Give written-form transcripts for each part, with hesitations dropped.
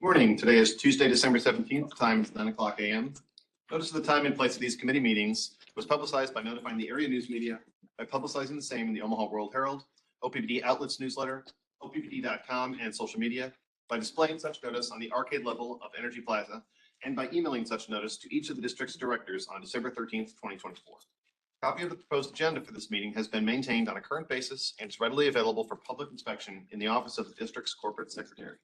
Morning. Today is Tuesday, December 17th. Time is 9 o'clock a.m. Notice of the time and place of these committee meetings was publicized by notifying the area news media, by publicizing the same in the Omaha World Herald, OPPD outlets newsletter, OPPD.com, and social media, by displaying such notice on the arcade level of Energy Plaza, and by emailing such notice to each of the district's directors on December 13th, 2024. A copy of the proposed agenda for this meeting has been maintained on a current basis and is readily available for public inspection in the office of the district's corporate secretary.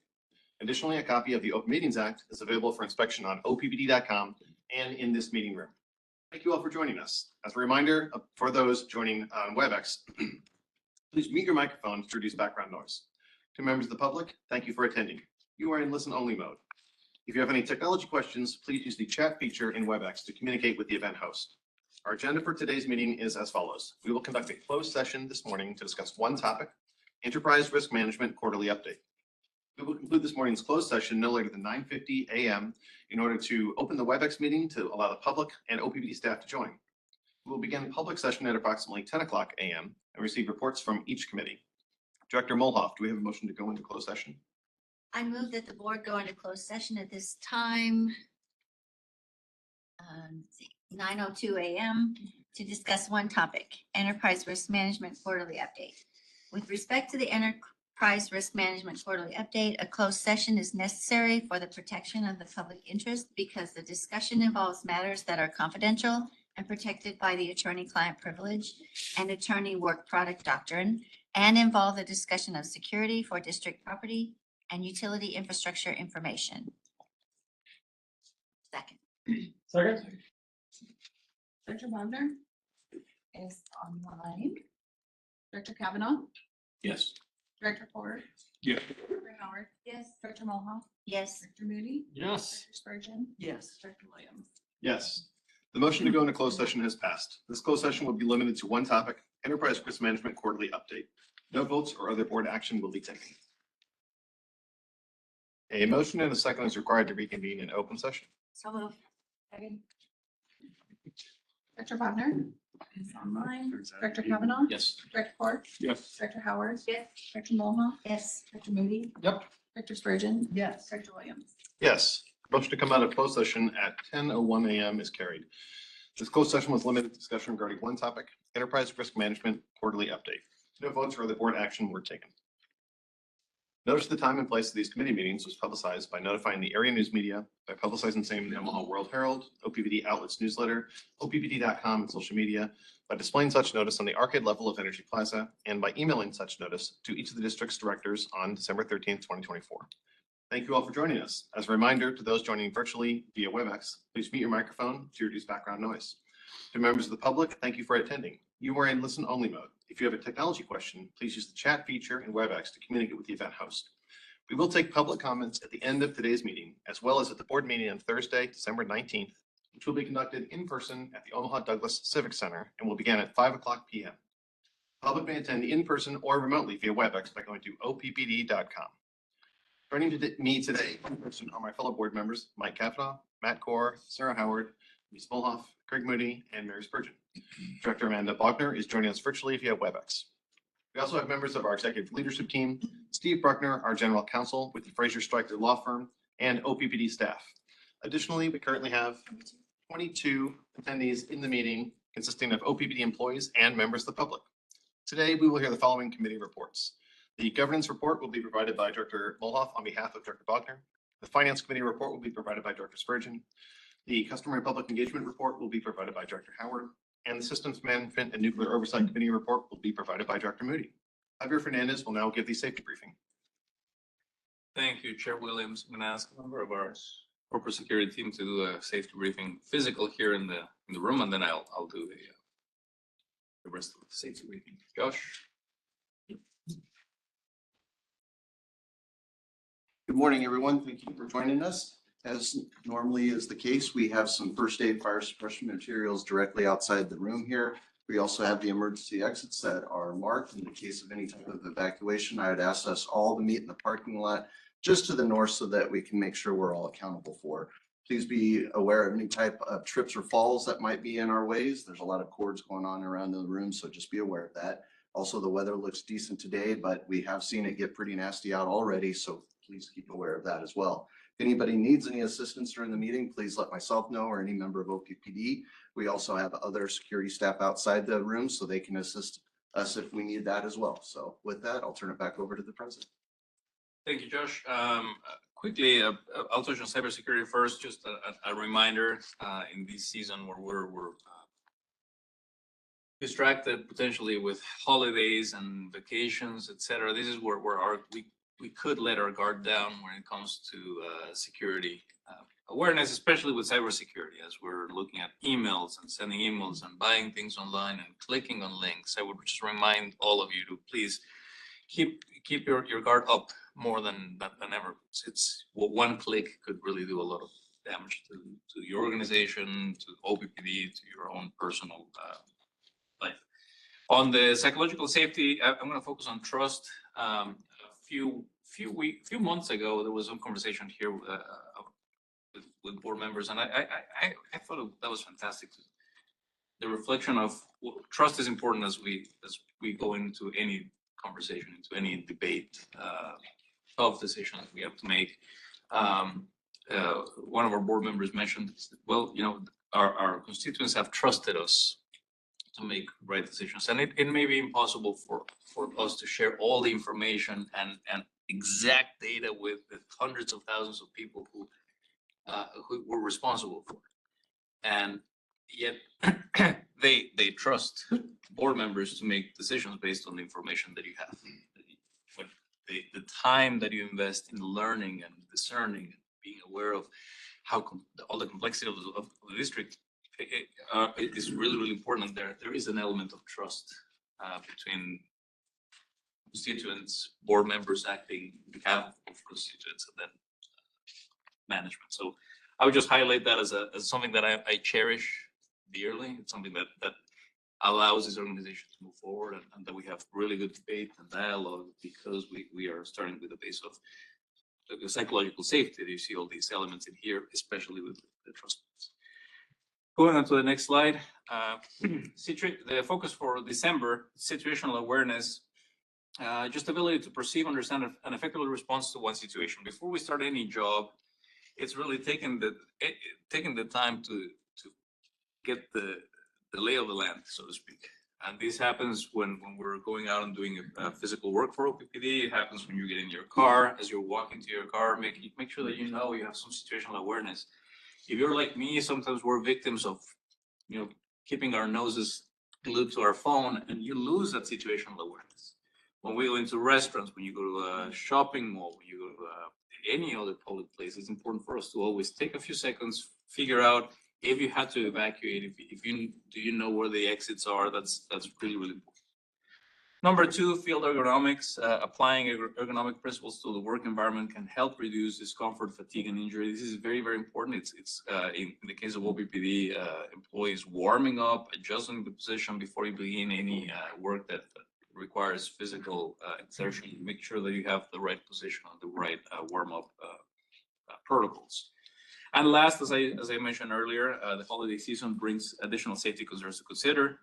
Additionally, a copy of the Open Meetings Act is available for inspection on OPPD.com and in this meeting room. Thank you all for joining us. As a reminder for those joining on WebEx, please mute your microphone to reduce background noise. To members of the public, thank you for attending. You are in listen-only mode. If you have any technology questions, please use the chat feature in WebEx to communicate with the event host. Our agenda for today's meeting is as follows. We will conduct a closed session this morning to discuss one topic, Enterprise Risk Management Quarterly Update. We will conclude this morning's closed session no later than 9:50 a.m. in order to open the WebEx meeting to allow the public and OPPD staff to join. We will begin the public session at approximately 10 o'clock a.m. and receive reports from each committee. Director Molhoff, do we have a motion to go into closed session? I move that the board go into closed session at this time, 9:02 a.m. to discuss one topic, Enterprise Risk Management Quarterly Update. With respect to the Enterprise Risk Management Quarterly Update, a closed session is necessary for the protection of the public interest because the discussion involves matters that are confidential and protected by the attorney-client privilege and attorney work product doctrine, and involve the discussion of security for district property and utility infrastructure information. Second. Second. Director Wagner is online. Director Kavanaugh, Yes. Director Ford, Yeah. Director Howard. Yes. Director Molhoff, Yes. Director Moody, Yes. Director Spurgeon, Yes. Director Williams. Yes. The motion to go into closed session has passed. This closed session will be limited to one topic, Enterprise Risk Management Quarterly Update. No votes or other board action will be taken. A motion and a second is required to reconvene in open session. So move. Second. Director Wagner is online. Director Kavanaugh, Yes. Director Ford, Yes. Director Howard. Yes. Director Molhoff, Yes. Director Moody, Yep. Director Spurgeon. Yes. Director Williams. Yes. Motion to come out of closed session at 10:01 a.m. is carried. This closed session was limited to discussion regarding one topic, Enterprise Risk Management Quarterly Update. No votes or other board action were taken. Notice the time and place of these committee meetings was publicized by notifying the area news media, by publicizing same in the Omaha World Herald, OPPD outlets newsletter, OPPD.com, and social media, by displaying such notice on the arcade level of Energy Plaza, and by emailing such notice to each of the district's directors on December 13th, 2024. Thank you all for joining us. As a reminder to those joining virtually via WebEx, please mute your microphone to reduce background noise. To members of the public, thank you for attending. You are in listen-only mode. If you have a technology question, please use the chat feature in WebEx to communicate with the event host. We will take public comments at the end of today's meeting, as well as at the board meeting on Thursday, December 19th, which will be conducted in person at the Omaha Douglas Civic Center and will begin at 5 o'clock p.m. The public may attend in person or remotely via WebEx by going to OPPD.com. Joining me today in person are my fellow board members, Mike Kavanaugh, Matt Core, Sarah Howard, Ms. Molhoff, Craig Moody, and Mary Spurgeon. Director Amanda Bogner is joining us virtually via WebEx. We also have members of our executive leadership team, Steve Bruckner, our general counsel with the Fraser Stryker Law Firm, and OPPD staff. Additionally, we currently have 22 attendees in the meeting, consisting of OPPD employees and members of the public. Today, we will hear the following committee reports. The governance report will be provided by Director Molhoff on behalf of Director Bogner. The Finance Committee report will be provided by Director Spurgeon. The Customer and Public Engagement report will be provided by Director Howard. And the Systems Management and Nuclear Oversight Committee report will be provided by Director Moody. Javier Fernandez will now give the safety briefing. Thank you, Chair Williams. I'm going to ask a member of our corporate security team to do a safety briefing physical here in the room, and then I'll do the rest of the safety briefing. Josh. Good morning, everyone. Thank you for joining us. As normally is the case, we have some first aid fire suppression materials directly outside the room here. We also have the emergency exits that are marked in the case of any type of evacuation. I would ask us all to meet in the parking lot just to the north so that we can make sure we're all accountable for. Please be aware of any type of trips or falls that might be in our ways. There's a lot of cords going on around the room, so just be aware of that. Also, the weather looks decent today, but we have seen it get pretty nasty out already, so please keep aware of that as well. If anybody needs any assistance during the meeting, please let myself know or any member of OPPD. We also have other security staff outside the room, so they can assist us if we need that as well. So with that, I'll turn it back over to the president. Thank you, Josh. Quickly, I'll touch on cybersecurity first. Just a reminder in this season where we're distracted potentially with holidays and vacations, et cetera. This is where we could let our guard down when it comes to security awareness, especially with cybersecurity, as we're looking at emails and sending emails and buying things online and clicking on links. I would just remind all of you to please keep your guard up more than ever. It's one click could really do a lot of damage to your organization, to OPPD, to your own personal life. On the psychological safety, I'm going to focus on trust. A few months ago, there was some conversation here with board members, and I thought that was fantastic. The reflection of trust is important as we go into any conversation, into any debate, tough decisions we have to make. One of our board members mentioned, well, our constituents have trusted us to make right decisions, and it may be impossible for us to share all the information and exact data with the hundreds of thousands of people who we're responsible for, and yet they trust board members to make decisions based on the information that you have. But the time that you invest in learning and discerning and being aware of how all the complexity of the district it is really important. And there is an element of trust between constituents, board members acting on behalf of constituents, and then management. So I would just highlight that as something that I cherish dearly. It's something that allows this organization to move forward, and that we have really good debate and dialogue, because we are starting with the base of the psychological safety. You see all these elements in here, especially with the trust. Going on to the next slide, the focus for December, situational awareness, just ability to perceive, understand, and effectively respond to one situation. Before we start any job, it's really taking the time to get the lay of the land, so to speak. And this happens when we're going out and doing physical work for OPPD. It happens when you get in your car. As you're walking to your car, make sure that you have some situational awareness. If you're like me, sometimes we're victims of, keeping our noses glued to our phone, and you lose that situational awareness. When we go into restaurants, when you go to a shopping mall, when you go to any other public place, it's important for us to always take a few seconds, figure out if you had to evacuate, do you know where the exits are. That's really, really important. Number two, field ergonomics. Applying ergonomic principles to the work environment can help reduce discomfort, fatigue, and injury. This is very, very important. It's in the case of OPPD, employees warming up, adjusting the position before you begin any work that requires physical exertion. Make sure that you have the right position on the right warm-up protocols. And last, as I mentioned earlier, the holiday season brings additional safety concerns to consider.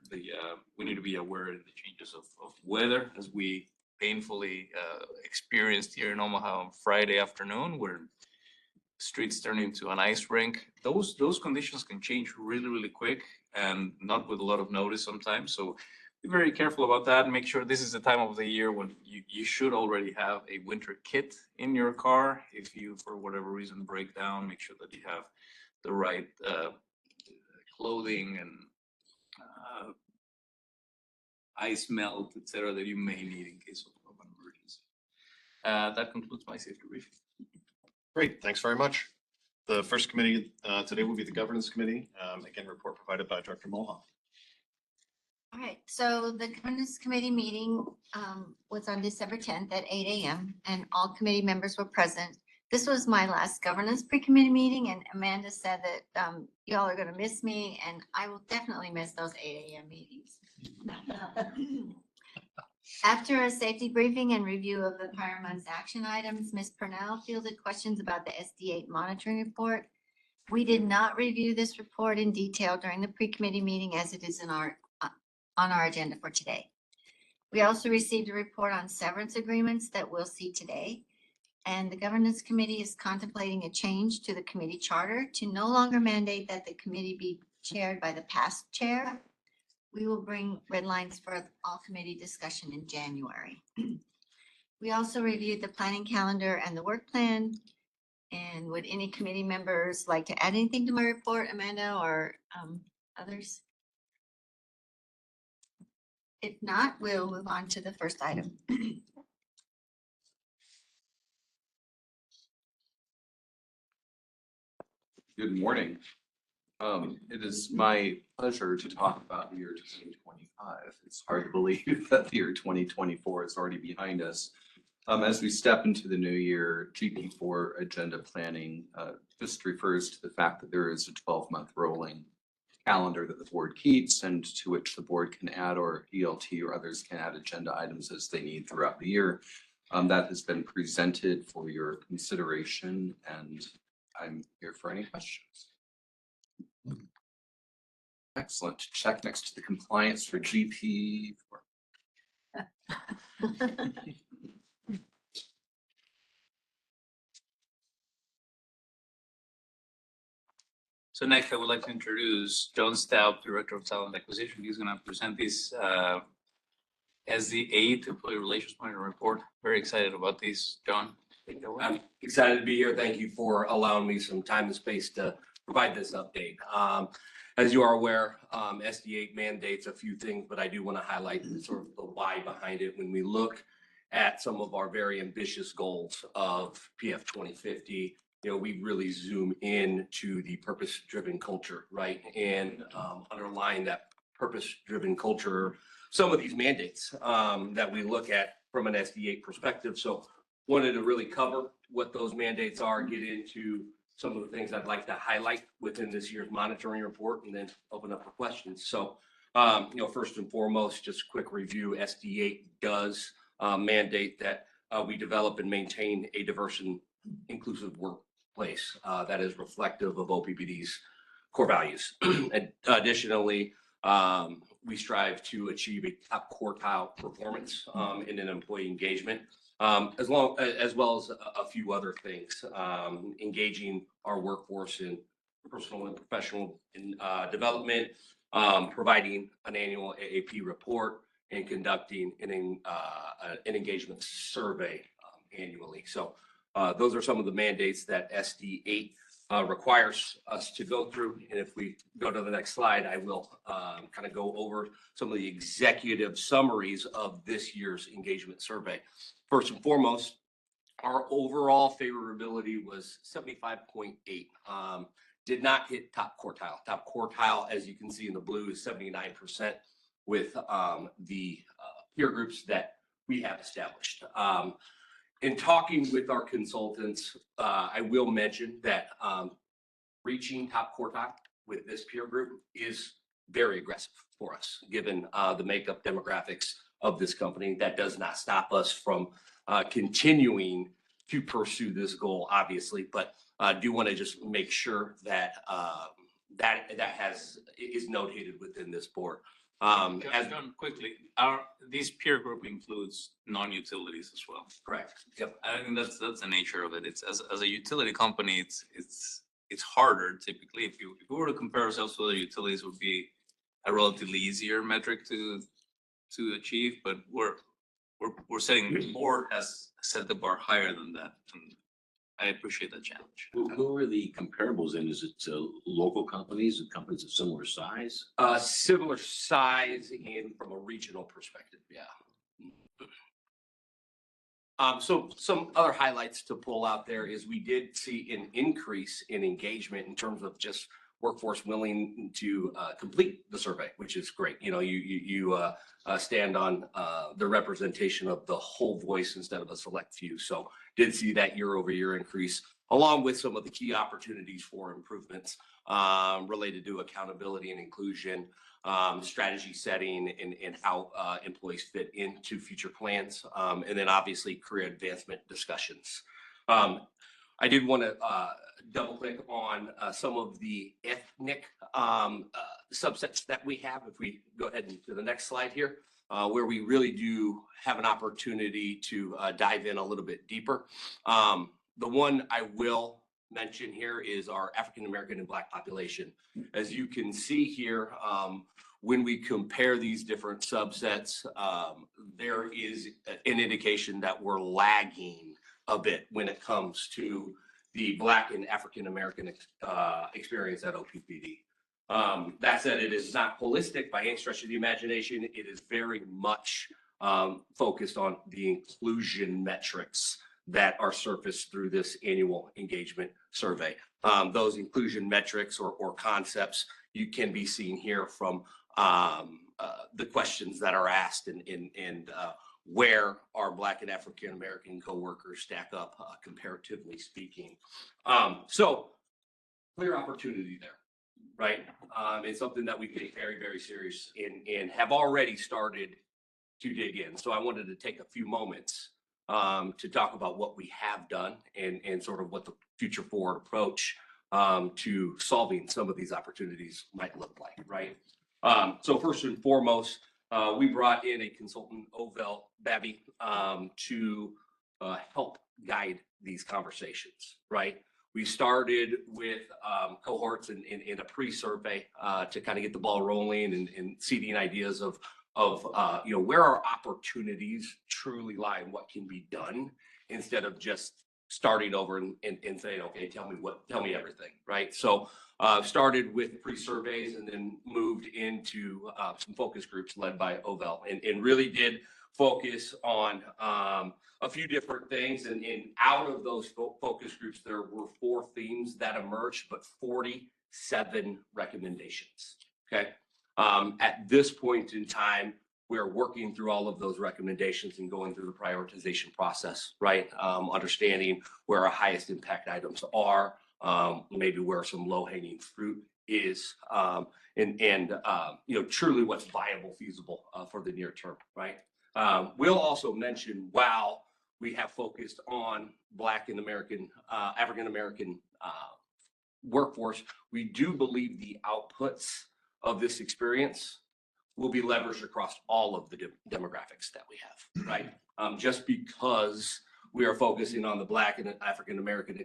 We need to be aware of the changes of weather, as we painfully experienced here in Omaha on Friday afternoon, where streets turn into an ice rink. Those conditions can change really, really quick, and not with a lot of notice sometimes. So be very careful about that, and make sure this is the time of the year when you should already have a winter kit in your car. If you, for whatever reason, break down, make sure that you have the right clothing and ice melt, etc., that you may need in case of an emergency. That concludes my safety briefing. Great, thanks very much. The first committee today will be the governance committee. Again, report provided by Director Mulhall. All right, so the governance committee meeting was on December 10th at 8 a.m. and all committee members were present. This was my last governance pre-committee meeting, and Amanda said that y'all are going to miss me, and I will definitely miss those 8 a.m. meetings. After a safety briefing and review of the prior month's action items, Ms. Purnell fielded questions about the SD8 monitoring report. We did not review this report in detail during the pre-committee meeting, as it is on our agenda for today. We also received a report on severance agreements that we'll see today. And the governance committee is contemplating a change to the committee charter to no longer mandate that the committee be chaired by the past chair. We will bring red lines for all committee discussion in January. We also reviewed the planning calendar and the work plan. And would any committee members like to add anything to my report, Amanda, or others? If not, we'll move on to the first item. Good morning. It is my pleasure to talk about the year 2025. It's hard to believe that the year 2024 is already behind us. As we step into the new year, GP4 agenda planning just refers to the fact that there is a 12-month rolling calendar that the board keeps and to which the board can add, or ELT or others can add agenda items as they need throughout the year. That has been presented for your consideration, and I'm here for any questions. Excellent. Check next to the compliance for GP. So next, I would like to introduce John Staub, Director of Talent Acquisition. He's going to present this as the 8th Employee Relations Monitor report. Very excited about this, John. Take it away. I'm excited to be here. Thank you for allowing me some time and space to provide this update. As you are aware, SD8 mandates a few things, but I do want to highlight sort of the why behind it. When we look at some of our very ambitious goals of PF 2050, we really zoom in to the purpose-driven culture, right? And underlying that purpose-driven culture, some of these mandates that we look at from an SD8 perspective. So wanted to really cover what those mandates are, get into some of the things I'd like to highlight within this year's monitoring report, and then open up for questions. So, first and foremost, just a quick review, SD8 does mandate that we develop and maintain a diverse and inclusive workplace that is reflective of OPPD's core values. Additionally, we strive to achieve a top quartile performance in an employee engagement. As well as a few other things, engaging our workforce in personal and professional development, providing an annual AAP report, and conducting an engagement survey annually. So those are some of the mandates that SD8 requires us to go through. And if we go to the next slide, I will kind of go over some of the executive summaries of this year's engagement survey. First and foremost, our overall favorability was 75.8. Did not hit top quartile. Top quartile, as you can see in the blue, is 79% with the peer groups that we have established. In talking with our consultants, I will mention that reaching top quartile with this peer group is very aggressive for us, given the makeup demographics of this company. That does not stop us from continuing to pursue this goal, obviously, but I do want to just make sure that that is notated within this board. As done quickly, this peer group includes non-utilities as well. Correct. Yep. I think that's the nature of it. It's as a utility company, it's harder typically. If we were to compare ourselves to other utilities, it would be a relatively easier metric to achieve, but we're setting the board has set the bar higher than that, and I appreciate that challenge. Who are the comparables in? Is it local companies and companies of similar size? Similar size and from a regional perspective, yeah. So some other highlights to pull out there is we did see an increase in engagement in terms of just workforce willing to complete the survey, which is great. You stand on the representation of the whole voice instead of a select few. So did see that year-over-year increase, along with some of the key opportunities for improvements related to accountability and inclusion, strategy setting, and how employees fit into future plans, and then obviously career advancement discussions. I did want to double click on some of the ethnic subsets that we have. If we go ahead to the next slide here, where we really do have an opportunity to dive in a little bit deeper. The one I will mention here is our African American and Black population. As you can see here, when we compare these different subsets, there is an indication that we're lagging a bit when it comes to the Black and African American experience at OPPD. That said, it is not holistic by any stretch of the imagination. It is very much focused on the inclusion metrics that are surfaced through this annual engagement survey. Those inclusion metrics or concepts you can be seen here from the questions that are asked and where our Black and African American coworkers stack up comparatively speaking. So clear opportunity there, right? It's something that we take very, very serious and have already started to dig in. So I wanted to take a few moments to talk about what we have done and sort of what the future forward approach to solving some of these opportunities might look like, right? So first and foremost, we brought in a consultant, Ovel Babby, to help guide these conversations, right? We started with cohorts in a pre-survey to kind of get the ball rolling and seeding ideas of where our opportunities truly lie and what can be done instead of just starting over and saying, okay, tell me everything, right? So started with pre-surveys and then moved into some focus groups led by Ovel and really did focus on a few different things. And out of those focus groups, there were 4 themes that emerged, but 47 recommendations, okay? At this point in time, we're working through all of those recommendations and going through the prioritization process, right? Understanding where our highest impact items are, maybe where some low-hanging fruit is, and truly what's viable, feasible for the near term, right? We'll also mention, while we have focused on Black and African American workforce, we do believe the outputs of this experience will be leveraged across all of the demographics that we have, right? Just because we are focusing on the Black and African American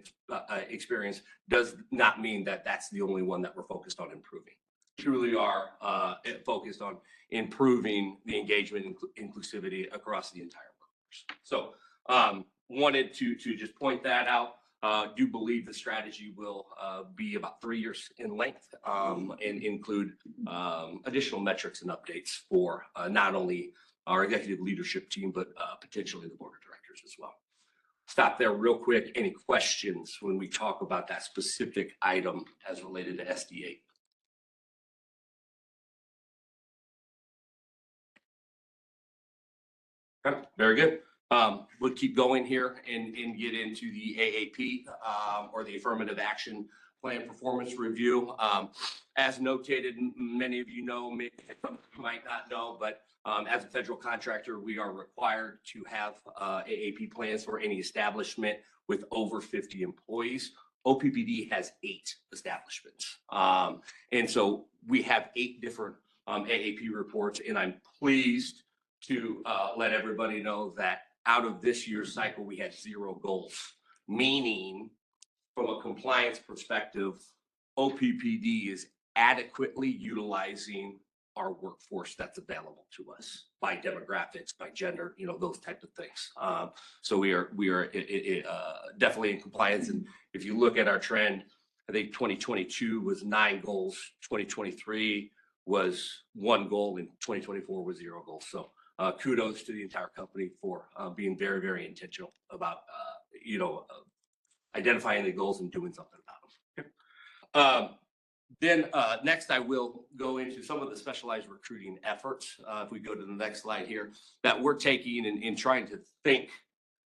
experience does not mean that that's the only one that we're focused on improving. Truly are focused on improving the engagement and inclusivity across the entire workforce. So wanted to just point that out. Do believe the strategy will be about 3 years in length and include additional metrics and updates for not only our executive leadership team, but potentially the board of directors as well. Stop there real quick. Any questions when we talk about that specific item as related to SD8? Okay, very good. We'll keep going here and get into the AAP or the Affirmative Action Plan Performance Review. As notated, many of you know, maybe some might not know, but as a federal contractor, we are required to have AAP plans for any establishment with over 50 employees. OPPD has 8 establishments. And so we have 8 different AAP reports, and I'm pleased to let everybody know that out of this year's cycle, we had 0 goals, meaning from a compliance perspective, OPPD is adequately utilizing our workforce that's available to us by demographics, by gender, those type of things. So we are definitely in compliance. And if you look at our trend, I think 2022 was 9 goals, 2023 was 1 goal, and 2024 was 0 goals. So kudos to the entire company for being very, very intentional about, identifying the goals and doing something about them. Then next, I will go into some of the specialized recruiting efforts. If we go to the next slide here, that we're taking and trying to think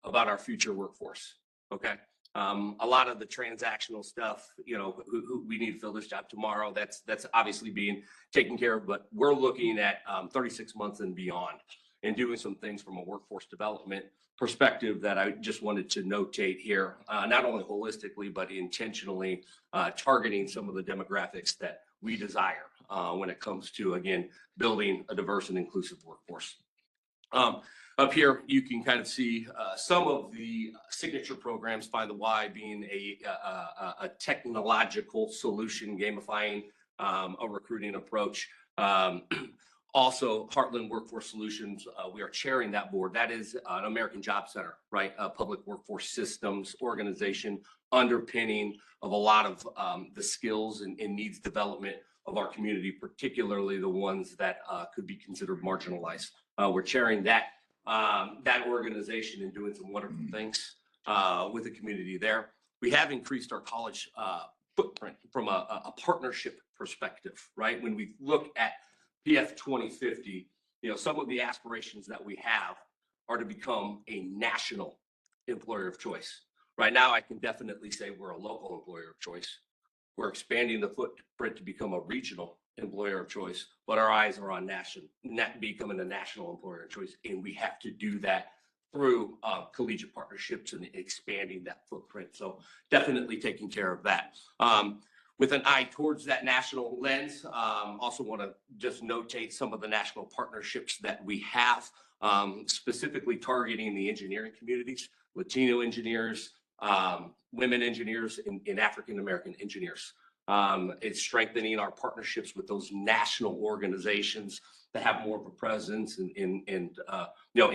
about our future workforce. Okay. A lot of the transactional stuff, who we need to fill this job tomorrow, that's obviously being taken care of, but we're looking at 36 months and beyond. and doing some things from a workforce development perspective that I just wanted to notate here, not only holistically, but intentionally targeting some of the demographics that we desire when it comes to, again, building a diverse and inclusive workforce. Up here, you can kind of see some of the signature programs, Find the Why being a technological solution, gamifying a recruiting approach. Also, Heartland Workforce Solutions, we are chairing that board. That is an American Job Center, right? A public workforce systems organization underpinning of a lot of the skills and needs development of our community, particularly the ones that could be considered marginalized. We're chairing that organization and doing some wonderful things with the community there. We have increased our college footprint from a partnership perspective, right? When we look at PF 2050, some of the aspirations that we have are to become a national employer of choice. Right now, I can definitely say we're a local employer of choice. We're expanding the footprint to become a regional employer of choice, but our eyes are on becoming a national employer of choice. And we have to do that through collegiate partnerships and expanding that footprint. So definitely taking care of that. With an eye towards that national lens, also want to just notate some of the national partnerships that we have, specifically targeting the engineering communities, Latino engineers, women engineers, and African-American engineers. It's strengthening our partnerships with those national organizations that have more of a presence in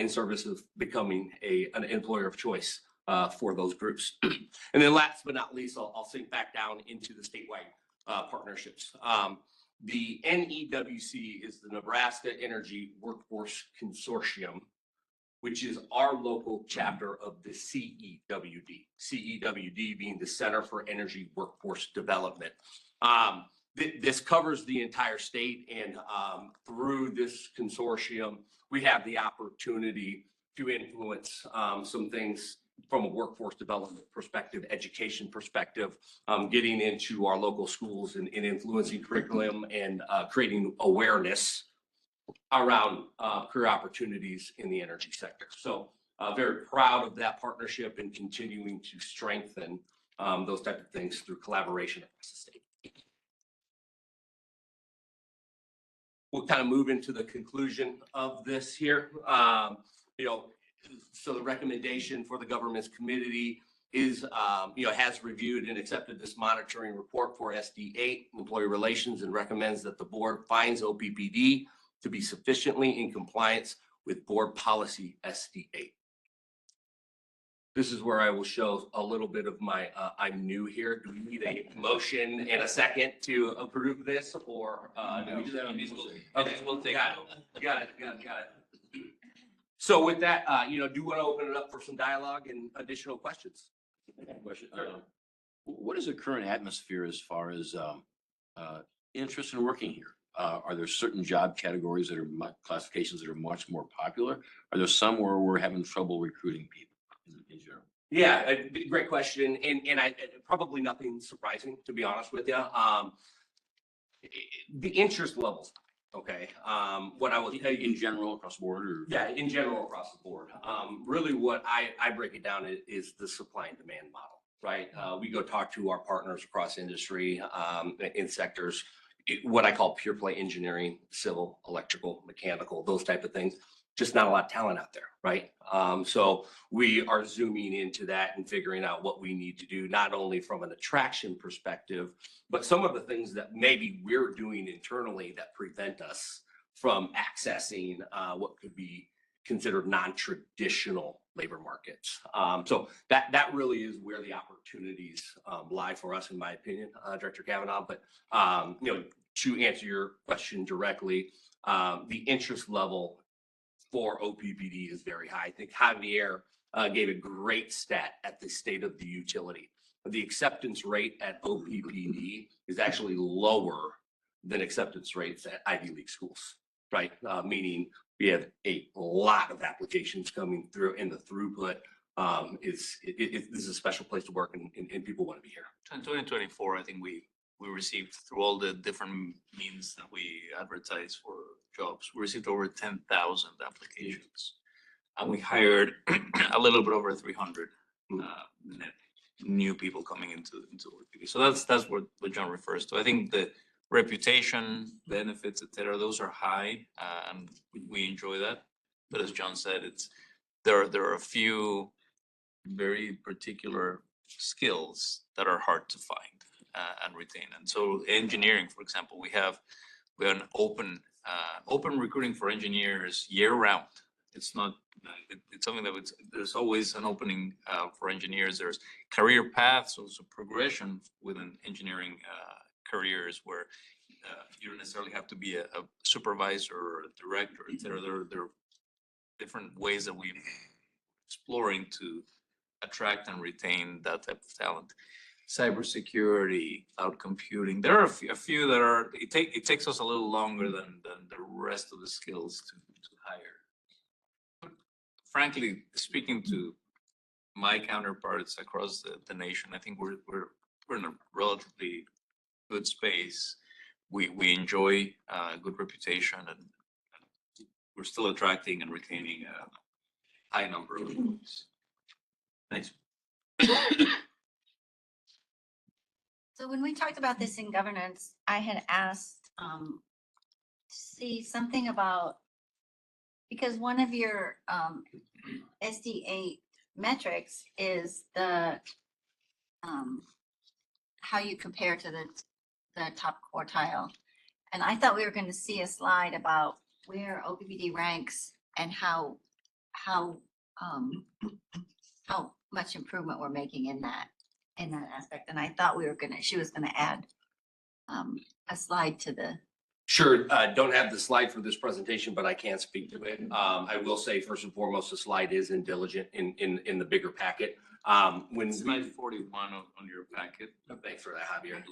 service of becoming an employer of choice for those groups. And then last but not least, I'll sink back down into the statewide partnerships. The NEWC is the Nebraska Energy Workforce Consortium, which is our local chapter of the CEWD. CEWD being the Center for Energy Workforce Development. This covers the entire state, and through this consortium, we have the opportunity to influence some things from a workforce development perspective, education perspective, getting into our local schools and influencing curriculum and creating awareness around career opportunities in the energy sector. So very proud of that partnership and continuing to strengthen those type of things through collaboration across the state. We'll kind of move into the conclusion of this here. So the recommendation for the government's committee is, has reviewed and accepted this monitoring report for SD8 employee relations and recommends that the board finds OPPD to be sufficiently in compliance with board policy SD8. This is where I will show a little bit of my, I'm new here. Do we need a motion and a second to approve this, or? No, we just have Okay, we'll take it. got it. So with that, do you want to open it up for some dialogue and additional questions? Question. What is the current atmosphere as far as interest in working here? Are there certain job categories that are classifications that are much more popular? Are there some where we're having trouble recruiting people in general? Yeah, great question. And I probably nothing surprising, to be honest with you. The interest levels, okay. What I will tell you In general, across the board, or? yeah, in general across the board. Really what I break it down is the supply and demand model, right? We go talk to our partners across industry in sectors, what I call pure play engineering, civil, electrical, mechanical, those type of things. Just not a lot of talent out there, right? So we are zooming into that and figuring out what we need to do, not only from an attraction perspective, but some of the things that maybe we're doing internally that prevent us from accessing what could be considered non-traditional labor markets. So that really is where the opportunities lie for us, in my opinion, Director Kavanaugh. But to answer your question directly, the interest level for OPPD is very high. I think Javier gave a great stat at the state of the utility. The acceptance rate at OPPD is actually lower than acceptance rates at Ivy League schools, right? Meaning we have a lot of applications coming through, and the throughput this is a special place to work, and people want to be here. In 2024, I think we received through all the different means that we advertise for jobs. We received over 10,000 applications. And we hired a little bit over 300 net new people coming into OPPD. So that's what John refers to. I think the reputation, benefits, et cetera, those are high, and we enjoy that. But as John said, there are a few very particular skills that are hard to find and retain. And so engineering, for example, we have an open recruiting for engineers year round. It's not, it's something that there's always an opening for engineers. There's career paths, also progression within engineering careers where you don't necessarily have to be a supervisor or a director, et cetera. There are different ways that we're exploring to attract and retain that type of talent. Cybersecurity, cloud computing. There are a few that are, it takes us a little longer than the rest of the skills to hire. But frankly, speaking to my counterparts across the nation, I think we're in a relatively good space. We enjoy a good reputation, and we're still attracting and retaining a high number of employees. Thanks. So when we talked about this in governance, I had asked to see something about, because one of your SD8 metrics is the how you compare to the top quartile. And I thought we were going to see a slide about where OPPD ranks and how much improvement we're making in that aspect. And I thought she was gonna add a slide to the. Sure, don't have the slide for this presentation, but I can speak to it. I will say first and foremost, the slide is in diligent in the bigger packet. When Slide 41 on your packet. Thanks for that, Javier.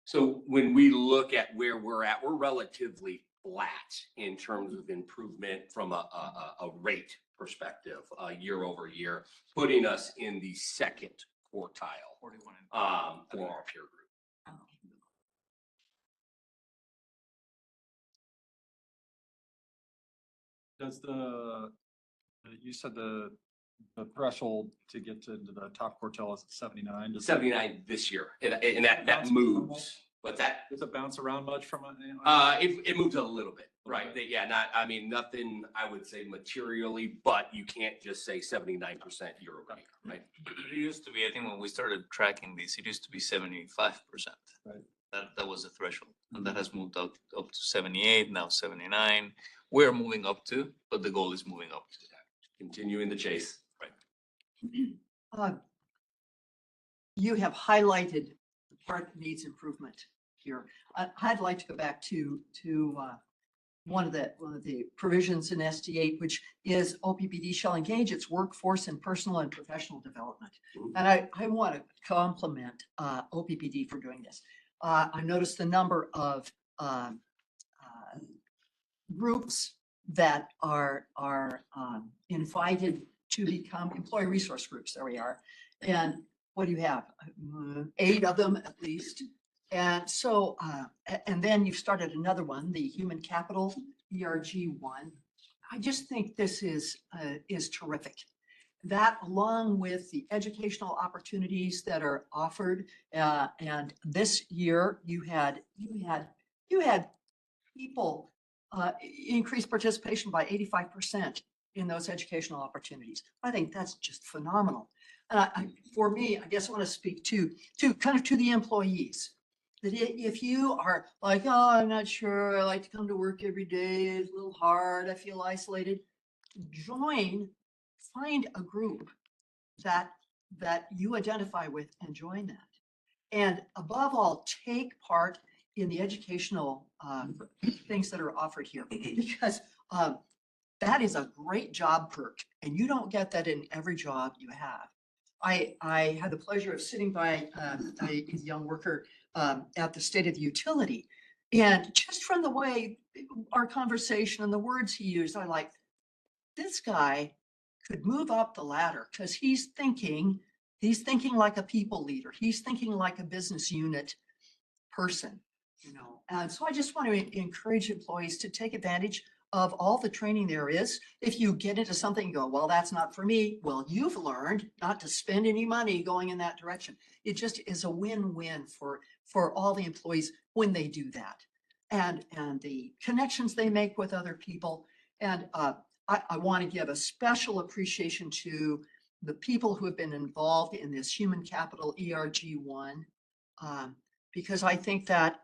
So when we look at where we're at, we're relatively flat in terms of improvement from a rate perspective, year over year, putting us in the second quartile 41 for our peer group. Does you said the threshold to get to the top quartile is at 79? Does 79 this year, and that moves. But does it bounce around much from a? It moves a little bit, right? Yeah, nothing, I would say materially, but you can't just say 79% year over year, right? It used to be, I think when we started tracking these, it used to be 75%. Right. That was the threshold, and that has moved up to 78, now 79. We're moving up to, but the goal is moving up to that. Continuing the chase. Right. You have highlighted the part that needs improvement here. I'd like to go back to one of the provisions in SD8, which is OPPD shall engage its workforce in personal and professional development. And I want to compliment OPPD for doing this. I noticed the number of groups that are invited to become employee resource groups. There we are. And what do you have? 8 of them at least. And so, and then you've started another one, the Human Capital ERG one. I just think this is terrific. That, along with the educational opportunities that are offered, and this year you had people increase participation by 85% in those educational opportunities. I think that's just phenomenal. For me, I guess I want to speak to kind of to the employees. That if you are like, oh, I'm not sure, I like to come to work every day, it's a little hard, I feel isolated, find a group that you identify with and join that. And above all, take part in the educational things that are offered here, because that is a great job perk, and you don't get that in every job you have. I had the pleasure of sitting by a young worker at the State of the Utility, and just from the way our conversation and the words he used, I like, this guy could move up the ladder because he's thinking like a people leader. He's thinking like a business unit person, you know. And so I just want to encourage employees to take advantage of all the training there is. If you get into something and go, well, that's not for me, well, you've learned not to spend any money going in that direction. It just is a win-win for all the employees when they do that. And the connections they make with other people. And I want to give a special appreciation to the people who have been involved in this human capital ERG1, because I think that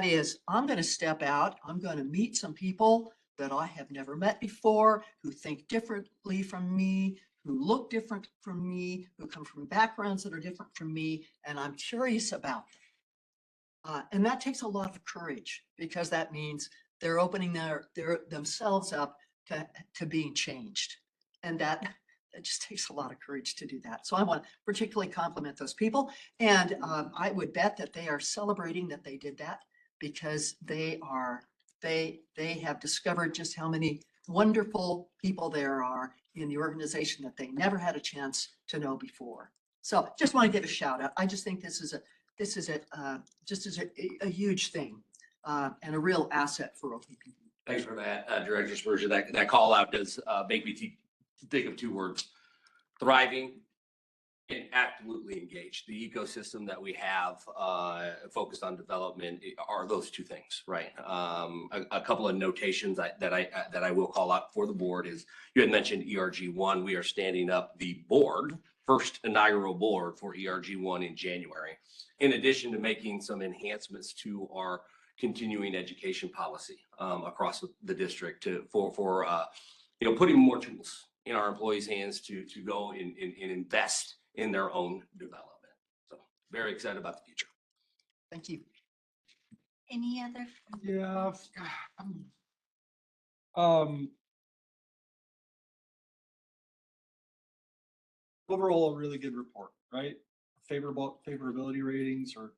is, I'm going to step out, I'm going to meet some people that I have never met before, who think differently from me, who look different from me, who come from backgrounds that are different from me, and I'm curious about them. And that takes a lot of courage, because that means they're opening their themselves up to being changed. And that just takes a lot of courage to do that. So I want to particularly compliment those people. And I would bet that they are celebrating that they did that, because they have discovered just how many wonderful people there are in the organization that they never had a chance to know before. So just want to give a shout out. I just think this is a huge thing and a real asset for OPPD. Thanks for that, Director Spurgeon. That call out does make me think of two words: thriving and absolutely engaged. The ecosystem that we have focused on development are those two things, right? A couple of notations that I will call out for the board is, you had mentioned ERG1. We are standing up the board, first inaugural board for ERG1 in January, in addition to making some enhancements to our continuing education policy across the district for putting more tools in our employees' hands to go and invest in their own development. So very excited about the future. Thank you. Any other? Yeah. Overall, a really good report, right? Favorability ratings are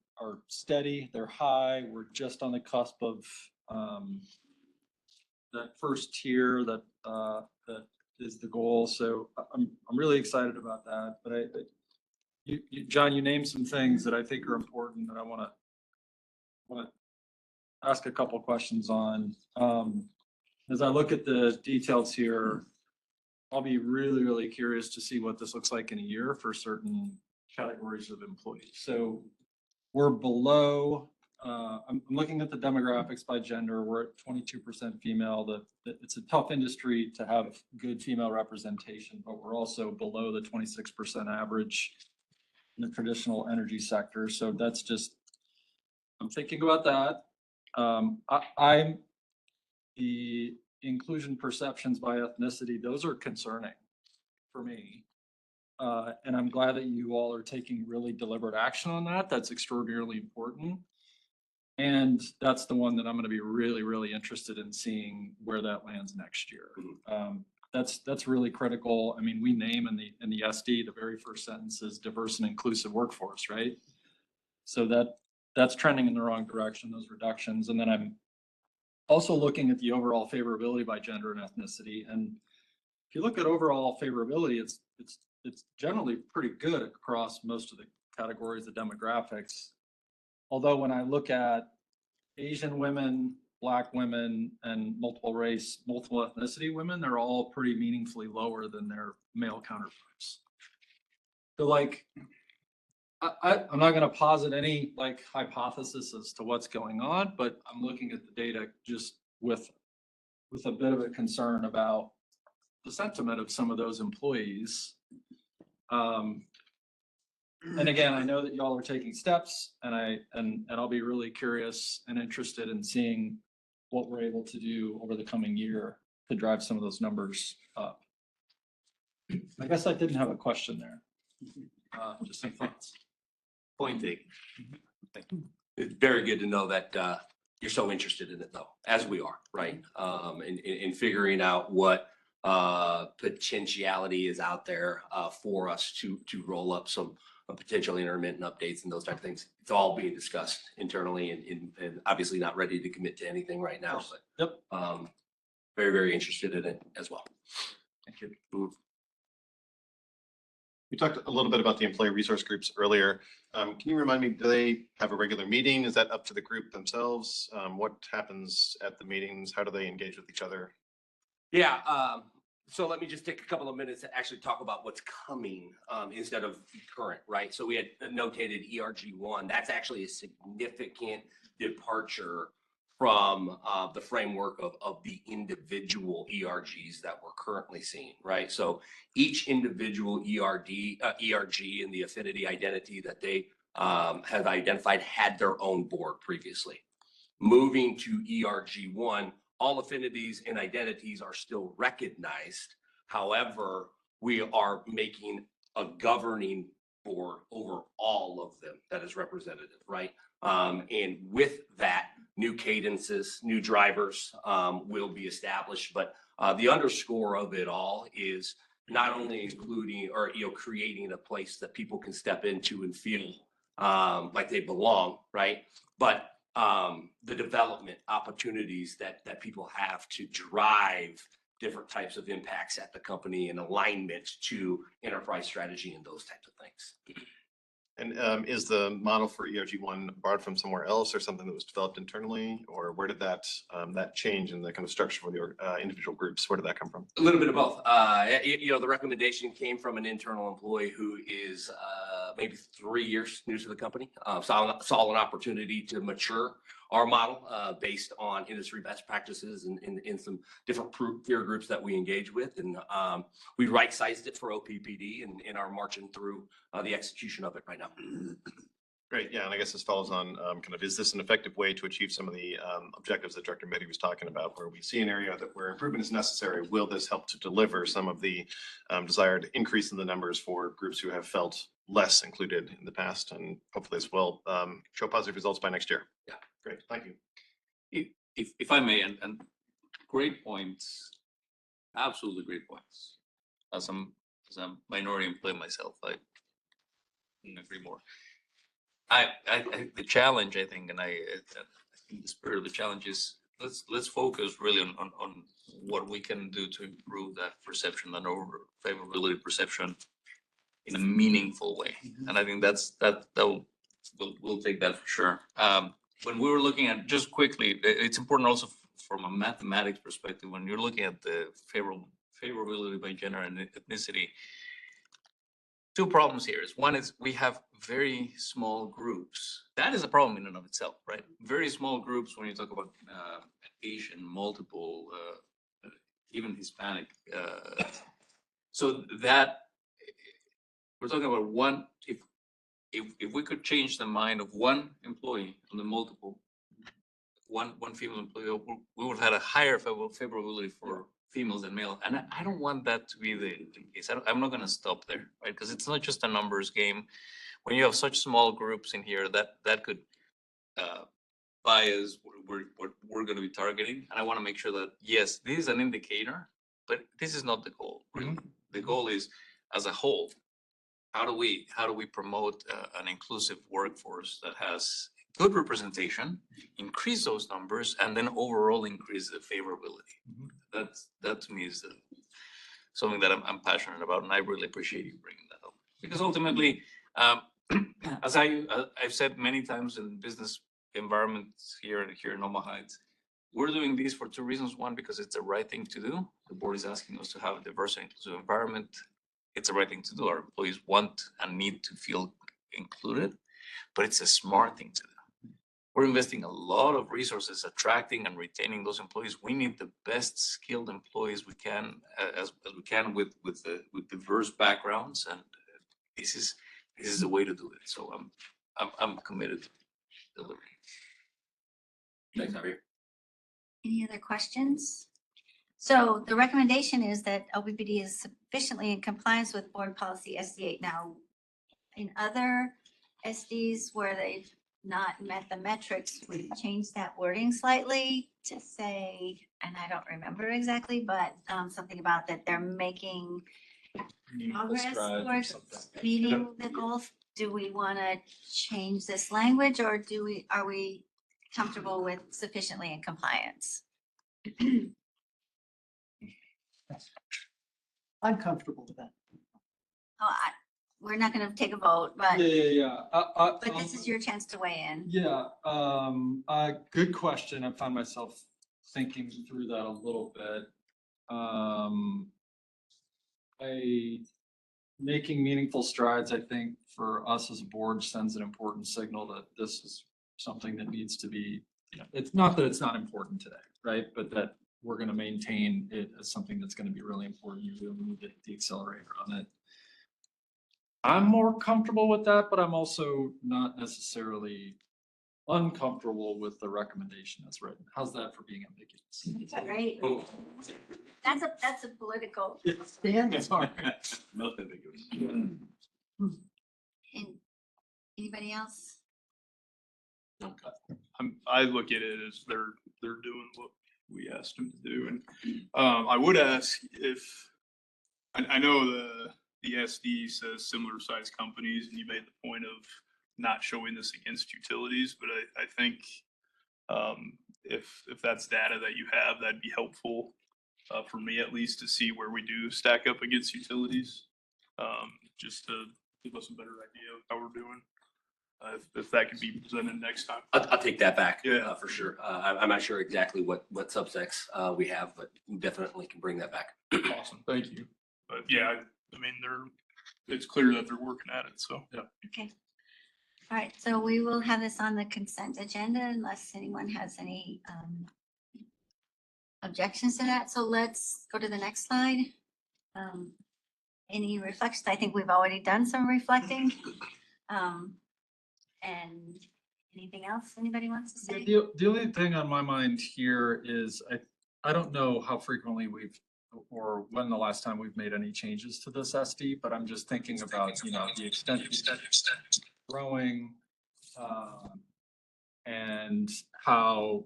steady, they're high. We're just on the cusp of that first tier that is the goal. So I'm really excited about that. But John, you named some things that I think are important that I want to ask a couple questions on. As I look at the details here, I'll be really, really curious to see what this looks like in a year for certain categories of employees. So we're below, I'm looking at the demographics by gender. We're at 22% female. It's a tough industry to have good female representation, but we're also below the 26% average in the traditional energy sector. So that's just, I'm thinking about that. I'm the inclusion perceptions by ethnicity, those are concerning for me. And I'm glad that you all are taking really deliberate action on that. That's extraordinarily important. And that's the one that I'm going to be really, really interested in seeing where that lands next year. That's really critical. I mean, we name in the SD, the very first sentence is diverse and inclusive workforce, right? So that's trending in the wrong direction, those reductions. And then I'm also looking at the overall favorability by gender and ethnicity. And if you look at overall favorability, it's generally pretty good across most of the categories of demographics. Although when I look at Asian women, Black women, and multiple race, multiple ethnicity women, they're all pretty meaningfully lower than their male counterparts. So like, I'm not going to posit any like hypothesis as to what's going on, but I'm looking at the data just with a bit of a concern about the sentiment of some of those employees. And again, I know that y'all are taking steps, and I'll be really curious and interested in seeing what we're able to do over the coming year to drive some of those numbers up. I guess I didn't have a question there. Just some thoughts. Point taken. It's very good to know that you're so interested in it, though, as we are, right? In figuring out what potentiality is out there for us to roll up some potential intermittent updates and those type of things. It's all being discussed internally and obviously not ready to commit to anything right now. But Yep. Very, very interested in it as well. Thank you. We talked a little bit about the employee resource groups earlier. Can you remind me, do they have a regular meeting? Is that up to the group themselves? What happens at the meetings? How do they engage with each other? Yeah, so let me just take a couple of minutes to actually talk about what's coming instead of current, right? So we had notated ERG1. That's actually a significant departure from the framework of the individual ERGs that we're currently seeing, right? So each individual ERG and the affinity identity that they have identified had their own board previously. Moving to ERG1, all affinities and identities are still recognized. However, we are making a governing board over all of them that is representative, right? And with that, new cadences, new drivers will be established. But the underscore of it all is not only including or creating a place that people can step into and feel like they belong, right? But the development opportunities that people have to drive different types of impacts at the company in alignment to enterprise strategy and those types of things. And is the model for ERG1 borrowed from somewhere else or something that was developed internally? Or where did that change in the kind of structure for the individual groups, where did that come from? A little bit of both. The recommendation came from an internal employee who is maybe 3 years new to the company. Saw an opportunity to mature our model based on industry best practices and in some different peer groups that we engage with. And we right-sized it for OPPD and are marching through the execution of it right now. Great. Yeah. And I guess this follows on kind of, is this an effective way to achieve some of the objectives that Director Mitty was talking about, where we see an area where improvement is necessary? Will this help to deliver some of the desired increase in the numbers for groups who have felt less included in the past? And hopefully this will show positive results by next year. Yeah. Great. Thank you. If I may, and great points, absolutely great points. As a minority employee myself, I couldn't agree more. The challenge, I think, and I think the spirit of the challenge is let's focus really on what we can do to improve that perception, that over favorability perception in a meaningful way. And I think we'll take that for sure. When we were looking at, just quickly, it's important also from a mathematics perspective, when you're looking at the favorability by gender and ethnicity, two problems here is one is we have very small groups. That is a problem in and of itself, right? Very small groups when you talk about Asian, multiple, even Hispanic. So that we're talking about one, if we could change the mind of one employee on the multiple, one female employee, we would have had a higher favorability for females than male. And I don't want that to be the case. I'm not going to stop there, right? Because it's not just a numbers game. When you have such small groups in here, that could bias what we're going to be targeting. And I want to make sure that, yes, this is an indicator, but this is not the goal. Really. Mm-hmm. The goal is, as a whole, how do we promote an inclusive workforce that has good representation, increase those numbers, and then overall increase the favorability. Mm-hmm. That to me is something that I'm passionate about, and I really appreciate you bringing that up. Because ultimately, as I've said many times in business environments here in Omaha, we're doing this for two reasons. One, because it's the right thing to do. The board is asking us to have a diverse and inclusive environment. It's the right thing to do. Our employees want and need to feel included, but it's a smart thing to do. We're investing a lot of resources attracting and retaining those employees. We need the best skilled employees we can, as we can with diverse backgrounds, and this is the way to do it. So I'm committed to delivering. Thanks, Javier. Any other questions? So the recommendation is that OPPD is sufficiently in compliance with board policy SD8. Now, in other SDs where they've not met the metrics, we changed that wording slightly to say, and I don't remember exactly, but something about that they're making progress towards meeting the goals. Do we want to change this language, or are we comfortable with sufficiently in compliance? I'm comfortable with that. Oh, we're not gonna take a vote, but, Yeah. but this is your chance to weigh in. Yeah, good question. I found myself thinking through that a little bit. Making meaningful strides, I think, for us as a board sends an important signal that this is something that needs to be, it's not that it's not important today, right? But that we're gonna maintain it as something that's gonna be really important. You really need to hit the accelerator on it. I'm more comfortable with that, but I'm also not necessarily uncomfortable with the recommendation as written. How's that for being ambiguous? Right? That's a political, Stand. Nothing big. and anybody else? I look at it as they're doing what we asked them to do. And I would ask if, I know the SD says similar sized companies, and you made the point of not showing this against utilities, but I think if that's data that you have, that'd be helpful for me at least to see where we do stack up against utilities, just to give us a better idea of how we're doing. If that could be presented next time. I'll take that back. Yeah. For sure. I'm not sure exactly what subsects we have, but we definitely can bring that back. Awesome, thank you. But yeah, I mean, it's clear that they're working at it, so, yeah. Okay. All right, so we will have this on the consent agenda unless anyone has any objections to that. So let's go to the next slide. Any reflections? I think we've already done some reflecting. And anything else anybody wants to say? The only thing on my mind here is I don't know how frequently or when the last time we've made any changes to this SD, but I'm just thinking about, the extent growing, and how,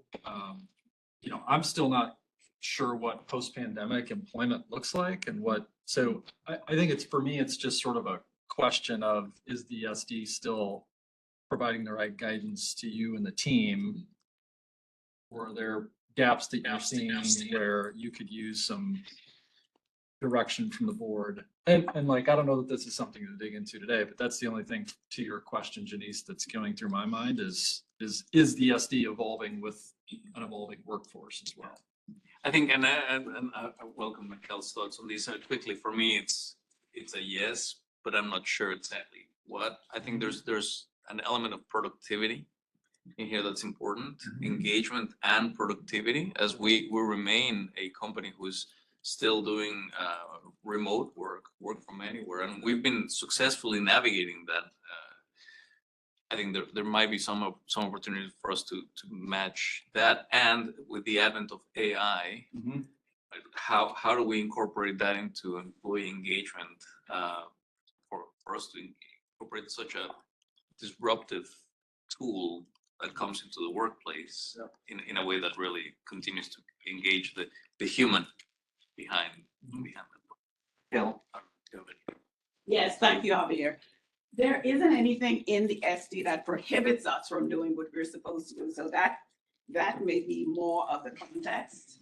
I'm still not sure what post-pandemic employment looks like and so I think for me, it's just sort of a question of, is the SD still providing the right guidance to you and the team? Or are there gaps that you're seeing where you could use some direction from the board? And I don't know that this is something to dig into today, but that's the only thing to your question, Janice, that's going through my mind is the SD evolving with an evolving workforce as well? I think, and I welcome Michael's thoughts on this. Quickly, for me, it's a yes, but I'm not sure exactly what. I think there's an element of productivity in here that's important, engagement and productivity, as we remain a company who's still doing remote work from anywhere, and we've been successfully navigating that. I think there might be some opportunities for us to match that, and with the advent of AI, how do we incorporate that into employee engagement for us to incorporate such a disruptive tool that comes into the workplace in a way that really continues to engage the human behind that. Bill? Yes, thank you, Javier. There isn't anything in the SD that prohibits us from doing what we're supposed to do, so that may be more of the context.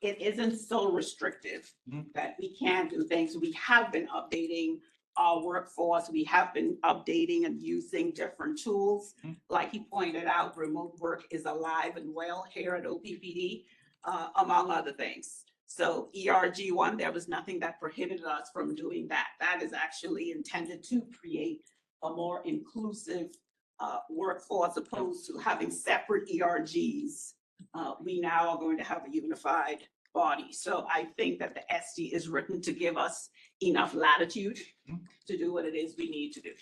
It isn't so restrictive that we can't do things. We have been updating our workforce. We have been updating and using different tools. Like he pointed out, remote work is alive and well here at OPPD, among other things. So ERG1, there was nothing that prohibited us from doing that. That is actually intended to create a more inclusive workforce opposed to having separate ERGs. We now are going to have a unified body. So I think that the SD is written to give us enough latitude to do what it is we need to do.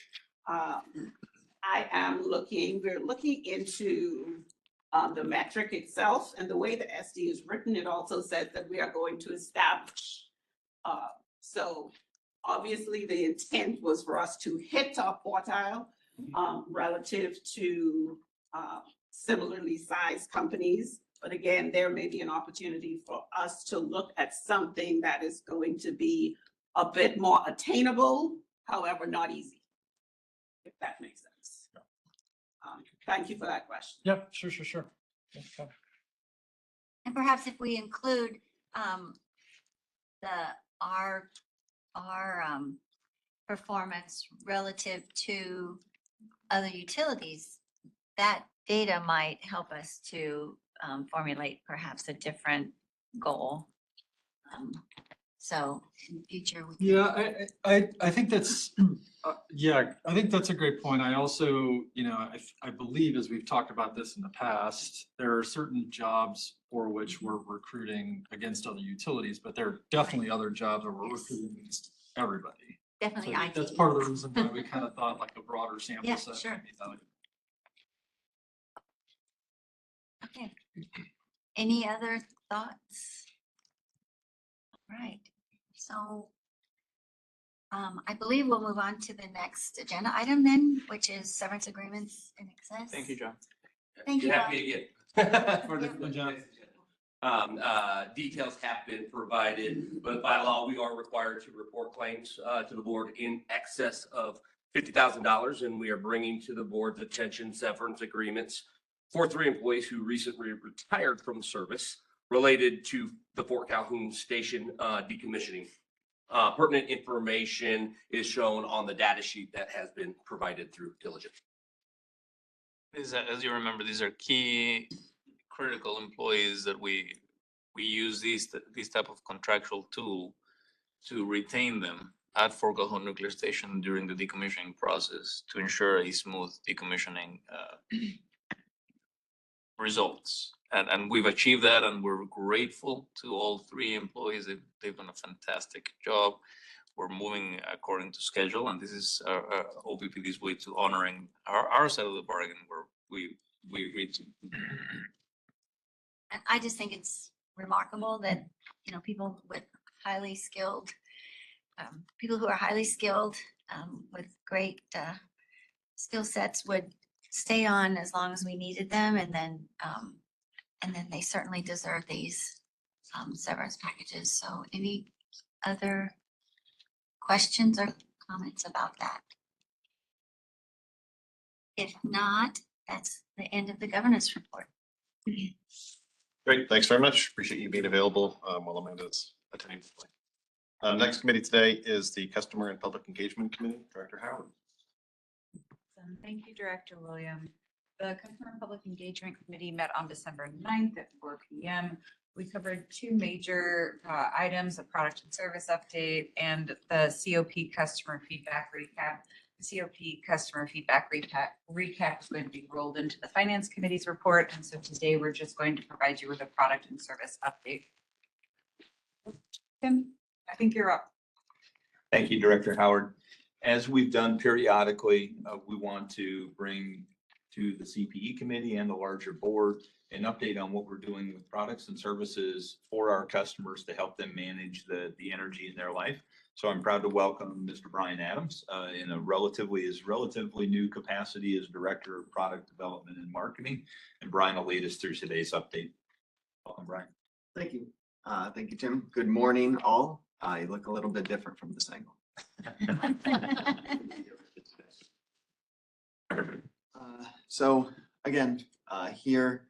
We're looking into the metric itself, and the way the SD is written, it also says that we are going to establish. So obviously the intent was for us to hit top quartile relative to similarly sized companies. But again, there may be an opportunity for us to look at something that is going to be a bit more attainable, however, not easy, if that makes sense. Thank you for that question. Yep, sure. Okay. And perhaps if we include our performance relative to other utilities, that data might help us to formulate perhaps a different goal. So in the future. we can- Yeah, I think that's, yeah, I think that's a great point. I also, you know, I believe as we've talked about this in the past, there are certain jobs for which we're recruiting against other utilities, but there are definitely other jobs where we're recruiting against everybody. So Definitely I think that's IT. part of the reason why we kind of thought like a broader sample Yeah, set. sure. might be valuable. Okay. Any other thoughts? Right, so I believe we'll move on to the next agenda item then, which is severance agreements in excess. Thank you, John. Thank you, Have Bob. me again. For the- Good job. Details have been provided, but by law, we are required to report claims to the board in excess of $50,000, and we are bringing to the board's attention severance agreements for 3 employees who recently retired from service related to the Fort Calhoun Station decommissioning. Pertinent information is shown on the data sheet that has been provided through diligence. As you remember, these are key critical employees that we use these type of contractual tool to retain them at Fort Calhoun Nuclear Station during the decommissioning process to ensure a smooth decommissioning results. And we've achieved that, and we're grateful to all 3 employees. They've done a fantastic job. We're moving according to schedule, and this is OPPD's way to honoring our side of the bargain where we agreed to. And I just think it's remarkable that, you know, people with highly skilled, people who are highly skilled, with great skill sets would stay on as long as we needed them, and then they certainly deserve these severance packages. So any other questions or comments about that? If not, that's the end of the governance report. Great, thanks very much. Appreciate you being available while Amanda's attending. Next committee today is the Customer and Public Engagement Committee, Director Howard. Thank you, Director Williams. The Customer and Public Engagement Committee met on December 9th at 4 p.m. We covered 2 major items, a product and service update and the COP customer feedback recap. The COP customer feedback recap is going to be rolled into the Finance Committee's report. And so today we're just going to provide you with a product and service update. Tim, I think you're up. Thank you, Director Howard. As we've done periodically, we want to bring to the CPE committee and the larger board an update on what we're doing with products and services for our customers to help them manage the energy in their life. So I'm proud to welcome Mr. Brian Adams in a relatively new capacity as Director of Product Development and Marketing. And Brian will lead us through today's update. Welcome, Brian. Thank you. Thank you, Tim. Good morning, all. You look a little bit different from this angle. So again, here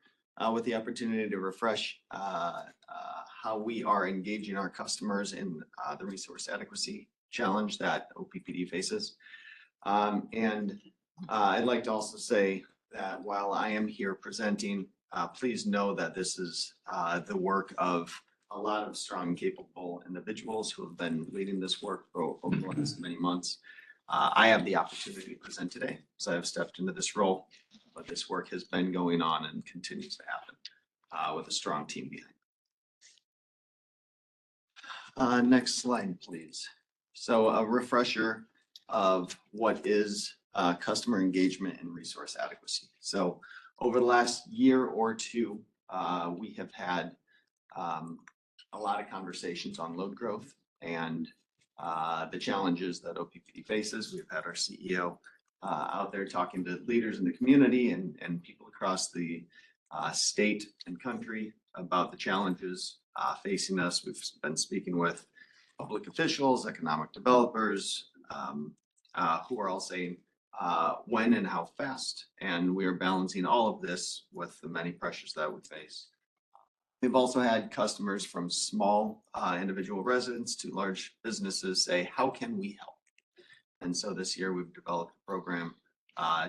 with the opportunity to refresh how we are engaging our customers in the resource adequacy challenge that OPPD faces. And I'd like to also say that while I am here presenting, please know that this is the work of a lot of strong, capable individuals who have been leading this work for over the last many months. I have the opportunity to present today, so I've stepped into this role, but this work has been going on and continues to happen with a strong team behind. Next slide, please. So a refresher of what is customer engagement and resource adequacy. So over the last year or two, we have had a lot of conversations on load growth and the challenges that OPPD faces. We've had our CEO out there talking to leaders in the community and people across the state and country about the challenges facing us. We've been speaking with public officials, economic developers, who are all saying when and how fast, and we are balancing all of this with the many pressures that we face. We've also had customers from small individual residents to large businesses say, how can we help? And so this year we've developed a program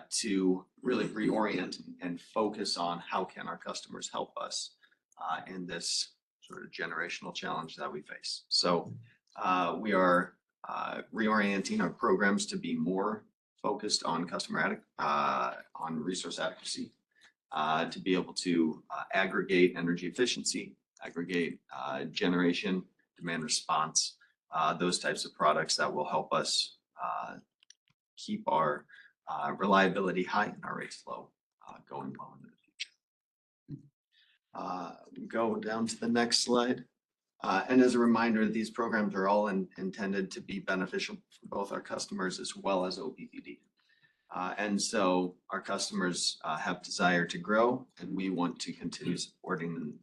to really reorient and focus on how can our customers help us in this sort of generational challenge that we face. So we are reorienting our programs to be more focused on on resource adequacy, to be able to aggregate energy efficiency, aggregate generation, demand response, those types of products that will help us keep our reliability high and our rates low, going low into the future. Go down to the next slide. And as a reminder, these programs are all intended to be beneficial for both our customers as well as OPPD. And so our customers have desire to grow, and we want to continue supporting them.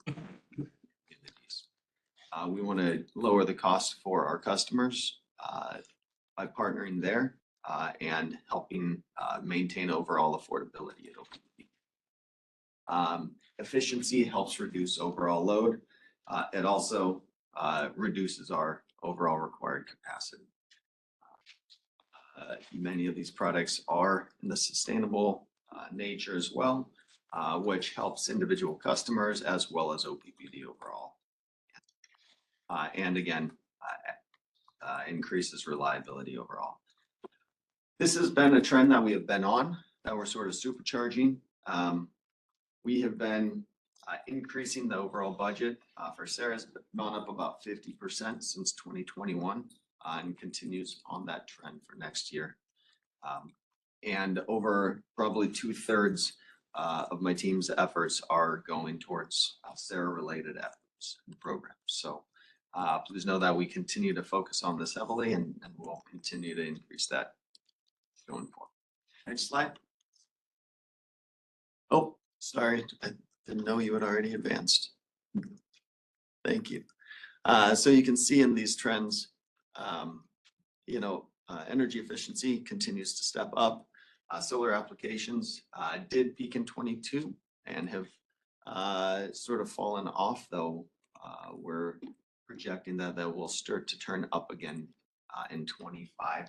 We want to lower the cost for our customers by partnering there and helping maintain overall affordability at OPPD. Efficiency helps reduce overall load. It also reduces our overall required capacity. Many of these products are in the sustainable nature as well, which helps individual customers as well as OPPD overall. And again, increases reliability overall. This has been a trend that we have been on, that we're sort of supercharging. We have been increasing the overall budget for Sarah's gone up about 50% since 2021 and continues on that trend for next year. And over probably 2/3 of my team's efforts are going towards Sarah-related efforts and programs. So please know that we continue to focus on this heavily and we'll continue to increase that going forward. Next slide. Oh, sorry, I didn't know you had already advanced. Thank you. So you can see in these trends, energy efficiency continues to step up. Solar applications did peak in 22 and have sort of fallen off, though. We're projecting that will start to turn up again in 25.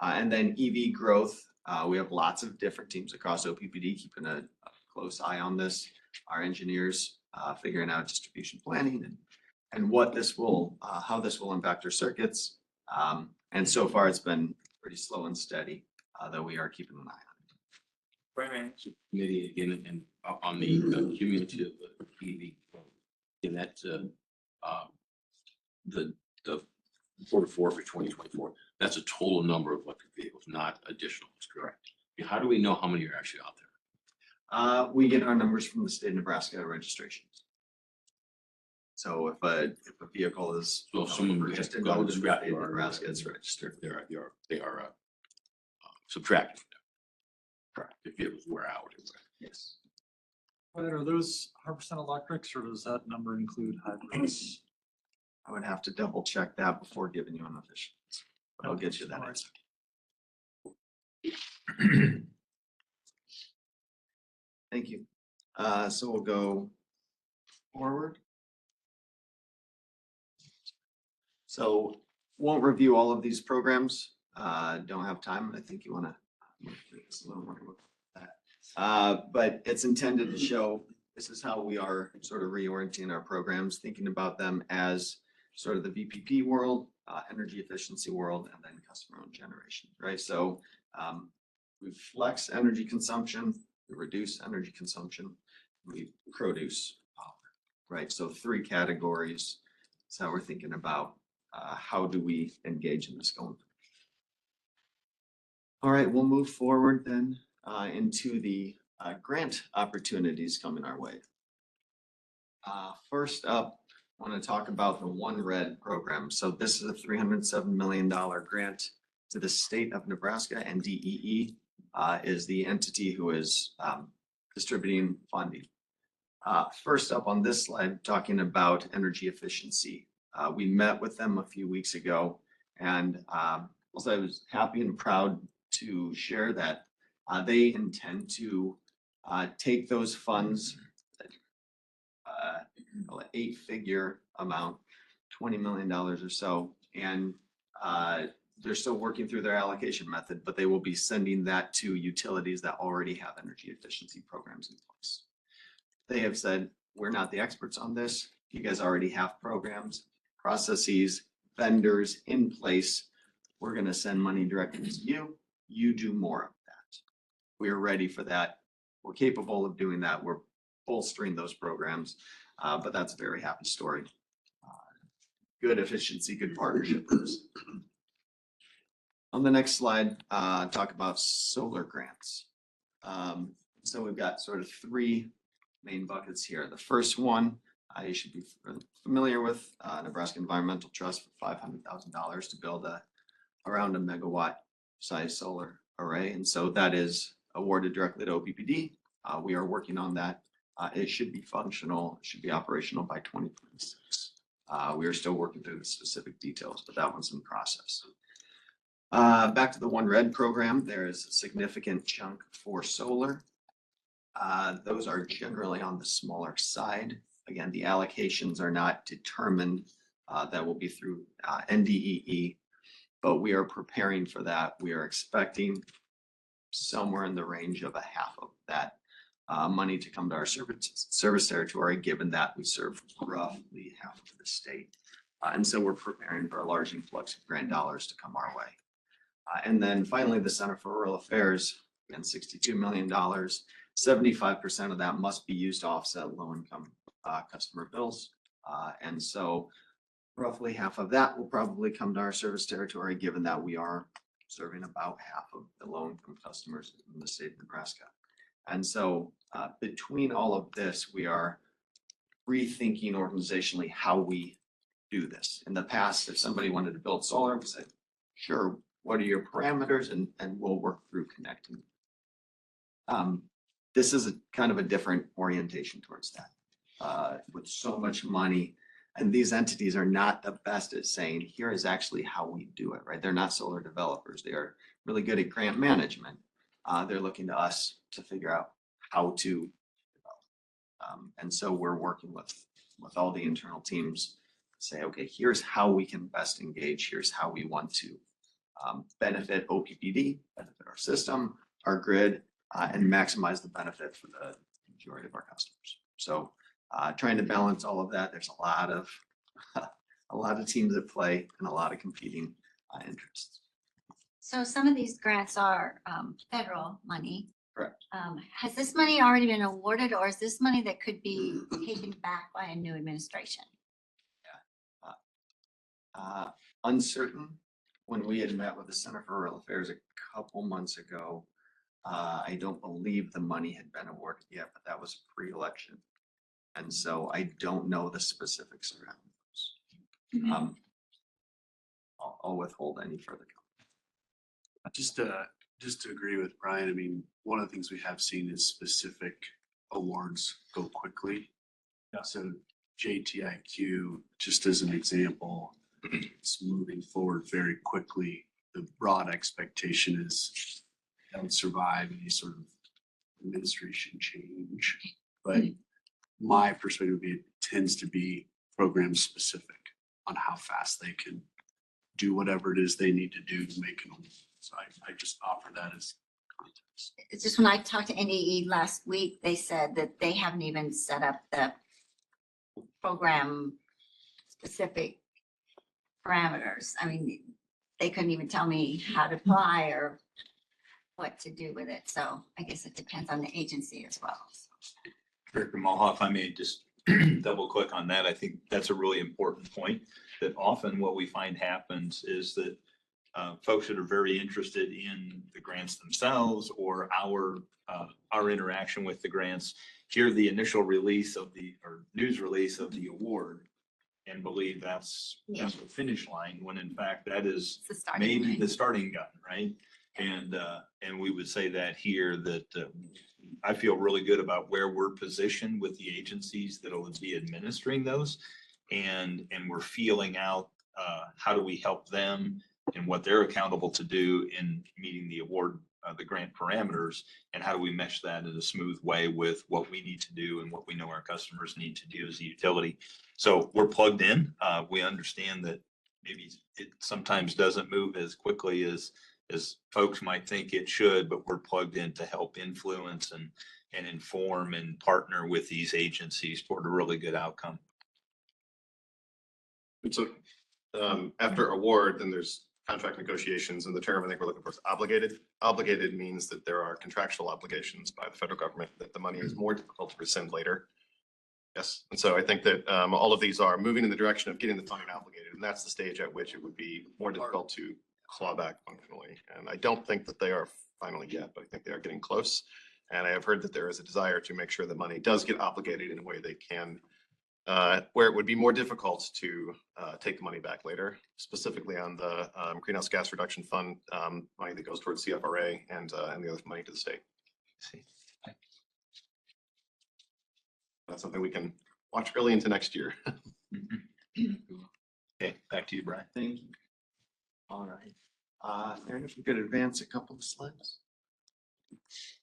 And then EV growth, we have lots of different teams across OPPD keeping a close eye on this. Our engineers figuring out distribution planning and what this will, how this will impact our circuits. And so far it's been pretty slow and steady, though we are keeping an eye on it. Committee again, and on the cumulative EV, and that's the 44 for 2024. That's a total number of electric vehicles, not additional. That's correct. How do we know how many are actually out there? We get our numbers from the state of Nebraska registrations. So if a vehicle is just Nebraska, it's registered. They are subtracted. Correct. If vehicles were out. Yes. But are those 100% electrics, or does that number include hybrids? I would have to double check that before giving you an official. But I'll get you that answer. Thank you. So we'll go forward. So won't review all of these programs. Don't have time. I think you want to make this a little more look at that. But it's intended to show this is how we are sort of reorienting our programs, thinking about them as sort of the VPP world, energy efficiency world, and then customer owned generation, right? So we flex energy consumption, we reduce energy consumption, we produce power, right? So 3 categories. That's how we're thinking about how do we engage in this going forward. All right, we'll move forward then into the grant opportunities coming our way. First up, I want to talk about the One Red program. So this is a $307 million grant to the state of Nebraska, and DEE is the entity who is distributing funding. First up on this slide, talking about energy efficiency. We met with them a few weeks ago, and also I was happy and proud to share that they intend to take those funds, an 8-figure amount, $20 million or so, and they're still working through their allocation method, but they will be sending that to utilities that already have energy efficiency programs in place. They have said, we're not the experts on this. You guys already have programs, processes, vendors in place. We're going to send money directly to you. You do more of that. We are ready for that. We're capable of doing that. We're bolstering those programs, but that's a very happy story. Good efficiency, good partnership. On the next slide, talk about solar grants. So we've got sort of three main buckets here. The first one, you should be familiar with, Nebraska Environmental Trust for $500,000 to build around a megawatt size solar array. And so that is awarded directly to OPPD. We are working on that. It should be functional, it should be operational by 2026. We are still working through the specific details, but that one's in process. Back to the One Red program, there is a significant chunk for solar. Those are generally on the smaller side. Again, the allocations are not determined. That will be through NDEE, but we are preparing for that. We are expecting somewhere in the range of a half of that money to come to our service territory, given that we serve roughly half of the state. And so we're preparing for a large influx of grant dollars to come our way. And then finally, the Center for Rural Affairs, again, $62 million. 75% of that must be used to offset low-income customer bills. And so roughly half of that will probably come to our service territory, given that we are serving about half of the low-income customers in the state of Nebraska. And so between all of this, we are rethinking organizationally how we do this. In the past, if somebody wanted to build solar, we said, sure, what are your parameters? And we'll work through connecting. This is a kind of a different orientation towards that. With so much money, and these entities are not the best at saying, here is actually how we do it, right? They're not solar developers. They are really good at grant management. They're looking to us to figure out how to develop. And so we're working with all the internal teams to say, okay, here's how we can best engage. Here's how we want to benefit OPPD, benefit our system, our grid, and maximize the benefit for the majority of our customers. So trying to balance all of that, there's a lot of teams at play and a lot of competing interests. So some of these grants are federal money. Correct. Has this money already been awarded, or is this money that could be taken back by a new administration? Uncertain. When we had met with the Center for Rural Affairs a couple months ago, I don't believe the money had been awarded yet, but that was pre-election. And so I don't know the specifics around those. I'll withhold any further comment. Just to agree with Brian, I mean, one of the things we have seen is specific awards go quickly. Yeah. So JTIQ, just as an example, it's moving forward very quickly. The broad expectation is that would survive any sort of administration change. But my perspective would be it tends to be program specific on how fast they can do whatever it is they need to do to make it. So I just offer that as context. It's just when I talked to NDE last week, they said that they haven't even set up the program specific parameters. I mean, they couldn't even tell me how to apply or what to do with it. So I guess it depends on the agency as well. Director Omaha, if I may just double click on that, I think that's a really important point, that often what we find happens is that folks that are very interested in the grants themselves or our interaction with the grants hear the initial release of or news release of the award and believe that's the finish line, when in fact that is maybe the starting gun, right? And we would say that here, that I feel really good about where we're positioned with the agencies that will be administering those, and we're feeling out how do we help them and what they're accountable to do in meeting the award, the grant parameters, and how do we mesh that in a smooth way with what we need to do and what we know our customers need to do as a utility. So we're plugged in. We understand that maybe it sometimes doesn't move as quickly as folks might think it should, but we're plugged in to help influence and inform and partner with these agencies toward a really good outcome. And so after award, then there's contract negotiations, and the term I think we're looking for is obligated. Obligated means that there are contractual obligations by the federal government that the money is more difficult to rescind later. Yes, and so I think that all of these are moving in the direction of getting the funding obligated, and that's the stage at which it would be more difficult to claw back functionally. And I don't think that they are finally yet, but I think they are getting close. And I have heard that there is a desire to make sure that money does get obligated in a way they can, where it would be more difficult to take the money back later, specifically on the greenhouse gas reduction fund money that goes towards CFRA and the other money to the state. That's something we can watch early into next year. Okay, back to you, Brian. Thank you. All right. Aaron, if we could advance a couple of slides.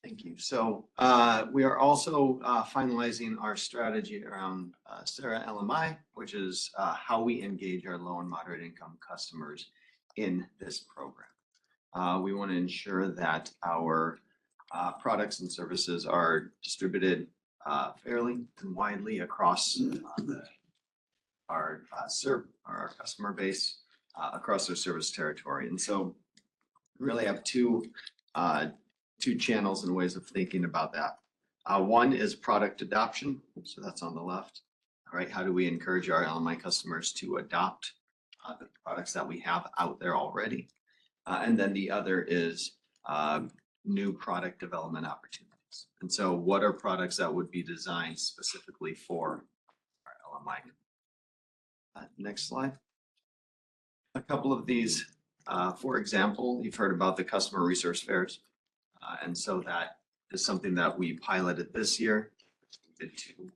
Thank you. So we are also finalizing our strategy around Sarah LMI, which is how we engage our low and moderate income customers in this program. We want to ensure that our products and services are distributed fairly and widely across our customer base across their service territory. And so we really have two channels and ways of thinking about that. One is product adoption. So that's on the left. All right. How do we encourage our LMI customers to adopt the products that we have out there already? And then the other is new product development opportunities. And so what are products that would be designed specifically for our LMI? Next slide. A couple of these, for example, you've heard about the customer resource fairs. And so that is something that we piloted this year. We did 2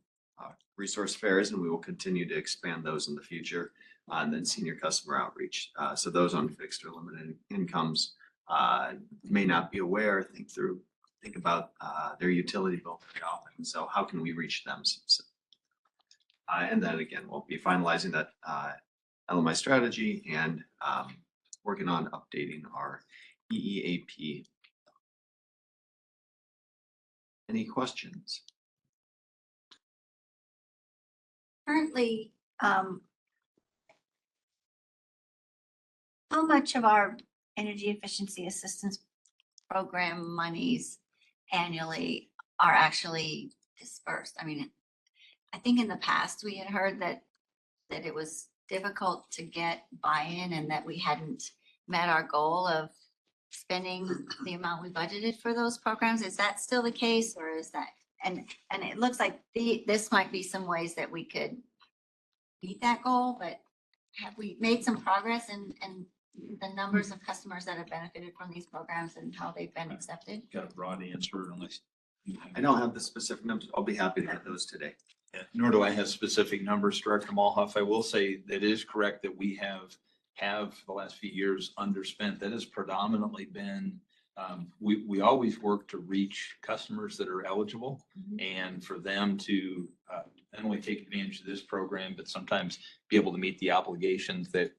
resource fairs, and we will continue to expand those in the future. And then senior customer outreach. So those on fixed or limited incomes may not be aware, think about their utility bill very often. And so how can we reach them? And then again, we'll be finalizing that LMI strategy and working on updating our EEAP. Any questions? Currently, how much of our energy efficiency assistance program monies annually are actually dispersed? I mean, I think in the past we had heard that it was difficult to get buy-in and that we hadn't met our goal of spending the amount we budgeted for those programs. Is that still the case, or is that, and it looks like this might be some ways that we could beat that goal, but have we made some progress in the numbers of customers that have benefited from these programs and how they've been accepted? Got a broad answer unless. I don't have the specific numbers. I'll be happy to get those today. Yeah, nor do I have specific numbers, Director Malhoff. I will say that it is correct that we have the last few years underspent. That has predominantly been, we always work to reach customers that are eligible and for them to not only take advantage of this program, but sometimes be able to meet the obligations that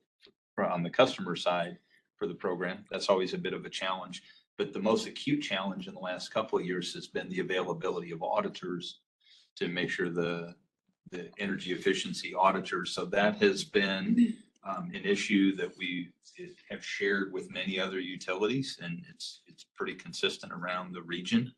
on the customer side for the program. That's always a bit of a challenge. But the most acute challenge in the last couple of years has been the availability of auditors to make sure the energy efficiency auditors. So that has been an issue that we have shared with many other utilities, and it's pretty consistent around the region.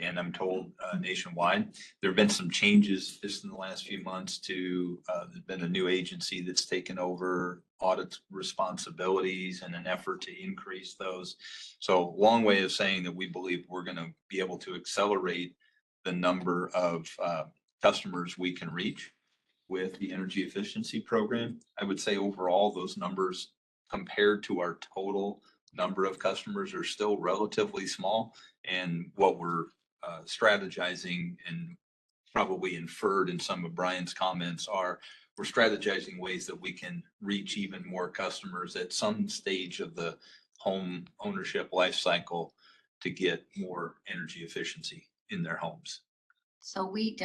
And I'm told nationwide, there have been some changes just in the last few months to, there's been a new agency that's taken over audit responsibilities in an effort to increase those. So long way of saying that we believe we're going to be able to accelerate the number of customers we can reach with the energy efficiency program. I would say overall, those numbers compared to our total number of customers are still relatively small. And what we're strategizing and probably inferred in some of Brian's comments are we're strategizing ways that we can reach even more customers at some stage of the home ownership life cycle to get more energy efficiency in their homes. So we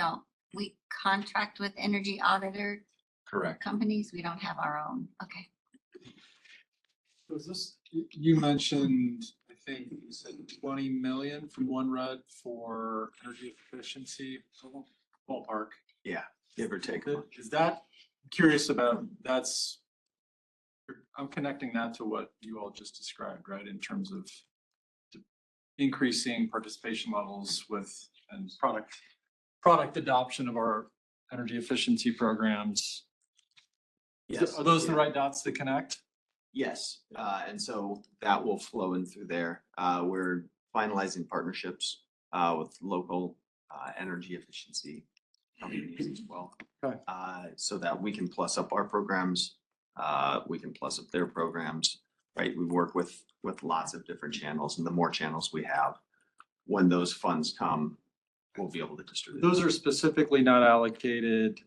contract with energy auditor Correct. companies. We don't have our own. Okay. Was this, you mentioned, I think you said 20 million from One Red for energy efficiency ballpark. Yeah, give or take. Is that, I'm curious about, I'm connecting that to what you all just described, right? In terms of increasing participation levels with and product adoption of our energy efficiency programs. Yes. Are those the right dots to connect? Yes, and so that will flow in through there. We're finalizing partnerships with local energy efficiency companies as well. Okay. So that we can plus up our programs, we can plus up their programs, right? We work with lots of different channels, and the more channels we have, when those funds come, we'll be able to distribute. Those are specifically not allocated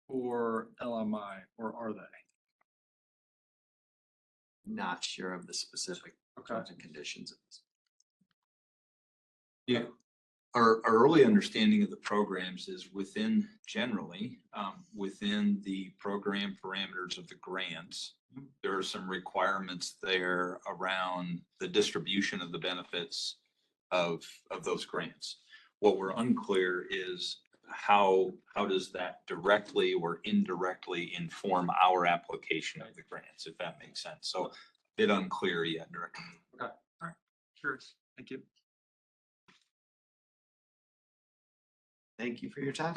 for LMI, or are they? Not sure of the specific terms and conditions of this. Yeah, our early understanding of the programs is generally, within the program parameters of the grants. There are some requirements there around the distribution of the benefits of those grants. What we're unclear is how does that directly or indirectly inform our application of the grants, if that makes sense. So a bit unclear yet directly. Okay, all right, sure, thank you. Thank you for your time.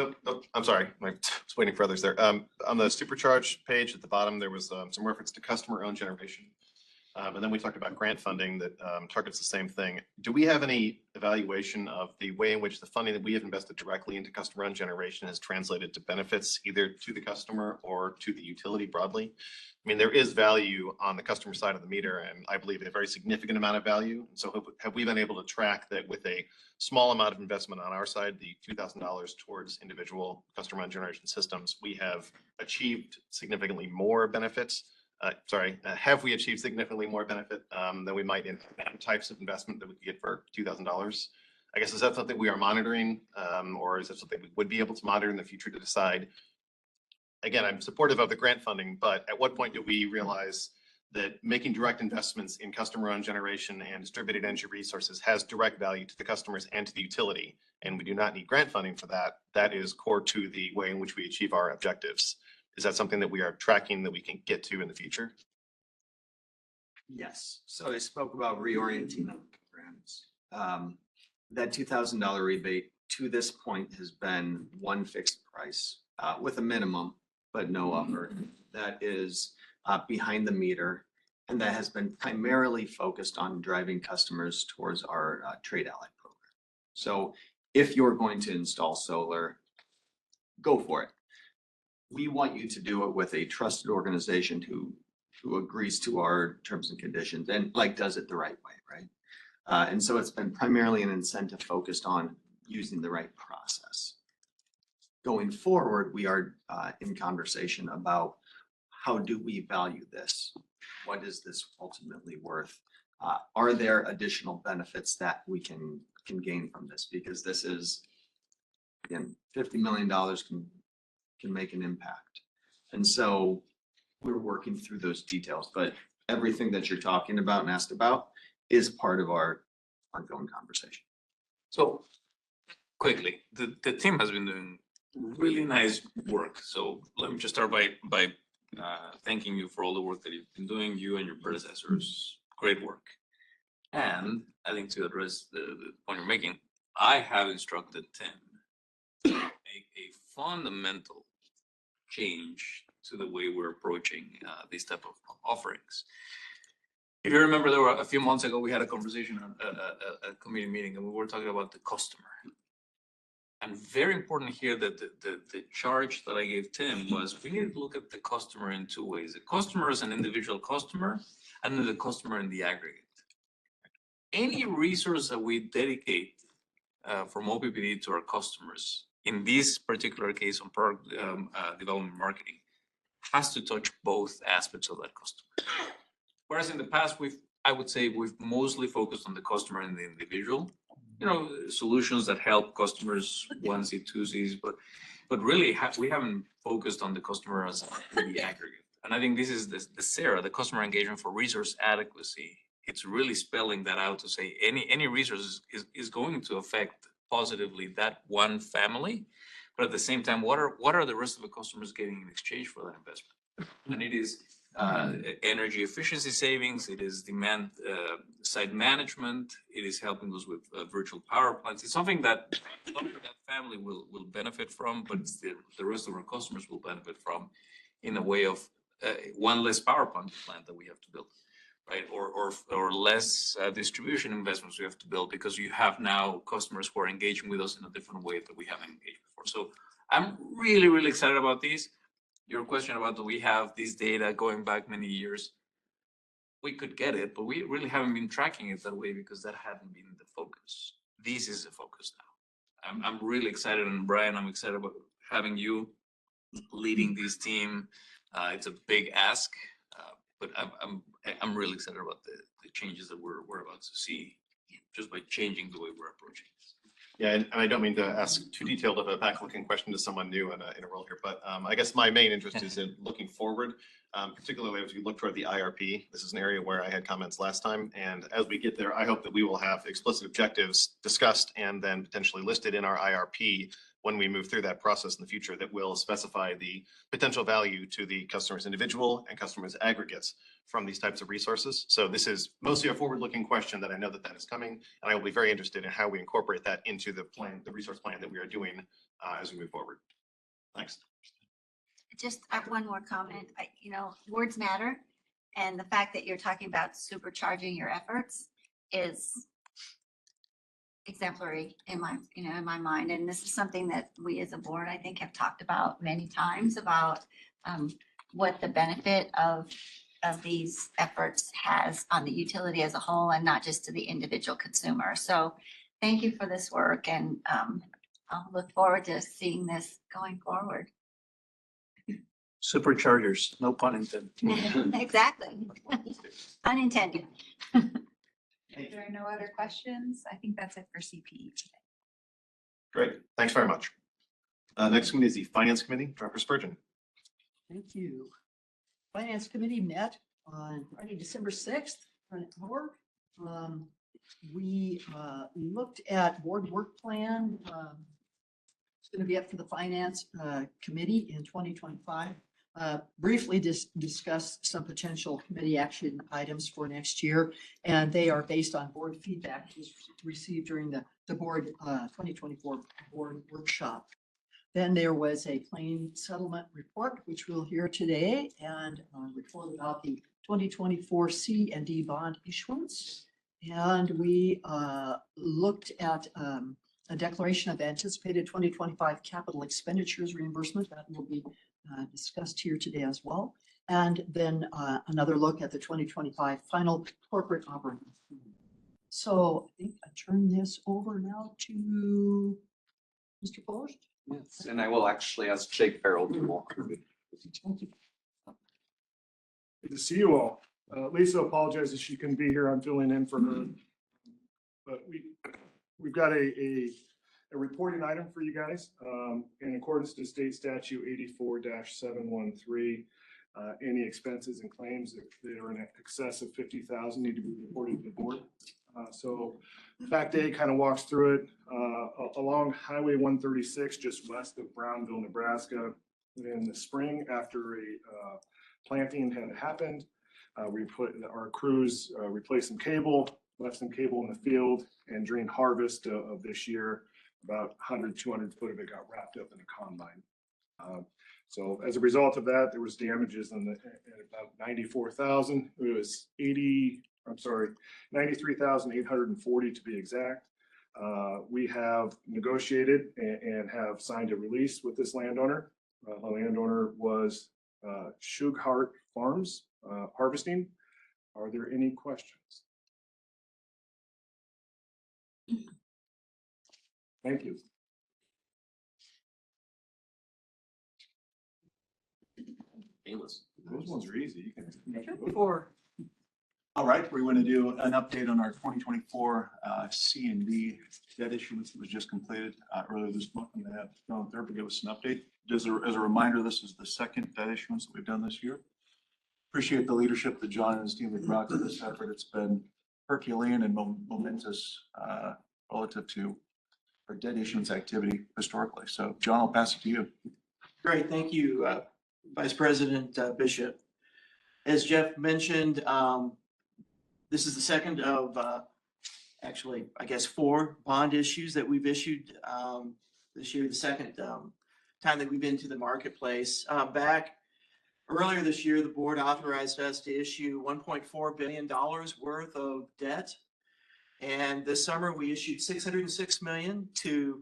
I'm sorry, I was waiting for others there. On the supercharge page at the bottom, there was some reference to customer-owned generation. And then we talked about grant funding that targets the same thing. Do we have any evaluation of the way in which the funding that we have invested directly into customer-owned generation has translated to benefits either to the customer or to the utility broadly? I mean, there is value on the customer side of the meter, and I believe a very significant amount of value. And so have we been able to track that with a small amount of investment on our side, the $2,000 towards individual customer-owned generation systems, we have achieved significantly more benefits? Have we achieved significantly more benefit than we might in types of investment that we could get for $2,000? I guess, is that something we are monitoring, or is that something we would be able to monitor in the future to decide? Again, I'm supportive of the grant funding, but at what point do we realize that making direct investments in customer-owned generation and distributed energy resources has direct value to the customers and to the utility, and we do not need grant funding for that? That is core to the way in which we achieve our objectives. Is that something that we are tracking that we can get to in the future? Yes, so I spoke about reorienting the programs. That $2,000 rebate to this point has been one fixed price with a minimum, but no upper. That is behind the meter, and that has been primarily focused on driving customers towards our Trade Ally program. So if you're going to install solar, go for it. We want you to do it with a trusted organization who agrees to our terms and conditions and does it the right way, right? And so it's been primarily an incentive focused on using the right process. Going forward, we are in conversation about how do we value this? What is this ultimately worth? Are there additional benefits that we can gain from this? Because this is, again, $50 million can make an impact. And so we're working through those details, but everything that you're talking about and asked about is part of our ongoing conversation. So quickly, the team has been doing really nice work. So let me just start by thanking you for all the work that you've been doing, you and your predecessors. Great work. And I think to address the point you're making, I have instructed Tim to make a fundamental change to the way we're approaching these type of offerings. If you remember, there were a few months ago, we had a conversation at a committee meeting, and we were talking about the customer. And very important here that the charge that I gave Tim was we need to look at the customer in two ways: the customer as an individual customer, and then the customer in the aggregate. Any resource that we dedicate from OPPD to our customers, in this particular case on product development marketing, has to touch both aspects of that customer. Whereas in the past, I would say we've mostly focused on the customer and the individual, solutions that help customers onesie, twosies, but really we haven't focused on the customer as the aggregate. And I think this is the SARA, the customer engagement for resource adequacy. It's really spelling that out to say any resource is going to affect positively that one family. But at the same time, what are the rest of the customers getting in exchange for that investment? And it is energy efficiency savings, it is demand side management, it is helping us with virtual power plants. It's something that that family will benefit from, but it's the rest of our customers will benefit from in a way of one less power plant that we have to build, right? Or less distribution investments we have to build because you have now customers who are engaging with us in a different way that we haven't engaged before. So I'm really, really excited about these. Your question about do we have this data going back many years? We could get it, but we really haven't been tracking it that way because that hadn't been the focus. This is the focus now. I'm really excited, and Brian, I'm excited about having you leading this team. It's a big ask, but I'm really excited about the changes that we're about to see just by changing the way we're approaching this. Yeah, and I don't mean to ask too detailed of a backlooking question to someone new in a role here, but I guess my main interest is in looking forward, particularly as we look toward the IRP. This is an area where I had comments last time, and as we get there, I hope that we will have explicit objectives discussed and then potentially listed in our IRP when we move through that process in the future that will specify the potential value to the customer's individual and customers aggregates from these types of resources. So this is mostly a forward-looking question that I know that is coming, and I will be very interested in how we incorporate that into the plan, the resource plan that we are doing as we move forward. Thanks. Just one more comment. Words matter. And the fact that you're talking about supercharging your efforts is exemplary in my mind. And this is something that we as a board, I think, have talked about many times about what the benefit of these efforts has on the utility as a whole and not just to the individual consumer. So thank you for this work, and I'll look forward to seeing this going forward. Superchargers, no pun intended. Exactly. Unintended. If there are no other questions, I think that's it for CPE today. Great. Thanks very much. Next committee is the Finance Committee. Director Spurgeon. Thank you. Finance Committee met on Friday, December 6th for an hour. We looked at board work plan. It's going to be up for the Finance Committee in 2025. Briefly discuss some potential committee action items for next year, and they are based on board feedback received during the board 2024 board workshop. Then there was a claim settlement report, which we'll hear today, and a report about the 2024 C and D bond issuance. And we looked at a declaration of anticipated 2025 capital expenditures reimbursement that will be discussed here today as well. And then another look at the 2025 final corporate operating. So I think I turn this over now to Mr. Post. Yes, and I will actually ask Jake Farrell to walk through it. Good to see you all. Lisa apologizes she couldn't be here. I'm filling in for her. But we've got a reporting item for you guys. In accordance to state statute 84-713, any expenses and claims that are in excess of 50,000 need to be reported to the board. So Fact A kind of walks through it. Along Highway 136, just west of Brownville, Nebraska, in the spring after a planting had happened, our crews replaced some cable, left some cable in the field, and during harvest of this year, about 100, 200 foot of it got wrapped up in a combine. So as a result of that, there was damages at about 94,000. It was 93,840 to be exact. We have negotiated and have signed a release with this landowner. The landowner was Shughart Farms Harvesting. Are there any questions? Thank you. Painless. Those ones are easy. You can. Before. All right, we're going to do an update on our 2024 C and D debt issuance that was just completed earlier this month. I'm going to have John Thurber give us an update. As a reminder, this is the second debt issuance that we've done this year. appreciate the leadership that John and his team have brought to this effort. It's been Herculean and momentous relative to our debt issuance activity historically. So John, I'll pass it to you. Great, thank you, Vice President Bishop. As Jeff mentioned, this is the second of actually, I guess, 4 bond issues that we've issued this year, the second time that we've been to the marketplace. Back earlier this year, the board authorized us to issue $1.4 billion worth of debt. And this summer, we issued $606 million to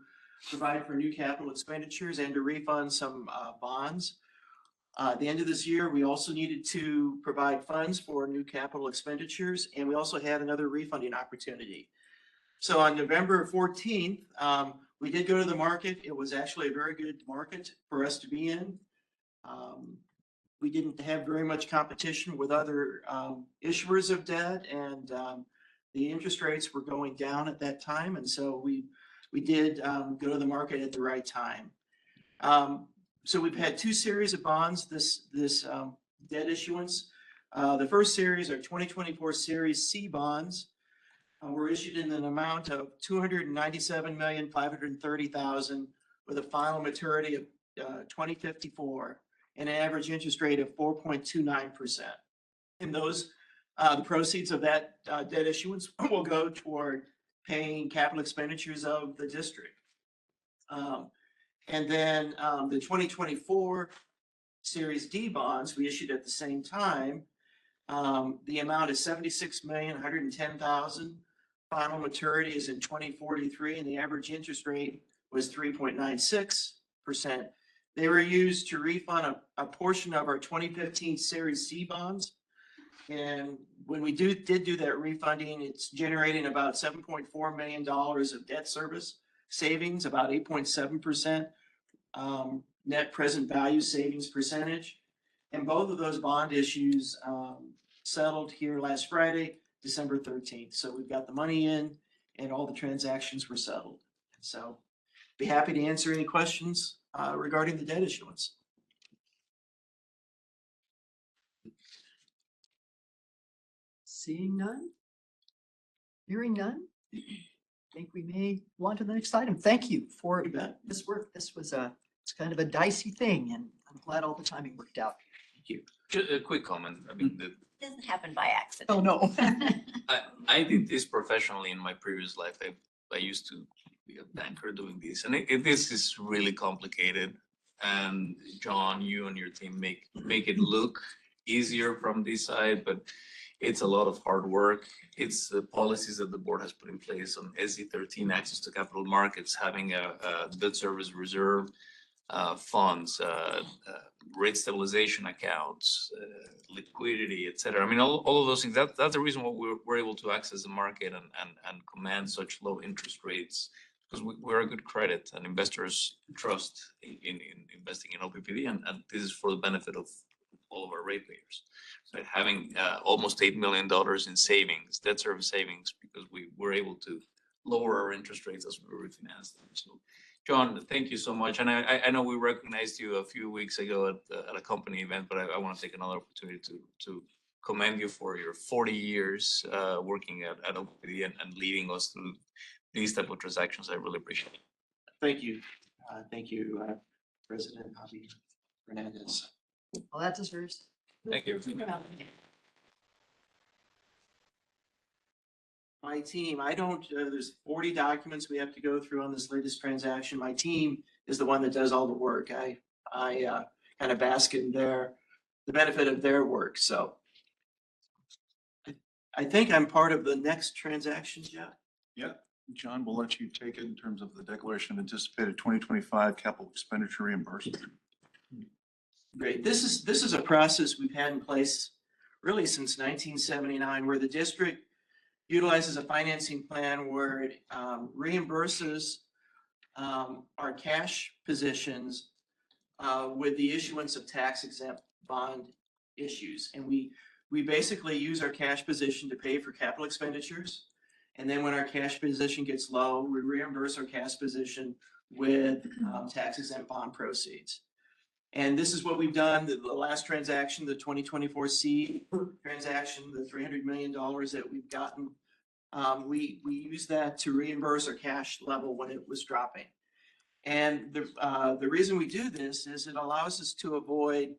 provide for new capital expenditures and to refund some bonds. At the end of this year, we also needed to provide funds for new capital expenditures, and we also had another refunding opportunity. So on November 14th, we did go to the market. It was actually a very good market for us to be in. We didn't have very much competition with other issuers of debt, and the interest rates were going down at that time. And so we did go to the market at the right time. So we've had 2 series of bonds this debt issuance. The first series are 2024 Series C bonds. Were issued in an amount of $297,530,000 with a final maturity of 2054 and an average interest rate of 4.29%. And those, the proceeds of that debt issuance will go toward paying capital expenditures of the district. And then the 2024 Series D bonds we issued at the same time. The amount is $76,110,000. Final maturity is in 2043, and the average interest rate was 3.96%. They were used to refund a portion of our 2015 Series C bonds. And when we did that refunding, it's generating about $7.4 million of debt service savings, about 8.7% net present value savings percentage. And both of those bond issues settled here last Friday, December 13th. So we've got the money in and all the transactions were settled. So be happy to answer any questions regarding the debt issuance. Seeing none? Hearing none? I think we may go on to the next item. Thank you for this work. This was it's kind of a dicey thing, and I'm glad all the timing worked out. Thank you. Just a quick comment. I mean, Doesn't happen by accident. Oh, no. I did this professionally in my previous life. I used to be a banker doing this, and this is really complicated. And John, you and your team make it look easier from this side, but it's a lot of hard work. It's the policies that the board has put in place on SC13, access to capital markets, having a debt service reserve, funds, rate stabilization accounts, liquidity, et cetera. I mean, all of those things, that's the reason why we're able to access the market and command such low interest rates, because we're a good credit and investors trust in investing in OPPD, and this is for the benefit of all of our ratepayers. So having almost $8 million in savings, debt service savings, because we were able to lower our interest rates as we refinance them. So John, thank you so much. And I know we recognized you a few weeks ago at a company event, but I want to take another opportunity to commend you for your 40 years working at OPPD and leading us through these type of transactions. I really appreciate it. Thank you. Thank you, President Javi Hernandez. Well, that deserves. Thank you. My team, I don't, there's 40 documents we have to go through on this latest transaction. My team is the one that does all the work. I kind of bask in the benefit of their work. So I think I'm part of the next transaction, Jeff. Yeah, John, we'll let you take it in terms of the declaration of anticipated 2025 capital expenditure reimbursement. Great. This is a process we've had in place really since 1979, where the district utilizes a financing plan where it reimburses our cash positions with the issuance of tax exempt bond issues. And we basically use our cash position to pay for capital expenditures. And then when our cash position gets low, we reimburse our cash position with tax exempt bond proceeds. And this is what we've done, the last transaction, the 2024 C transaction, the $300 million that we've gotten. We used that to reimburse our cash level when it was dropping. And the reason we do this is it allows us to avoid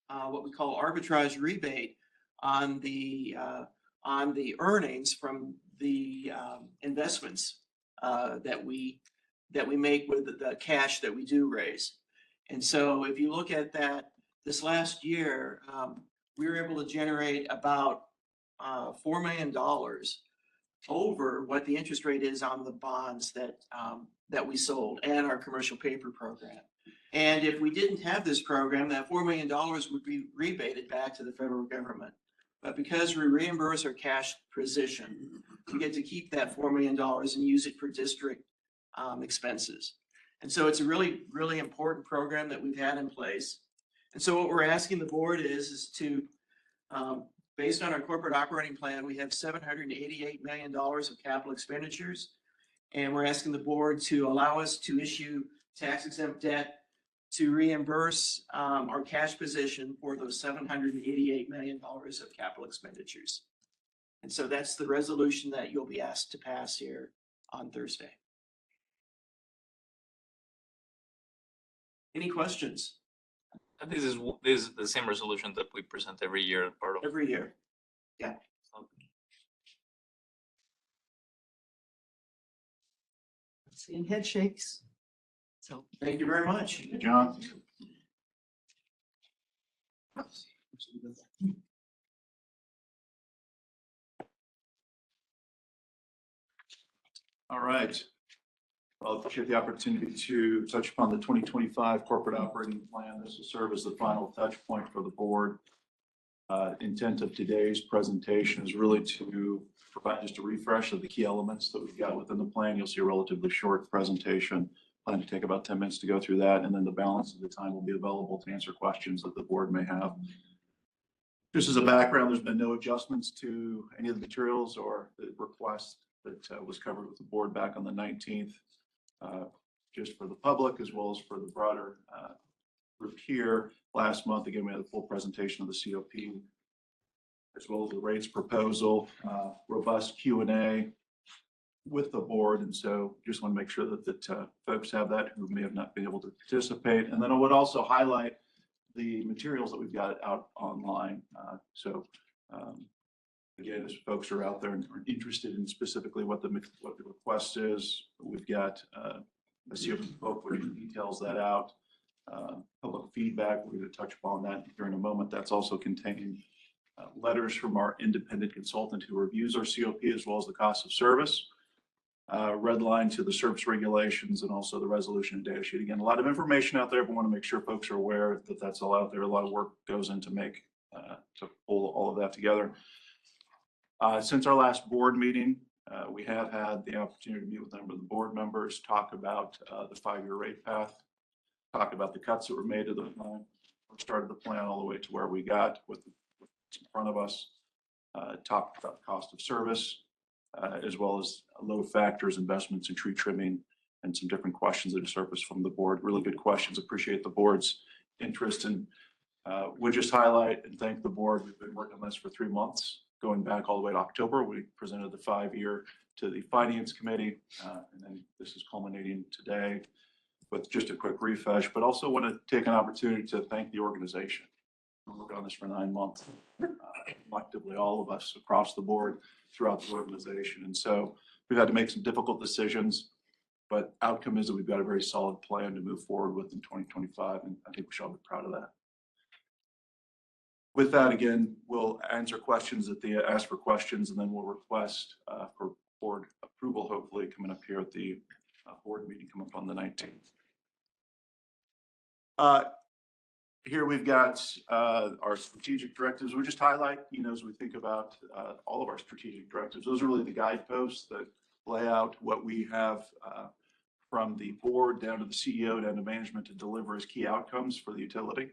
what we call arbitrage rebate on the earnings from the investments that we make with the cash that we do raise. And so if you look at that, this last year, we were able to generate about $4 million over what the interest rate is on the bonds that we sold and our commercial paper program. And if we didn't have this program, that $4 million would be rebated back to the federal government. But because we reimburse our cash position, we get to keep that $4 million and use it for district expenses. And so it's a really, really important program that we've had in place. And so what we're asking the board is to, based on our corporate operating plan, we have $788 million of capital expenditures. And we're asking the board to allow us to issue tax exempt debt to reimburse our cash position for those $788 million of capital expenditures. And so that's the resolution that you'll be asked to pass here on Thursday. Any questions? This is the same resolution that we present every year, part of. Every year. Yeah. Seeing head shakes. So thank you very much. John. All right. Well, I appreciate the opportunity to touch upon the 2025 corporate operating plan. This will serve as the final touch point for the board. Intent of today's presentation is really to provide just a refresh of the key elements that we've got within the plan. You'll see a relatively short presentation. Plan to take about 10 minutes to go through that, and then the balance of the time will be available to answer questions that the board may have. Just as a background, there's been no adjustments to any of the materials or the request that was covered with the board back on the 19th. Just for the public as well as for the broader group here. Last month, again, we had a full presentation of the COP as well as the rates proposal, robust Q&A with the board. And so just want to make sure that folks have that who may have not been able to participate. And then I would also highlight the materials that we've got out online. Again, as folks are out there and are interested in specifically what the request is, we've got a COP book where it details that out. Public feedback, we're going to touch upon that during a moment. That's also containing letters from our independent consultant who reviews our COP as well as the cost of service. Red line to the service regulations and also the resolution and data sheet. Again, a lot of information out there, but want to make sure folks are aware that that's all out there. A lot of work goes into to pull all of that together. Since our last board meeting, we have had the opportunity to meet with a number of the board members, talk about the 5-year rate path, talk about the cuts that were made to the plan, started the plan all the way to where we got with what's in front of us, talk about cost of service, as well as load factors, investments in tree trimming, and some different questions that have surfaced from the board. Really good questions. Appreciate the board's interest, and would just highlight and thank the board. We've been working on this for 3 months. Going back all the way to October, we presented the 5-year to the Finance Committee, and then this is culminating today with just a quick refresh, but also want to take an opportunity to thank the organization. We worked on this for 9 months, collectively, all of us across the board throughout the organization. And so we've had to make some difficult decisions, but outcome is that we've got a very solid plan to move forward with in 2025, and I think we should all be proud of that. With that, again, we'll answer questions at the ask for questions, and then we'll request for board approval, hopefully coming up here at the board meeting coming up on the 19th. Here we've got our strategic directives. We just highlight, as we think about all of our strategic directives, those are really the guideposts that lay out what we have from the board down to the CEO down to management to deliver as key outcomes for the utility.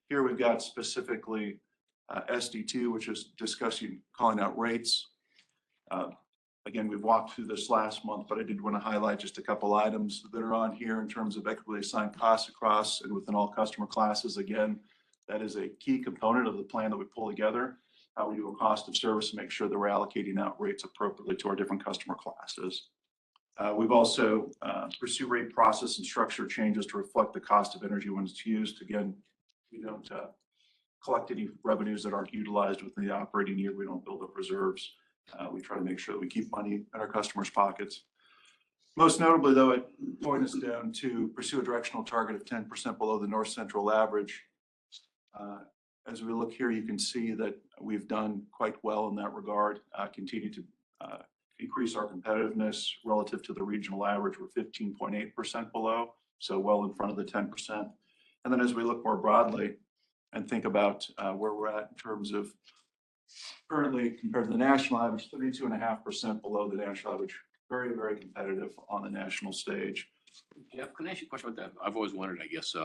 Here we've got specifically SD2, which is discussing calling out rates. Again, we've walked through this last month, but I did want to highlight just a couple items that are on here in terms of equitably assigned costs across and within all customer classes. Again, that is a key component of the plan that we pull together. How we do a cost of service and make sure that we're allocating out rates appropriately to our different customer classes. We've also pursued rate process and structure changes to reflect the cost of energy when it's used. Again, we don't collect any revenues that aren't utilized within the operating year. We don't build up reserves. We try to make sure that we keep money in our customers' pockets. Most notably, though, it going us down to pursue a directional target of 10% below the North Central average. As we look here, you can see that we've done quite well in that regard, continue to increase our competitiveness relative to the regional average. We're 15.8% below, so well in front of the 10%. And then as we look more broadly and think about where we're at in terms of currently compared to the national average, 32.5% below the national average. Very, very competitive on the national stage. Yeah, can I ask you a question about that? I've always wondered, I guess,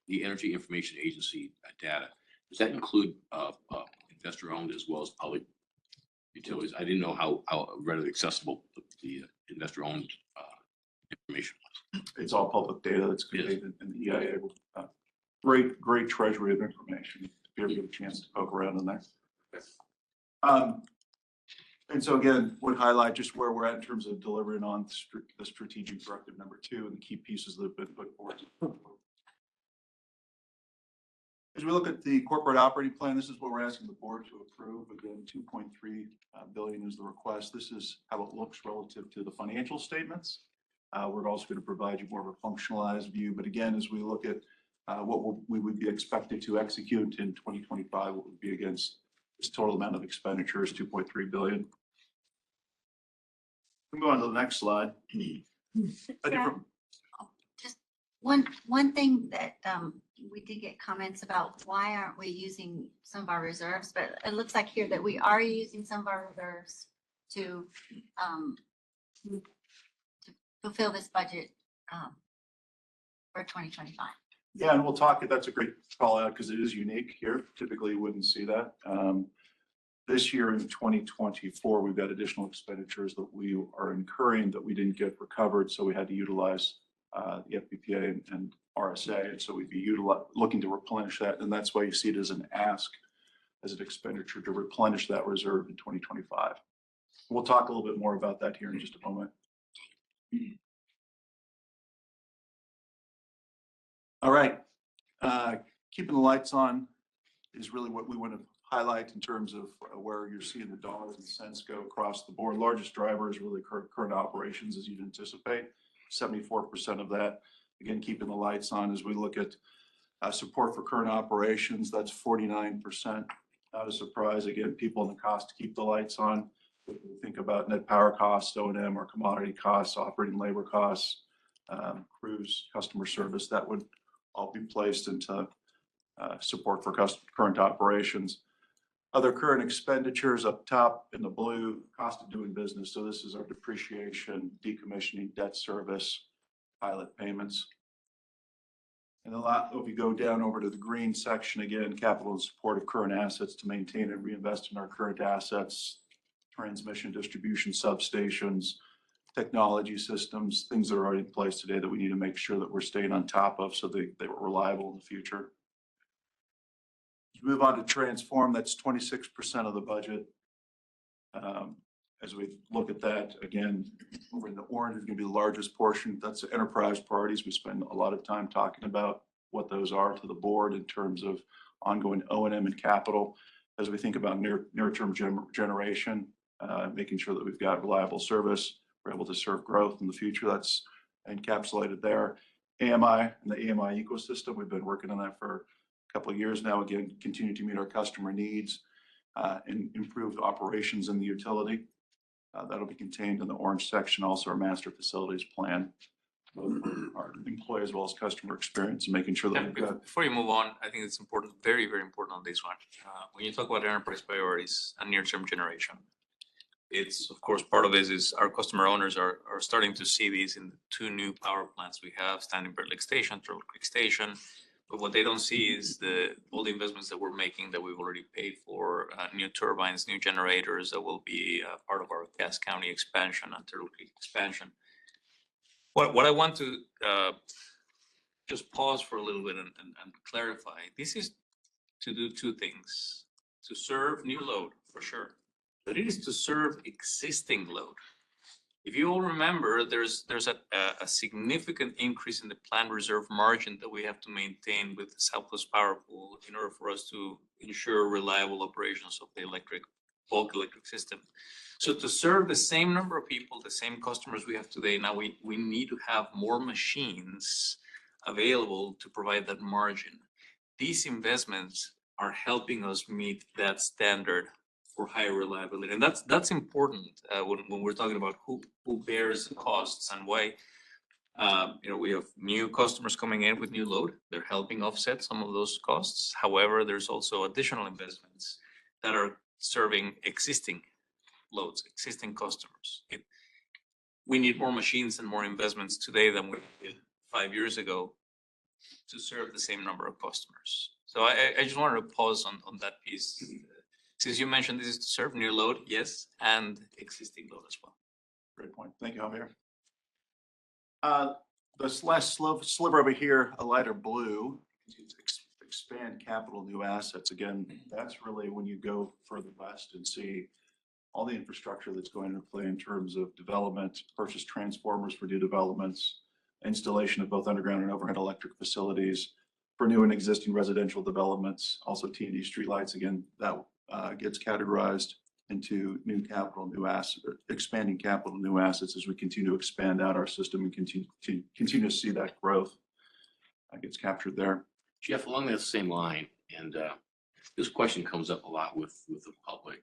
the Energy Information Agency data, does that include investor owned as well as public utilities? I didn't know how readily accessible the investor owned information was. It's all public data that's contained in the EIA. Great treasury of information. If you ever get a chance to poke around in there. And so again, would highlight just where we're at in terms of delivering on the strategic directive number 2 and the key pieces that have been put forward. As we look at the corporate operating plan, this is what we're asking the board to approve. Again, 2.3 billion is the request. This is how it looks relative to the financial statements. We're also going to provide you more of a functionalized view. But again, as we look at what we would be expected to execute in 2025, what would be against this total amount of expenditures, 2.3 billion. We move on to the next slide. Just one thing that we did get comments about, why aren't we using some of our reserves? But it looks like here that we are using some of our reserves to fulfill this budget for 2025. Yeah, and we'll talk, that's a great call out because it is unique here. Typically you wouldn't see that. This year in 2024, we've got additional expenditures that we are incurring that we didn't get recovered. So we had to utilize the FPPA and RSA. And so we'd be looking to replenish that. And that's why you see it as an ask, as an expenditure to replenish that reserve in 2025. We'll talk a little bit more about that here in just a moment. All right. Keeping the lights on is really what we want to highlight in terms of where you're seeing the dollars and cents go across the board. Largest driver is really current operations, as you'd anticipate. 74% of that. Again, keeping the lights on as we look at support for current operations, that's 49%. Not a surprise. Again, people in the cost to keep the lights on. If we think about net power costs, O&M, or commodity costs, operating labor costs, crews, customer service, that would all be placed into support for current operations. Other current expenditures up top in the blue, cost of doing business. So this is our depreciation, decommissioning, debt service, pilot payments. And if you go down over to the green section, again, capital and support of current assets to maintain and reinvest in our current assets, transmission, distribution, substations, technology systems, things that are already in place today that we need to make sure that we're staying on top of so they were reliable in the future. Move on to transform, that's 26% of the budget. As we look at that, again, over in the orange is going to be the largest portion. That's the enterprise priorities. We spend a lot of time talking about what those are to the board in terms of ongoing O&M and capital. As we think about near-term generation, making sure that we've got reliable service, we're able to serve growth in the future. That's encapsulated there. AMI and the AMI ecosystem, we've been working on that for couple of years now. Again, continue to meet our customer needs and improve operations in the utility. That'll be contained in the orange section. Also, our master facilities plan, both for our employee as well as customer experience, and making sure that we've got. Before you move on, I think it's important, very, very important on this one. When you talk about enterprise priorities and near-term generation, it's of course part of this is our customer owners are starting to see these in the 2 new power plants we have, Standing Bear Lake Station, Turtle Creek Station. But what they don't see is all the investments that we're making that we've already paid for for new turbines, new generators that will be part of our Cass County expansion and Turtle Creek expansion. What I want to just pause for a little bit and clarify, this is to do two things: to serve new load for sure, but it is to serve existing load. If you all remember, there's a significant increase in the planned reserve margin that we have to maintain with the Southwest Power Pool in order for us to ensure reliable operations of the bulk electric system. So to serve the same number of people, the same customers we have today, now we need to have more machines available to provide that margin. These investments are helping us meet that standard for higher reliability. And that's important when we're talking about who bears the costs and why. We have new customers coming in with new load. They're helping offset some of those costs. However, there's also additional investments that are serving existing loads, existing customers. We need more machines and more investments today than we did 5 years ago to serve the same number of customers. So I just wanted to pause on that piece. Since you mentioned this is to serve new load, yes, and existing load as well. Great point. Thank you, Javier. This last sliver over here, a lighter blue, expand capital new assets. Again, that's really when you go further west and see all the infrastructure that's going into play in terms of development, purchase transformers for new developments, installation of both underground and overhead electric facilities for new and existing residential developments, also T&D streetlights. Again, that gets categorized into new capital, new asset, expanding capital, new assets as we continue to expand out our system and continue to see that growth gets captured there. Jeff, along that same line, and this question comes up a lot with the public,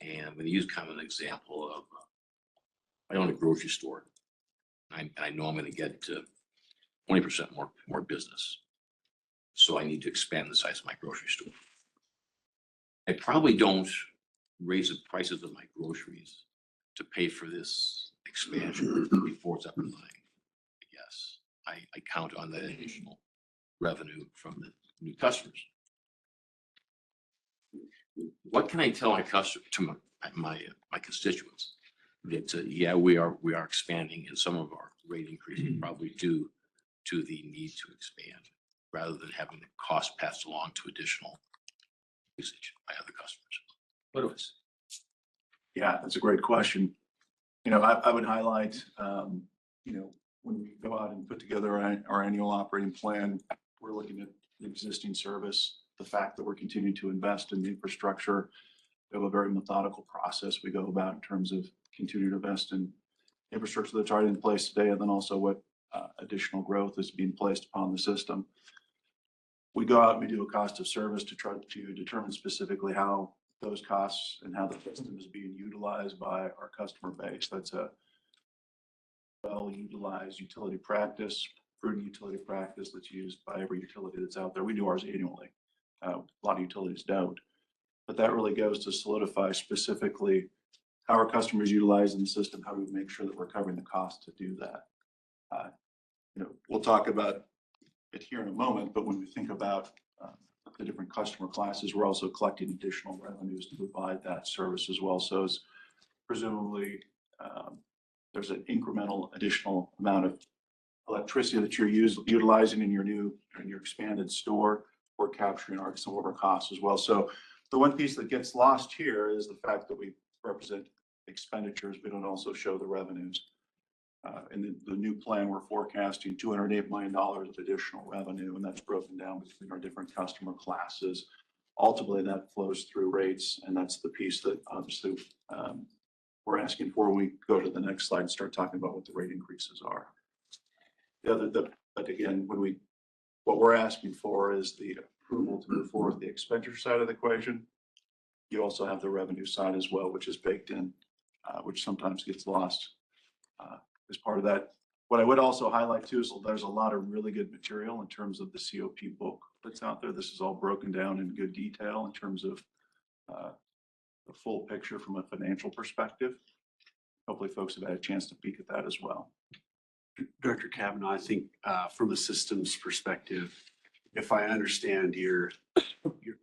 and I'm going to use kind of an example of I own a grocery store. I know I'm going to get 20% more business, so I need to expand the size of my grocery store. I probably don't raise the prices of my groceries to pay for this expansion before it's up and running. Yes, I count on that additional revenue from the new customers. What can I tell my my constituents? That yeah, we are expanding, and some of our rate increases probably due to the need to expand, rather than having the cost passed along to additional usage by other customers. What do I say? Yeah, that's a great question. I would highlight, when we go out and put together our annual operating plan, we're looking at the existing service, the fact that we're continuing to invest in the infrastructure. We have a very methodical process we go about in terms of continuing to invest in infrastructure that's already in place today, and then also what additional growth is being placed upon the system. We go out and we do a cost of service to try to determine specifically how those costs and how the system is being utilized by our customer base. That's a well-utilized utility practice, prudent utility practice that's used by every utility that's out there. We do ours annually. A lot of utilities don't. But that really goes to solidify specifically how our customers utilize the system, how do we make sure that we're covering the cost to do that. We'll talk about it here in a moment, but when we think about the different customer classes, we're also collecting additional revenues to provide that service as well. So as presumably there's an incremental additional amount of electricity that you're utilizing in your expanded store, we're capturing some of our costs as well. So the one piece that gets lost here is the fact that we represent expenditures, we don't also show the revenues. In the new plan, we're forecasting $208 million of additional revenue, and that's broken down between our different customer classes. Ultimately, that flows through rates, and that's the piece that obviously we're asking for when we go to the next slide and start talking about what the rate increases are. But again, what we're asking for is the approval to move forward with the expenditure side of the equation. You also have the revenue side as well, which is baked in, which sometimes gets lost as part of that. What I would also highlight too is there's a lot of really good material in terms of the COP book that's out there. This is all broken down in good detail in terms of the full picture from a financial perspective. Hopefully folks have had a chance to peek at that as well. Director Kavanaugh, I think from a systems perspective, if I understand your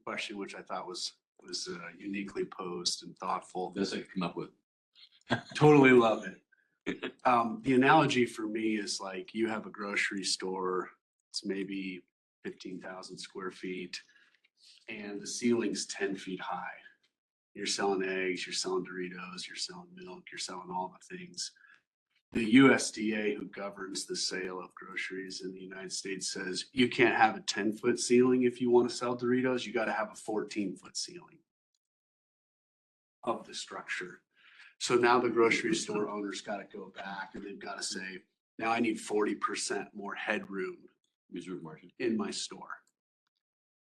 question, which I thought was was uniquely posed and thoughtful. That's what I come up with. Totally love it. The analogy for me is like you have a grocery store, it's maybe 15,000 square feet, and the ceiling's 10 feet high. You're selling eggs, you're selling Doritos, you're selling milk, you're selling all the things. The USDA, who governs the sale of groceries in the United States, says you can't have a 10-foot ceiling if you want to sell Doritos. You got to have a 14-foot ceiling of the structure. So now the grocery store owner's got to go back and they've got to say, now I need 40% more headroom Reserve margin. in my store.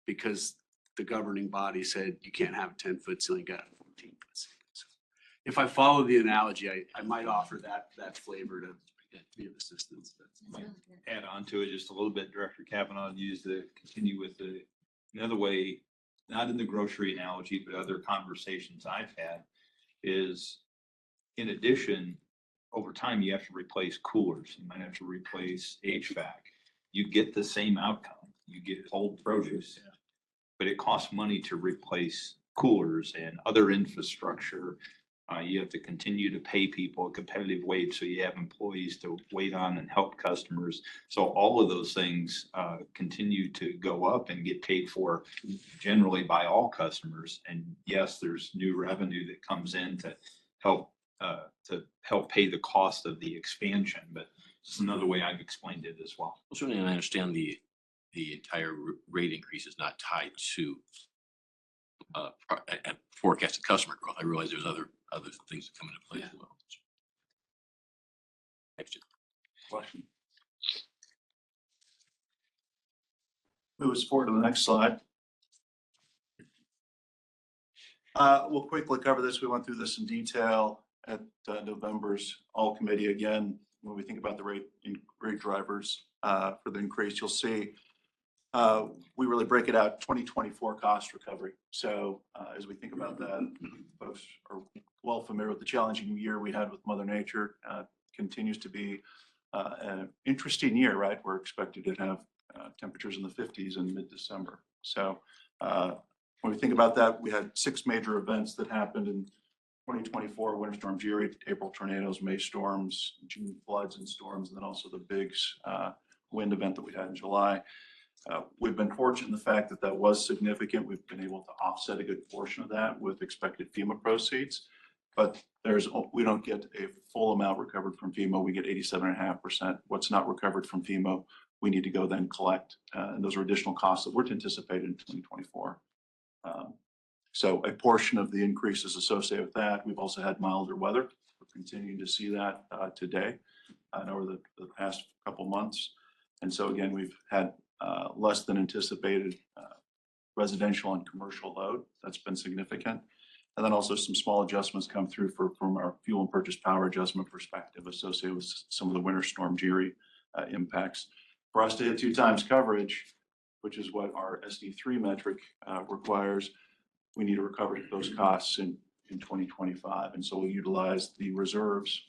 Because the governing body said you can't have a 10-foot ceiling, you got a 14-foot ceiling. So if I follow the analogy, I might offer that flavor to be of assistance. Add on to it just a little bit, Director Kavanaugh used to continue with another way, not in the grocery analogy, but other conversations I've had is, in addition, over time, you have to replace coolers. You might have to replace HVAC. You get the same outcome. You get cold produce, but it costs money to replace coolers and other infrastructure. You have to continue to pay people a competitive wage, so you have employees to wait on and help customers. So all of those things continue to go up and get paid for generally by all customers. And yes, there's new revenue that comes in to help pay the cost of the expansion, but it's another way I've explained it as well. Well, certainly, I understand the entire rate increase is not tied to forecasted customer growth. I realize there's other things that come into play as well. Next Question. Move us forward to the next slide. We'll quickly cover this. We went through this in detail at November's all committee. Again, when we think about the rate drivers for the increase, you'll see we really break it out 2024 cost recovery. So as we think about that, folks are well familiar with the challenging year we had with Mother Nature. Continues to be an interesting year, right? We're expected to have temperatures in the 50s in mid-December. So when we think about that, we had 6 major events that happened in 2024: Winter Storm Jerry, April tornadoes, May storms, June floods and storms, and then also the big wind event that we had in July. We've been fortunate in the fact that that was significant. We've been able to offset a good portion of that with expected FEMA proceeds, but we don't get a full amount recovered from FEMA. We get 87.5%. What's not recovered from FEMA, we need to go then collect. And those are additional costs that weren't anticipated in 2024. So a portion of the increase is associated with that. We've also had milder weather. We're continuing to see that today and over the past couple months. And so again, we've had less than anticipated residential and commercial load. That's been significant. And then also some small adjustments come through from our fuel and purchase power adjustment perspective associated with some of the Winter Storm Jerry impacts. For us to hit 2 times coverage, which is what our SD3 metric requires, we need to recover those costs in 2025. And so we'll utilize the reserves.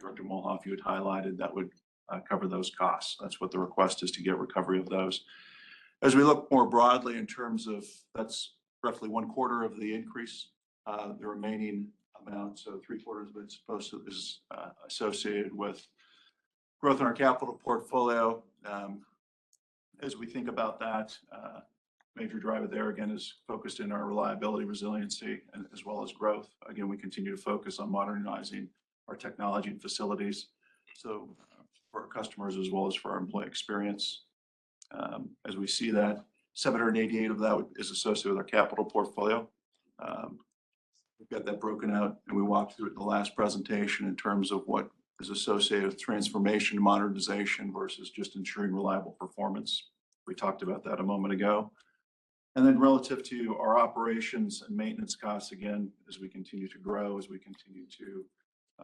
Director Molhoff, you had highlighted that would cover those costs. That's what the request is, to get recovery of those. As we look more broadly in terms of, that's roughly 1/4 of the increase. The remaining amount, so 3/4 of it's is associated with growth in our capital portfolio. As we think about that, major driver there again is focused in our reliability, resiliency, and as well as growth. Again, we continue to focus on modernizing our technology and facilities. So for our customers as well as for our employee experience. As we see that, 788 of that is associated with our capital portfolio. We've got that broken out, and we walked through it in the last presentation in terms of what is associated with transformation and modernization versus just ensuring reliable performance. We talked about that a moment ago. And then relative to our operations and maintenance costs, again, as we continue to grow, as we continue to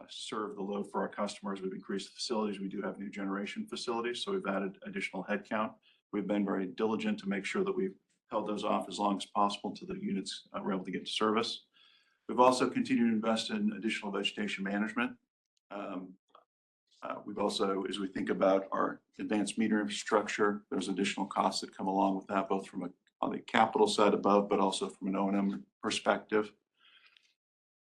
serve the load for our customers, we've increased the facilities. We do have new generation facilities, so we've added additional headcount. We've been very diligent to make sure that we've held those off as long as possible until the units were able to get to service. We've also continued to invest in additional vegetation management. We've also, as we think about our advanced meter infrastructure, there's additional costs that come along with that, both from a on the capital side above, but also from an O&M perspective.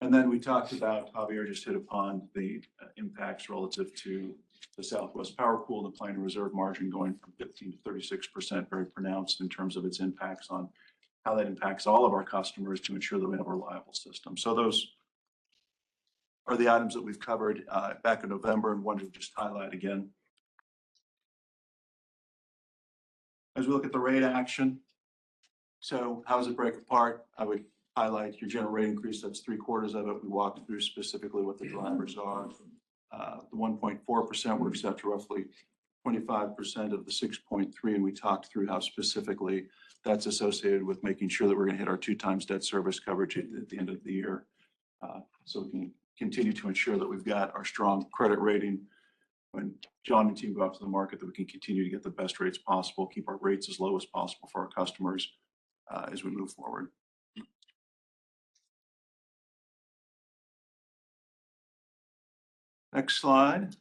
And then we talked about, Javier just hit upon the impacts relative to the Southwest Power Pool, the planned reserve margin going from 15 to 36%, very pronounced in terms of its impacts on how that impacts all of our customers to ensure that we have a reliable system. So those are the items that we've covered back in November and wanted to just highlight again. As we look at the rate action, so how does it break apart? I would highlight your general rate increase. That's 3/4 of it. We walked through specifically what the drivers are. The 1.4% works out to roughly 25% of the 6.3, and we talked through how specifically that's associated with making sure that we're going to hit our 2x debt service coverage at the end of the year. So we can continue to ensure that we've got our strong credit rating when John and team go out to the market, that we can continue to get the best rates possible, keep our rates as low as possible for our customers as we move forward. Next slide.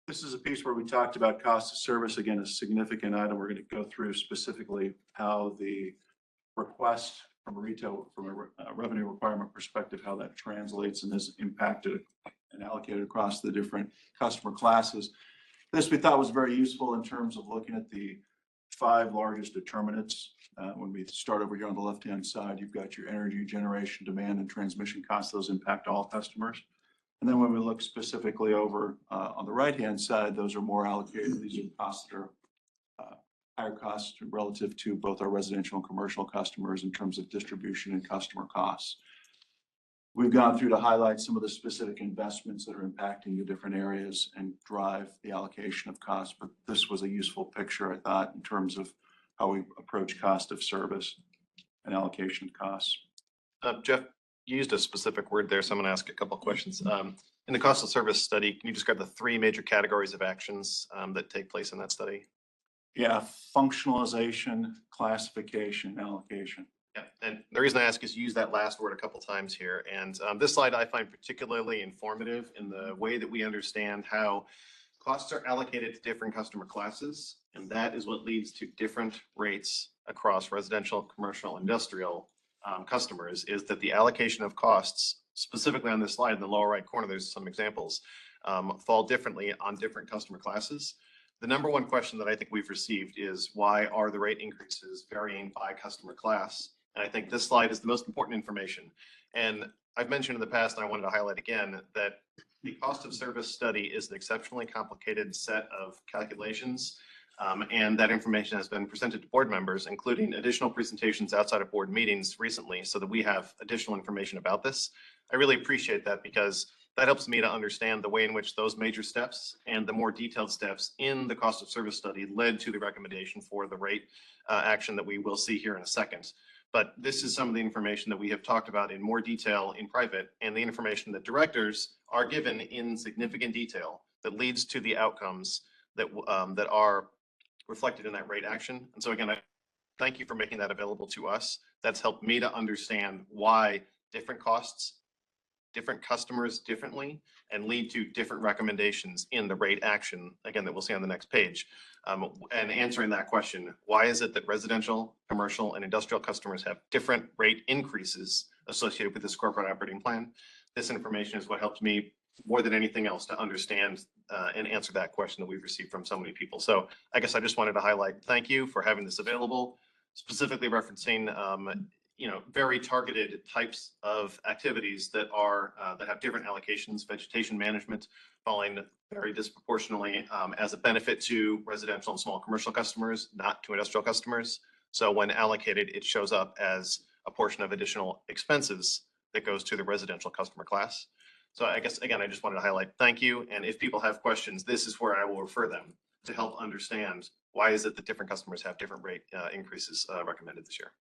This is a piece where we talked about cost of service. Again, a significant item. We're going to go through specifically how the request from a revenue requirement perspective, how that translates and is impacted and allocated across the different customer classes. This we thought was very useful in terms of looking at the 5 largest determinants. When we start over here on the left-hand side, you've got your energy generation, demand, and transmission costs. Those impact all customers. And then when we look specifically over on the right-hand side, those are more allocated. These are costs that are higher costs relative to both our residential and commercial customers in terms of distribution and customer costs. We've gone through to highlight some of the specific investments that are impacting the different areas and drive the allocation of costs. But this was a useful picture, I thought, in terms of how we approach cost of service and allocation of costs. Jeff, you used a specific word there, so I'm going to ask a couple of questions. In the cost of service study, can you describe the 3 major categories of actions that take place in that study? Yeah, functionalization, classification, allocation. Yeah, and the reason I ask is you use that last word a couple times here. And this slide I find particularly informative in the way that we understand how costs are allocated to different customer classes. And that is what leads to different rates across residential, commercial, industrial customers, is that the allocation of costs, specifically on this slide in the lower right corner, there's some examples, fall differently on different customer classes. The number one question that I think we've received is, why are the rate increases varying by customer class? And I think this slide is the most important information. And I've mentioned in the past, and I wanted to highlight again, that the cost of service study is an exceptionally complicated set of calculations. And that information has been presented to board members, including additional presentations outside of board meetings recently, so that we have additional information about this. I really appreciate that, because that helps me to understand the way in which those major steps and the more detailed steps in the cost of service study led to the recommendation for the rate action that we will see here in a second. But this is some of the information that we have talked about in more detail in private, and the information that directors are given in significant detail that leads to the outcomes that that are reflected in that rate action. And so again, I thank you for making that available to us. That's helped me to understand why different costs, different customers differently, and lead to different recommendations in the rate action, again, that we'll see on the next page. And answering that question, why is it that residential, commercial, and industrial customers have different rate increases associated with this corporate operating plan? This information is what helps me more than anything else to understand and answer that question that we've received from so many people. So I guess I just wanted to highlight, thank you for having this available, specifically referencing very targeted types of activities that are that have different allocations. Vegetation management falling very disproportionately as a benefit to residential and small commercial customers, not to industrial customers. So when allocated, it shows up as a portion of additional expenses that goes to the residential customer class. So I guess, again, I just wanted to highlight, thank you. And if people have questions, this is where I will refer them to help understand why is it that different customers have different rate increases recommended this year.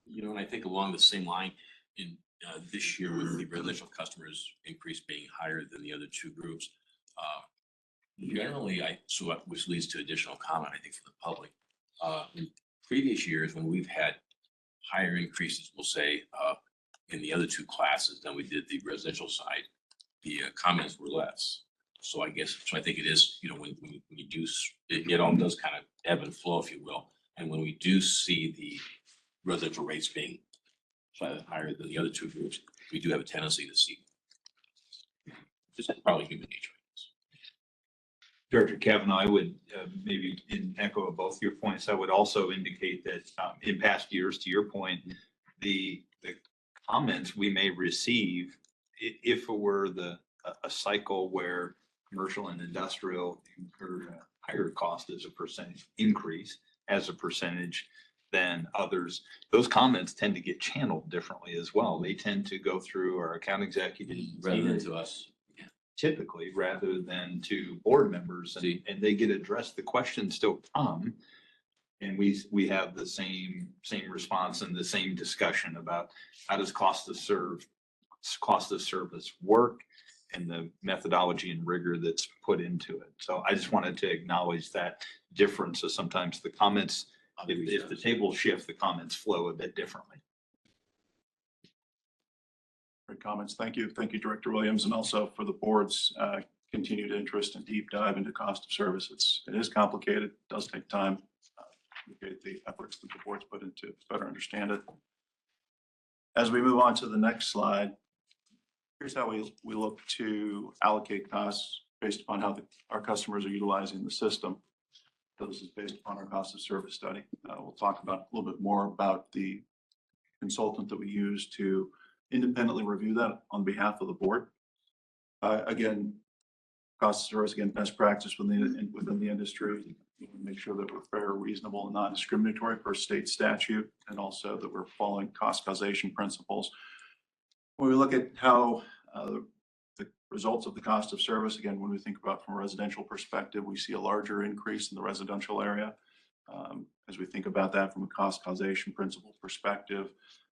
And I think along the same line, in this year with the residential customers increase being higher than the other two groups, generally, which leads to additional comment, I think, for the public. In previous years, when we've had higher increases, we'll say, in the other two classes than we did the residential side, the comments were less. So I guess, so I think it is, when you do, it all does kind of ebb and flow, if you will. And when we do see the residential rates being slightly higher than the other two groups, we do have a tendency to see. This is probably human nature. Director Kavanaugh, I would maybe in echo of both your points, I would also indicate that in past years, to your point, the comments we may receive, if it were a cycle where commercial and industrial incur higher cost as a percentage increase as a percentage than others, those comments tend to get channeled differently as well. They tend to go through our account executive Rather than to us. typically, rather than to board members, and they get addressed. The questions still come. And we have the same response and the same discussion about how does cost of service work and the methodology and rigor that's put into it. So I just wanted to acknowledge that difference. So sometimes the comments, if the table shift, the comments flow a bit differently. Great comments. Thank you. Thank you, Director Williams, and also for the board's continued interest and deep dive into cost of service. It is complicated, it does take time. Appreciate the efforts that the board's put into better understand it. As we move on to the next slide, here's how we look to allocate costs based upon how our customers are utilizing the system. So this is based upon our cost of service study. We'll talk about a little bit more about the consultant that we use to independently review that on behalf of the board. Again, cost of service, again, best practice within the industry. We want to make sure that we're fair, reasonable, and non-discriminatory per state statute, and also that we're following cost causation principles. When we look at how the results of the cost of service, again, when we think about from a residential perspective, we see a larger increase in the residential area. As we think about that from a cost causation principle perspective,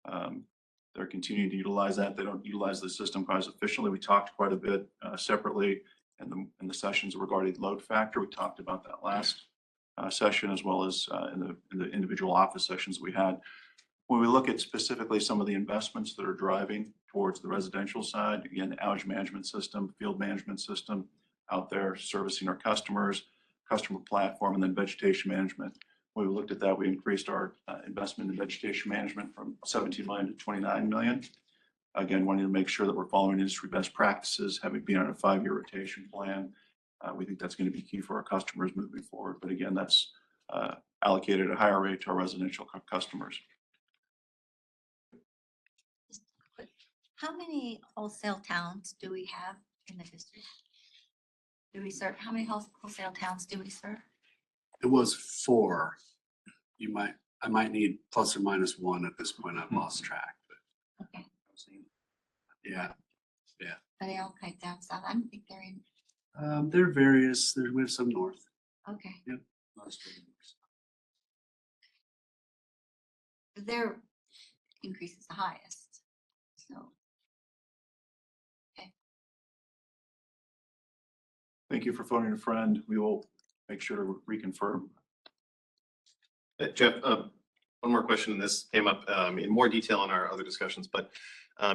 they're continuing to utilize that. They don't utilize the system quite as efficiently. We talked quite a bit separately in the sessions regarding load factor. We talked about that last session, as well as in the individual office sessions we had. When we look at specifically some of the investments that are driving towards the residential side, again, the outage management system, field management system out there servicing our customers, customer platform, and then vegetation management. When we looked at that, we increased our investment in vegetation management from 17 million to 29 million. Again, wanting to make sure that we're following industry best practices, having been on a 5-year rotation plan. We think that's going to be key for our customers moving forward. But again, that's allocated at a higher rate to our residential customers. How many wholesale towns do we have in the district? Do we serve, how many wholesale towns do we serve? It was 4. I might need plus or minus 1 at this point. I've lost track. But Okay. Yeah. Are they all kind of down south? I don't think they're in. There are various. We have some north. Okay. Yep. Their increase is the highest, so. Okay. Thank you for phoning a friend. We will make sure to reconfirm. Jeff, one more question, and this came up in more detail in our other discussions, but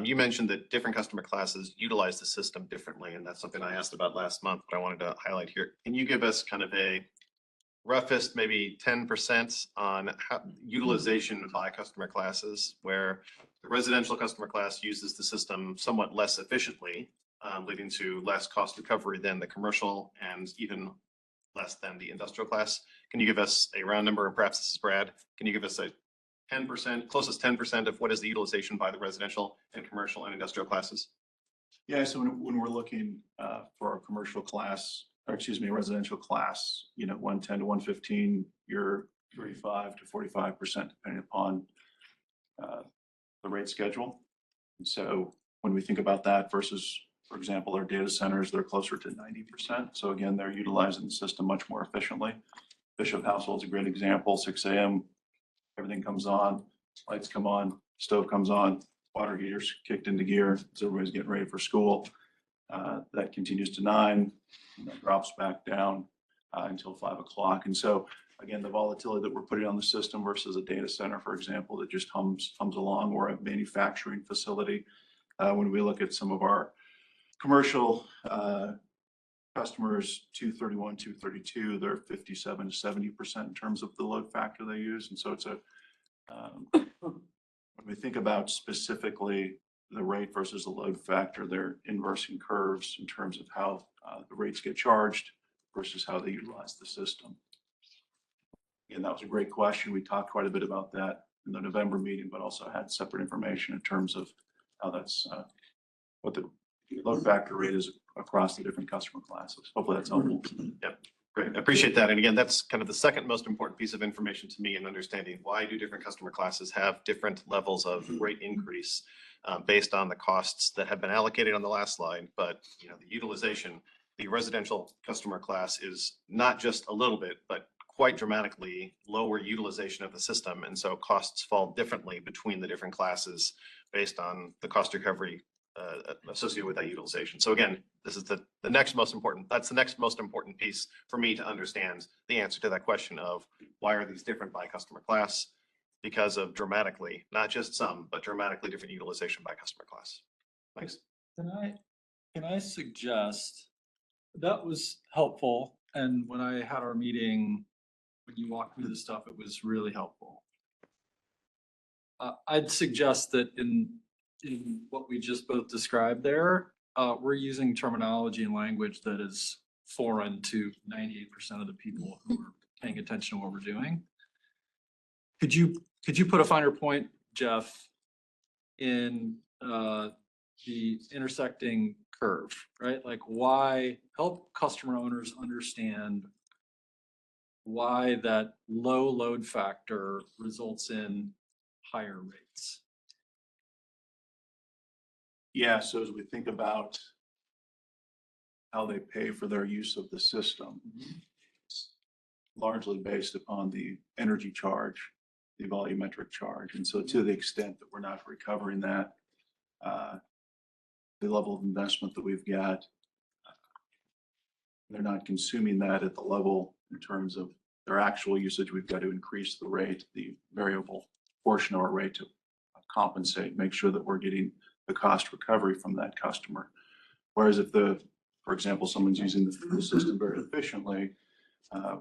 you mentioned that different customer classes utilize the system differently, and that's something I asked about last month, but I wanted to highlight here. Can you give us kind of a roughest, maybe 10% on how utilization by customer classes, where the residential customer class uses the system somewhat less efficiently, leading to less cost recovery than the commercial and even less than the industrial class? Can you give us a round number, and perhaps this is Brad, can you give us a 10%, closest 10% of what is the utilization by the residential and commercial and industrial classes? Yeah, so when we're looking for our commercial class, or excuse me, residential class, 110 to 115, you're 35 to 45% depending upon the rate schedule. And so when we think about that versus, for example, our data centers, they're closer to 90%. So again, they're utilizing the system much more efficiently. Bishop Household's a great example. 6 a.m., everything comes on, lights come on, stove comes on, water heaters kicked into gear as everybody's getting ready for school. That continues to 9, and that drops back down until 5 o'clock. And so again, the volatility that we're putting on the system versus a data center, for example, that just hums along, or a manufacturing facility. When we look at some of our commercial customers 231, 232, they're 57 to 70% in terms of the load factor they use. And so it's when we think about specifically the rate versus the load factor, they're inversing curves in terms of how the rates get charged versus how they utilize the system. And that was a great question. We talked quite a bit about that in the November meeting, but also had separate information in terms of how that's what the load factor rate is across the different customer classes. Hopefully that's helpful. Yep, great. I appreciate that. And again, that's kind of the second most important piece of information to me in understanding why do different customer classes have different levels of rate increase based on the costs that have been allocated on the last slide. But you know, the utilization, the residential customer class is not just a little bit, but quite dramatically lower utilization of the system. And so costs fall differently between the different classes based on the cost recovery associated with that utilization. So again, this is the next most important, that's the next most important piece for me to understand the answer to that question of why are these different by customer class? Because of dramatically, not just some, but dramatically different utilization by customer class. Thanks. Can I suggest, that was helpful, and when I had our meeting, when you walked through the stuff, it was really helpful. I'd suggest that in what we just both described there, we're using terminology and language that is foreign to 98% of the people who are paying attention to what we're doing. Could you put a finer point, Jeff, in the intersecting curve, right? Like why, help customer owners understand why that low load factor results in higher rates. Yeah, so as we think about how they pay for their use of the system, it's largely based upon the energy charge, the volumetric charge. And so to the extent that we're not recovering that, the level of investment that we've got, they're not consuming that at the level in terms of their actual usage. We've got to increase the rate, the variable portion of our rate to compensate, make sure that we're getting the cost recovery from that customer. Whereas if for example, someone's using the system very efficiently,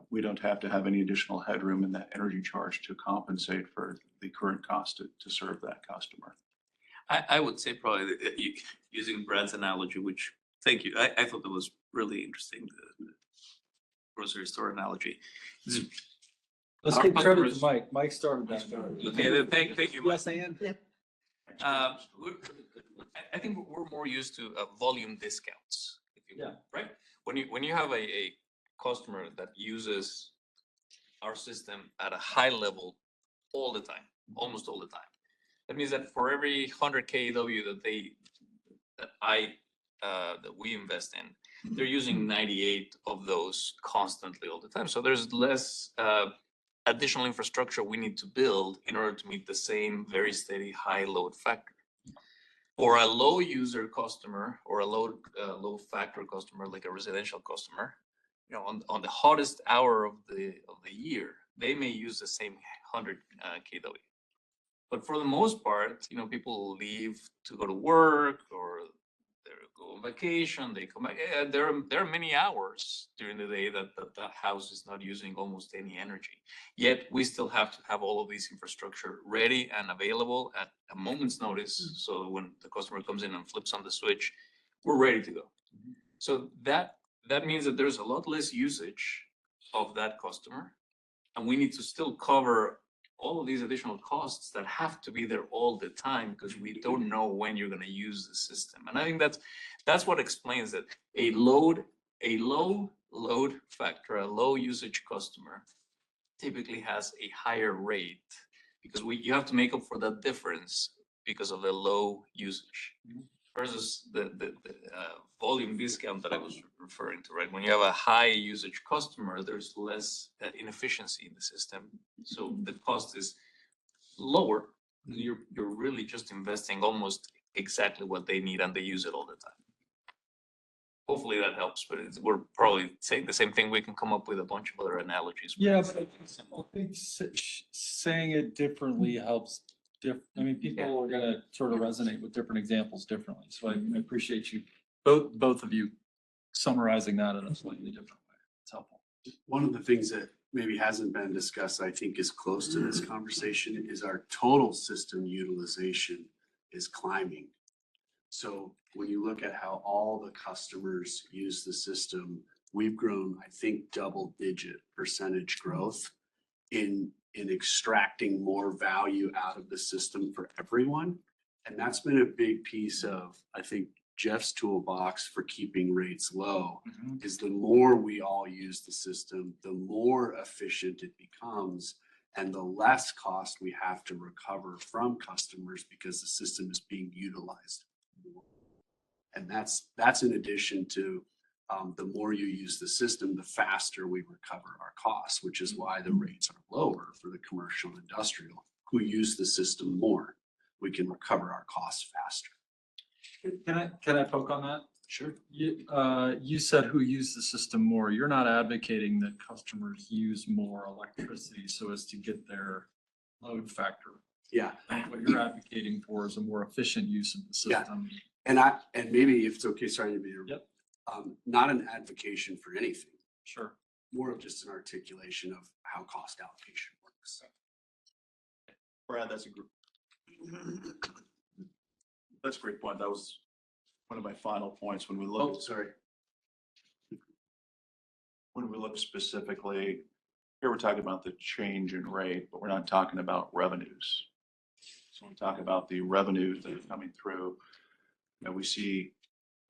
we don't have to have any additional headroom in that energy charge to compensate for the current cost to serve that customer. I would say probably that using Brad's analogy, which, thank you, I thought that was really interesting, the grocery store analogy. Let's give credit to Mike. Mike started that. Okay, thank you, Mike. Yes, and. I think we're more used to volume discounts, if you will, right? When you have a customer that uses our system at a high level all the time, almost all the time, that means that for every 100 kW that we invest in, they're using 98 of those constantly all the time. So there's less additional infrastructure we need to build in order to meet the same very steady high load factor. For a low user customer or a low factor customer, like a residential customer, you know, on the hottest hour of the year, they may use the same 100 kW. But for the most part, you know, people leave to go to work or they go on vacation, they come back. There are many hours during the day that the house is not using almost any energy. Yet we still have to have all of these infrastructure ready and available at a moment's notice. So when the customer comes in and flips on the switch, we're ready to go. So that means that there's a lot less usage of that customer, and we need to still cover all of these additional costs that have to be there all the time because we don't know when you're going to use the system. And I think that's what explains that a low load factor, a low usage customer typically has a higher rate because you have to make up for that difference because of the low usage versus the volume discount that I was referring to, right? When you have a high usage customer, there's less inefficiency in the system. So the cost is lower. You're really just investing almost exactly what they need and they use it all the time. Hopefully that helps, but we're probably saying the same thing. We can come up with a bunch of other analogies. Yeah, but I think saying it differently helps. I mean, people are going to sort of resonate with different examples differently. So I appreciate you, both of you, summarizing that in a slightly different way. It's helpful. One of the things that maybe hasn't been discussed, I think is close to this conversation, is our total system utilization is climbing. So when you look at how all the customers use the system, we've grown, I think, double-digit percentage growth in extracting more value out of the system for everyone. And that's been a big piece of, I think, Jeff's toolbox for keeping rates low, is the more we all use the system, the more efficient it becomes and the less cost we have to recover from customers because the system is being utilized more. And that's in addition to the more you use the system, the faster we recover our costs, which is why the rates are lower for the commercial and industrial who use the system more. We can recover our costs faster. Can I poke on that? Sure. You said who use the system more. You're not advocating that customers use more electricity so as to get their load factor. Yeah. What you're advocating for is a more efficient use of the system. And maybe if it's okay, sorry to be, Yep. Not an advocation for anything, Sure. more of just an articulation of how cost allocation works. Brad, that's a group. That's a great point. That was one of my final points when we look. Oh, sorry. When we look specifically, here we're talking about the change in rate, but we're not talking about revenues. So when we talk about the revenues that are coming through, we see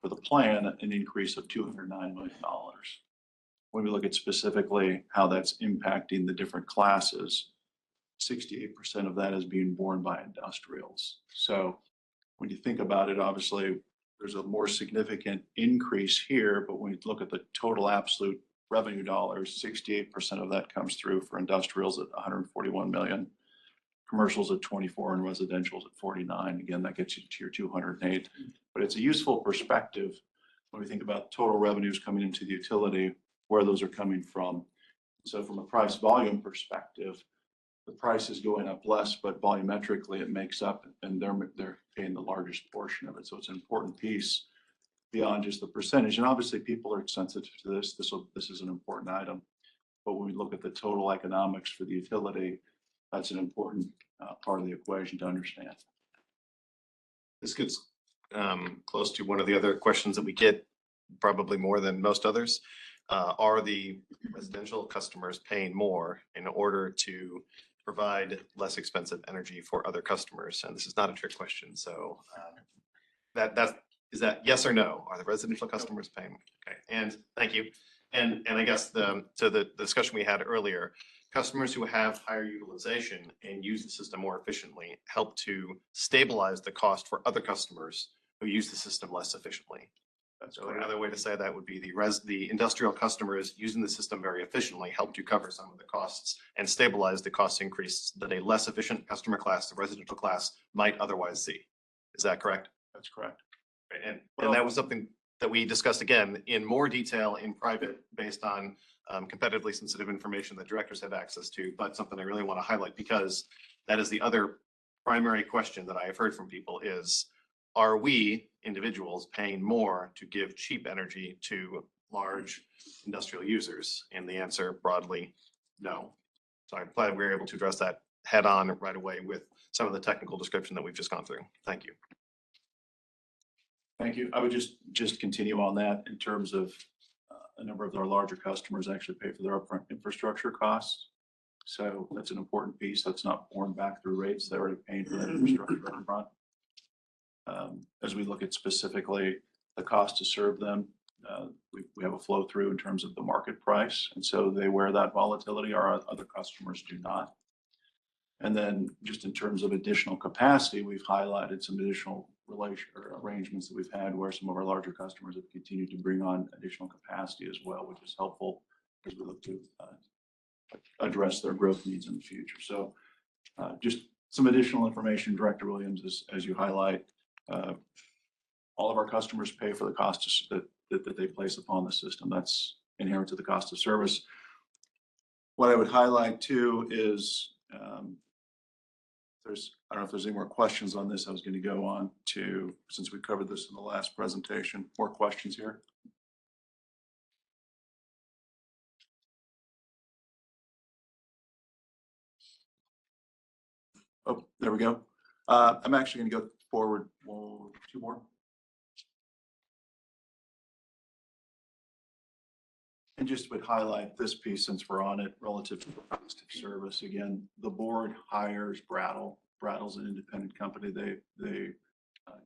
for the plan, an increase of $209 million. When we look at specifically how that's impacting the different classes, 68% of that is being borne by industrials. So when you think about it, obviously, there's a more significant increase here, but when you look at the total absolute revenue dollars, 68% of that comes through for industrials at 141 million, commercials at 24, and residentials at 49. Again, that gets you to your 208. But it's a useful perspective when we think about total revenues coming into the utility, where those are coming from. So from a price volume perspective, the price is going up less, but volumetrically it makes up, and they're paying the largest portion of it. So it's an important piece beyond just the percentage. And obviously people are sensitive to this. This is an important item. But when we look at the total economics for the utility, that's an important part of the equation to understand. This gets close to one of the other questions that we get, probably more than most others. Are the residential customers paying more in order to provide less expensive energy for other customers? And this is not a trick question. So is that yes or no? Are the residential customers paying? Okay, and thank you. And I guess to the discussion we had earlier, customers who have higher utilization and use the system more efficiently help to stabilize the cost for other customers who use the system less efficiently. So another way to say that would be the industrial customers using the system very efficiently help to cover some of the costs and stabilize the cost increase that a less efficient customer class, the residential class, might otherwise see. Is that correct? That's correct. And that was something that we discussed again in more detail in private based on competitively sensitive information that directors have access to, but something I really want to highlight because that is the other primary question that I have heard from people is, are we individuals paying more to give cheap energy to large industrial users? And the answer broadly, no. So I'm glad we were able to address that head on right away with some of the technical description that we've just gone through. Thank you. Thank you. I would just continue on that in terms of a number of our larger customers actually pay for their upfront infrastructure costs. So that's an important piece that's not borne back through rates. They're already paying for that infrastructure upfront. As we look at specifically the cost to serve them, we have a flow through in terms of the market price. And so they wear that volatility. Our other customers do not. And then just in terms of additional capacity, we've highlighted some additional arrangements that we've had where some of our larger customers have continued to bring on additional capacity as well, which is helpful as we look to address their growth needs in the future. So just some additional information, Director Williams, as you highlight, all of our customers pay for the costs that they place upon the system. That's inherent to the cost of service. What I would highlight too is I don't know if there's any more questions on this. I was going to go on to, since we covered this in the last presentation, more questions here. Oh, there we go. I'm actually going to go forward two more. And just would highlight this piece since we're on it relative to the cost of service. Again, the board hires Brattle. Brattle's an independent company. They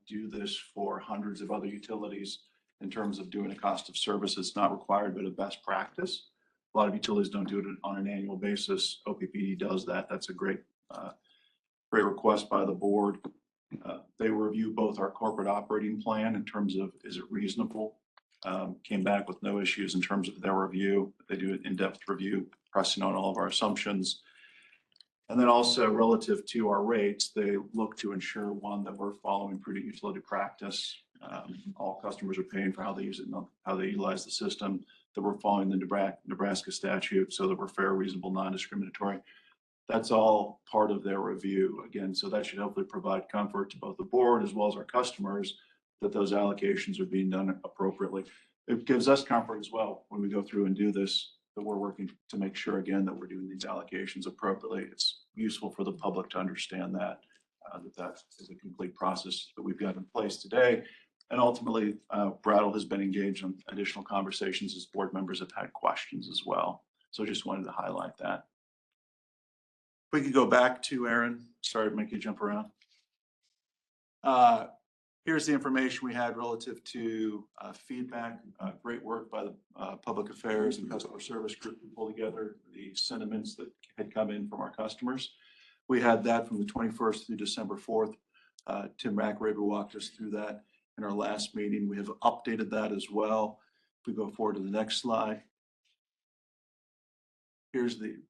do this for hundreds of other utilities in terms of doing a cost of service. It's not required, but a best practice. A lot of utilities don't do it on an annual basis. OPPD does that. That's a great request by the board. They review both our corporate operating plan in terms of, is it reasonable? Came back with no issues in terms of their review. They do an in-depth review, pressing on all of our assumptions. And then also relative to our rates, they look to ensure, one, that we're following prudent utility practice. All customers are paying for how they use it, not how they utilize the system, that we're following the Nebraska statute so that we're fair, reasonable, non-discriminatory. That's all part of their review. Again, so that should hopefully provide comfort to both the board as well as our customers that those allocations are being done appropriately. It gives us comfort as well when we go through and do this, that we're working to make sure again that we're doing these allocations appropriately. It's useful for the public to understand that that is a complete process that we've got in place today. And ultimately, Brattle has been engaged in additional conversations as board members have had questions as well. So just wanted to highlight that. If we could go back to Aaron, sorry to make you jump around. Here's the information we had relative to feedback. Great work by the Public Affairs and Customer Service group to pull together the sentiments that had come in from our customers. We had that from the 21st through December 4th. Tim Rackraber walked us through that in our last meeting. We have updated that as well. If we go forward to the next slide.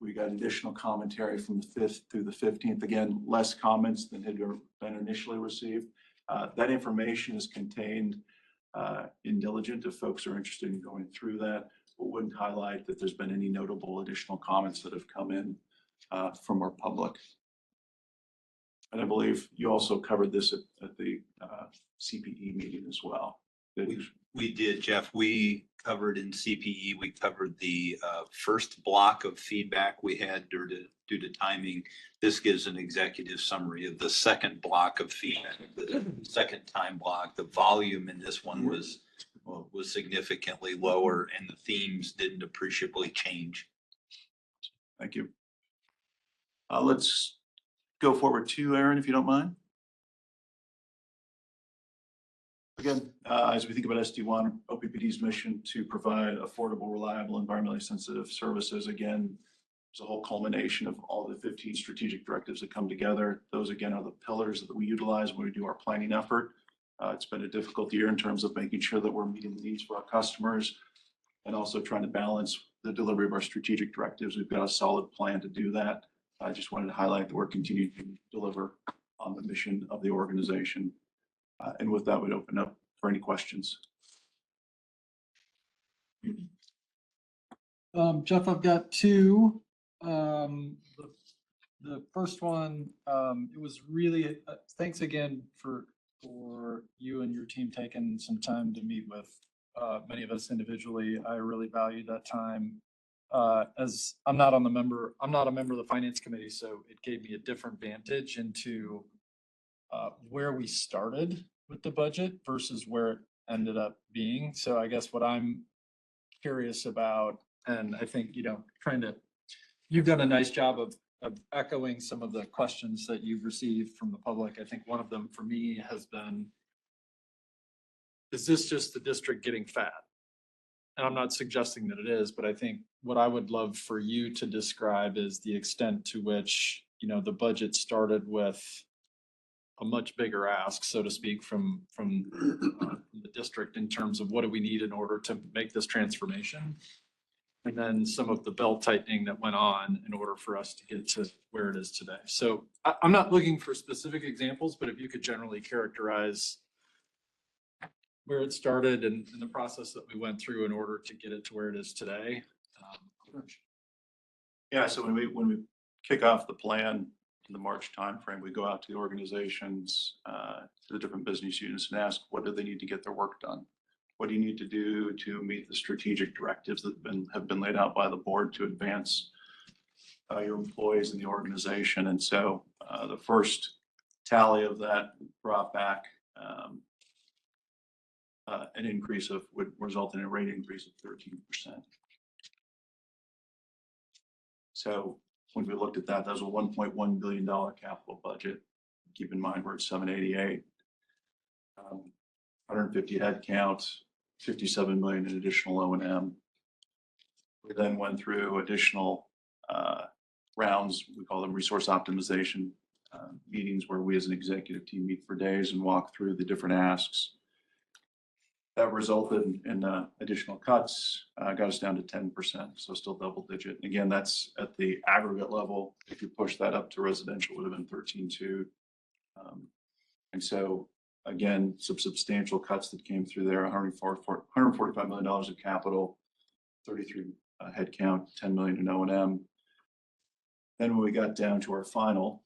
We got additional commentary from the 5th through the 15th. Again, less comments than had been initially received. That information is contained in Diligent if folks are interested in going through that, but wouldn't highlight that there's been any notable additional comments that have come in from our public. And I believe you also covered this at the CPE meeting as well. We did, Jeff. We covered in CPE, we covered the first block of feedback we had due to timing. This gives an executive summary of the second block of feedback, the second time block. The volume in this one was significantly lower and the themes didn't appreciably change. Thank you. Let's go forward to Aaron, if you don't mind. Again, as we think about SD1, OPPD's mission to provide affordable, reliable, environmentally sensitive services. Again, there's a whole culmination of all the 15 strategic directives that come together. Those, again, are the pillars that we utilize when we do our planning effort. It's been a difficult year in terms of making sure that we're meeting the needs for our customers and also trying to balance the delivery of our strategic directives. We've got a solid plan to do that. I just wanted to highlight that we're continuing to deliver on the mission of the organization. And with that, we'd open up for any questions. Jeff, I've got two. The first one, it was really, thanks again for you and your team taking some time to meet with many of us individually. I really valued that time. As I'm not a member of the Finance Committee, so it gave me a different vantage into where we started with the budget versus where it ended up being. So I guess what I'm curious about, and I think, you've done a nice job of echoing some of the questions that you've received from the public. I think one of them for me has been, is this just the district getting fat? And I'm not suggesting that it is, but I think what I would love for you to describe is the extent to which, the budget started with a much bigger ask, so to speak, from the district in terms of what do we need in order to make this transformation? And then some of the belt tightening that went on in order for us to get to where it is today. So I'm not looking for specific examples, but if you could generally characterize where it started and the process that we went through in order to get it to where it is today. Yeah, so when we kick off the plan in the March timeframe, we go out to the organizations, to the different business units and ask, what do they need to get their work done? What do you need to do to meet the strategic directives that have been laid out by the board to advance your employees in the organization. And so the first tally of that brought back an increase of, would result in a rate increase of 13%. So when we looked at that, that was a $1.1 billion capital budget. Keep in mind, we're at 788. 150 head count, 57 million in additional O&M. We then went through additional rounds, we call them resource optimization meetings, where we as an executive team meet for days and walk through the different asks. That resulted in additional cuts, got us down to 10%, so still double digit. Again, that's at the aggregate level. If you push that up to residential, it would have been 13.2. And so, again, some substantial cuts that came through there, $145 million of capital, 33 headcount, 10 million in O&M. Then when we got down to our final,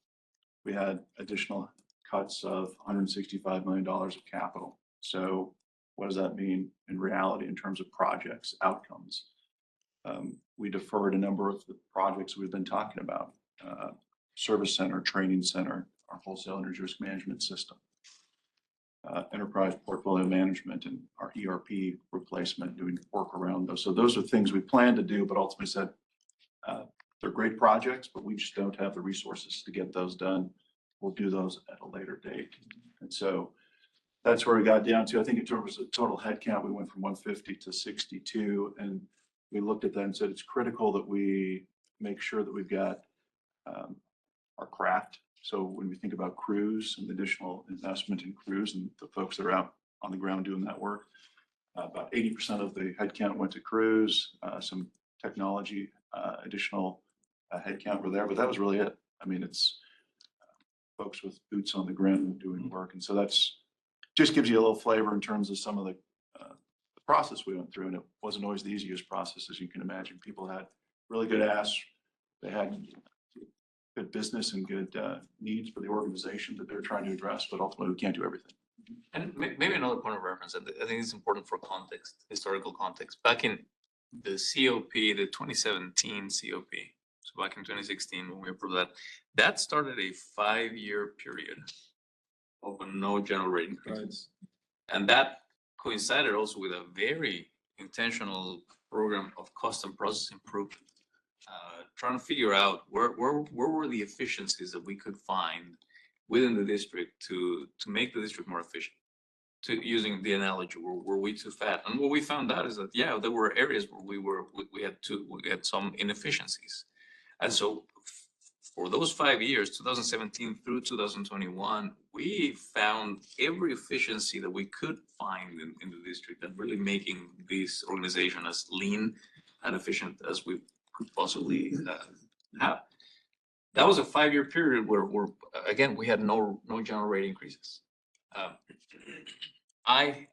we had additional cuts of $165 million of capital. So what does that mean in reality in terms of projects, outcomes? We deferred a number of the projects we've been talking about, service center, training center, our wholesale energy risk management system, enterprise portfolio management, and our ERP replacement, doing work around those. So those are things we plan to do, but ultimately said, they're great projects, but we just don't have the resources to get those done. We'll do those at a later date. And so that's where we got down to. I think in terms of total headcount, we went from 150 to 62. And we looked at that and said, it's critical that we make sure that we've got our craft. So when we think about crews and additional investment in crews and the folks that are out on the ground doing that work, about 80% of the headcount went to crews, some technology, additional headcount were there, but that was really it. I mean, it's folks with boots on the ground doing work. And so that's just gives you a little flavor in terms of some of the process we went through. And it wasn't always the easiest process, as you can imagine. People had really good asks. They had good business and good needs for the organization that they're trying to address, but ultimately we can't do everything. And maybe another point of reference, and I think it's important for context, historical context. Back in the COP, the 2017 COP, so back in 2016 when we approved that, that started a 5-year period of no general rate increases. Right. And that coincided also with a very intentional program of cost and process improvement, trying to figure out where were the efficiencies that we could find within the district to make the district more efficient. To using the analogy, were we too fat? And what we found out is that, yeah, there were areas where we had some inefficiencies. And so for those 5 years, 2017 through 2021, we found every efficiency that we could find in the district and really making this organization as lean and efficient as we could possibly have. That was a 5-year period where again, we had no general rate increases. I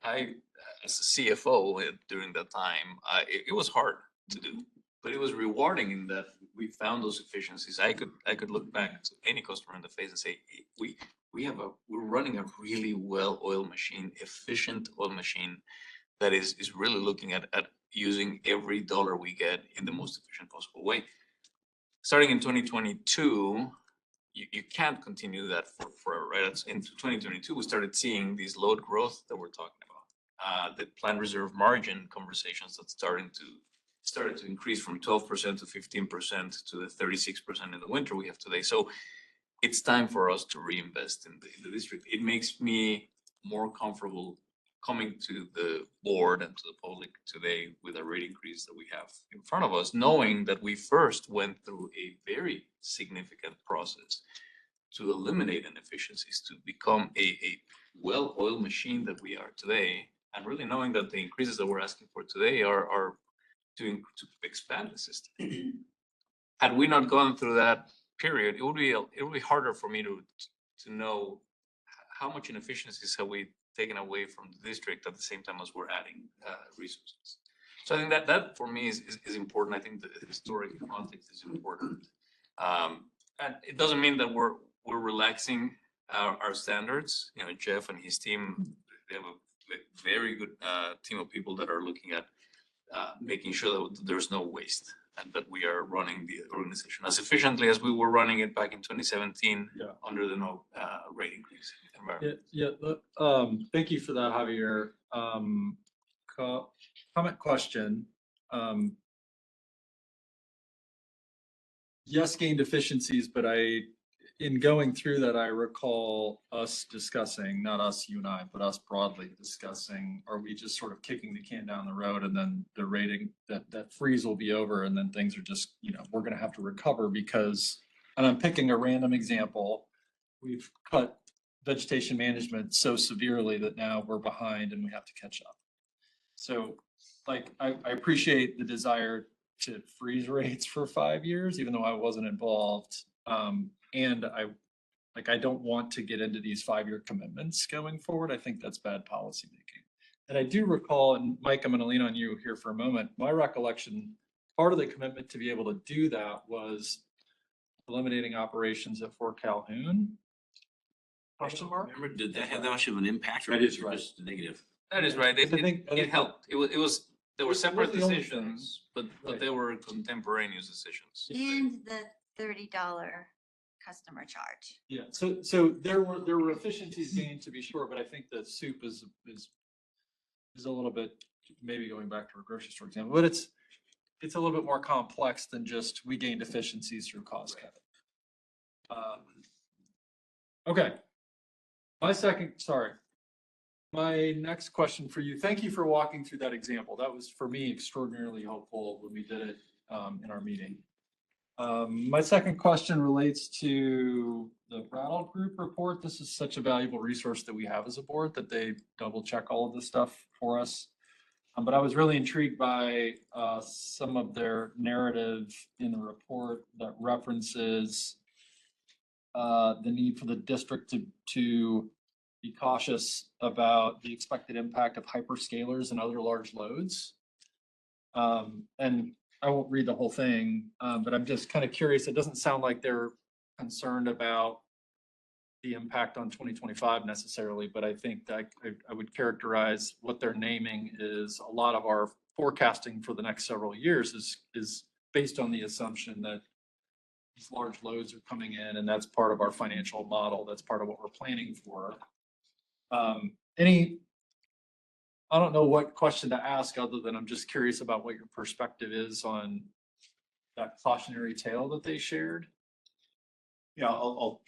as a CFO during that time, it was hard to do, but it was rewarding in that we found those efficiencies. I could look back to any customer in the face and say, we're running a really well-oiled machine, efficient oil machine that is really looking at using every dollar we get in the most efficient possible way. Starting in 2022, you can't continue that forever, right? In 2022, we started seeing these load growth that we're talking about, the planned reserve margin conversations that started to increase from 12% to 15% to the 36% in the winter we have today. So it's time for us to reinvest in the district. It makes me more comfortable coming to the board and to the public today with a rate increase that we have in front of us, knowing that we first went through a very significant process to eliminate inefficiencies, to become a well-oiled machine that we are today, and really knowing that the increases that we're asking for today are to expand the system. Had we not gone through that period, it would be harder for me to know how much inefficiencies have we taken away from the district at the same time as we're adding resources. So I think that for me is important. I think the historic context is important. And it doesn't mean that we're relaxing our standards. You know, Jeff and his team, they have a very good team of people that are looking at making sure that there's no waste. and that we are running the organization as efficiently as we were running it back in 2017 Yeah. under the no rate increase environment. Thank you for that, Javier. Comment question. Yes, gained efficiencies, but in going through that, I recall us discussing, not us, you and I, but us broadly discussing, are we just sort of kicking the can down the road and then the rating, that freeze will be over and then things are just, we're gonna have to recover because, and I'm picking a random example, we've cut vegetation management so severely that now we're behind and we have to catch up. So like, I appreciate the desire to freeze rates for 5 years, even though I wasn't involved. And I don't want to get into these 5-year commitments going forward. I think that's bad policymaking. And I do recall, and Mike, I'm going to lean on you here for a moment. My recollection, part of the commitment to be able to do that was eliminating operations at Fort Calhoun. Question mark? Remember, did that have that much of an impact or That is was it right. just negative? That is right. It, I think it helped. It was there were It separate was the only decisions, but Right. they were contemporaneous decisions. And the $30 customer charge. Yeah, so there were efficiencies gained to be sure, but I think the soup is a little bit, maybe going back to a grocery store example, but it's a little bit more complex than just we gained efficiencies through cost cutting. Okay. My next question for you, thank you for walking through that example. That was for me extraordinarily helpful when we did it in our meeting. My second question relates to the Rattle Group report. This is such a valuable resource that we have as a board that they double check all of this stuff for us. But I was really intrigued by some of their narrative in the report that references the need for the district to be cautious about the expected impact of hyperscalers and other large loads. And I won't read the whole thing, but I'm just kind of curious. It doesn't sound like they're concerned about the impact on 2025 necessarily, but I think that I would characterize what they're naming is a lot of our forecasting for the next several years is based on the assumption that these large loads are coming in, and that's part of our financial model. That's part of what we're planning for. I don't know what question to ask other than I'm just curious about what your perspective is on that cautionary tale that they shared. Yeah, I'll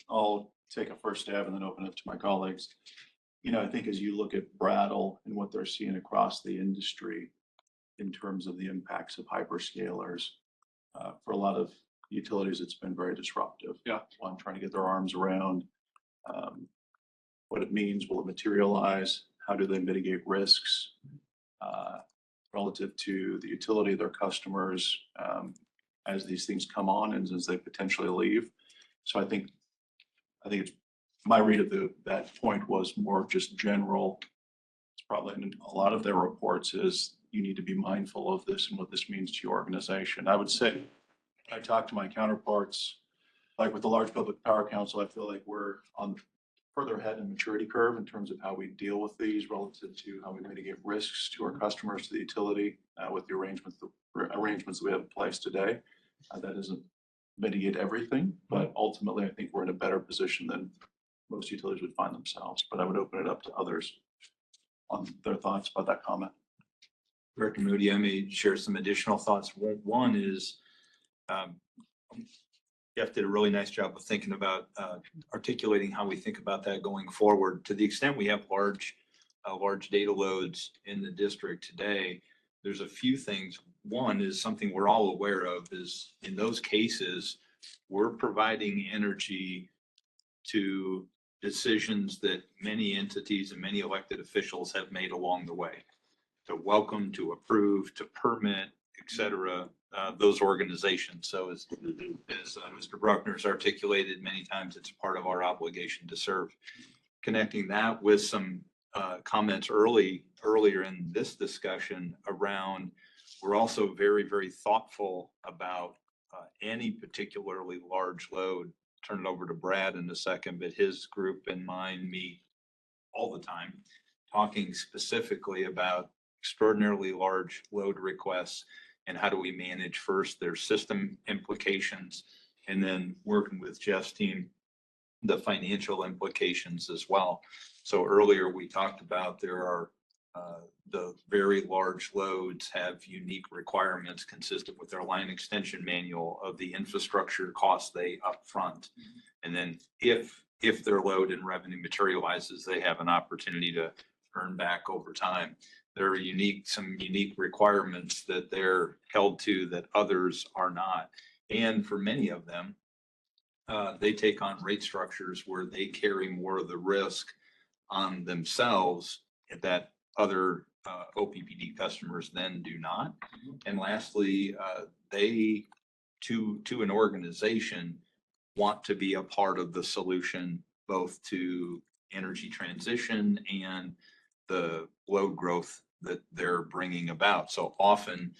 take a first stab and then open it to my colleagues. I think as you look at Brattle and what they're seeing across the industry in terms of the impacts of hyperscalers, for a lot of utilities, it's been very disruptive. Yeah. One, trying to get their arms around what it means, will it materialize? How do they mitigate risks relative to the utility, their customers, as these things come on and as they potentially leave? So I think it's my read of that point was more just general. It's probably in a lot of their reports is you need to be mindful of this and what this means to your organization. I would say I talk to my counterparts, like with the Large Public Power Council, I feel like we're on further ahead in maturity curve in terms of how we deal with these relative to how we mitigate risks to our customers, to the utility, with the arrangements that we have in place today. That doesn't mitigate everything, but ultimately, I think we're in a better position than most utilities would find themselves. But I would open it up to others on their thoughts about that comment. Director Moody, I may share some additional thoughts. One is Jeff did a really nice job of thinking about articulating how we think about that going forward. To the extent we have large data loads in the district today, there's a few things. One is something we're all aware of is in those cases, we're providing energy to decisions that many entities and many elected officials have made along the way. To welcome, to approve, to permit, et cetera, those organizations. So as Mr. Bruckner's articulated many times, it's part of our obligation to serve. Connecting that with some comments earlier in this discussion around, we're also very, very thoughtful about any particularly large load. Turn it over to Brad in a second, but his group and mine meet all the time, talking specifically about extraordinarily large load requests and how do we manage first their system implications, and then working with Jeff's team, the financial implications as well. So earlier we talked about there are the very large loads have unique requirements consistent with their line extension manual of the infrastructure costs they upfront. And then if their load and revenue materializes, they have an opportunity to earn back over time. There are some unique requirements that they're held to that others are not. And for many of them, they take on rate structures where they carry more of the risk on themselves that other OPPD customers then do not. And lastly, they, to an organization, want to be a part of the solution, both to energy transition and the load growth that they're bringing about. So often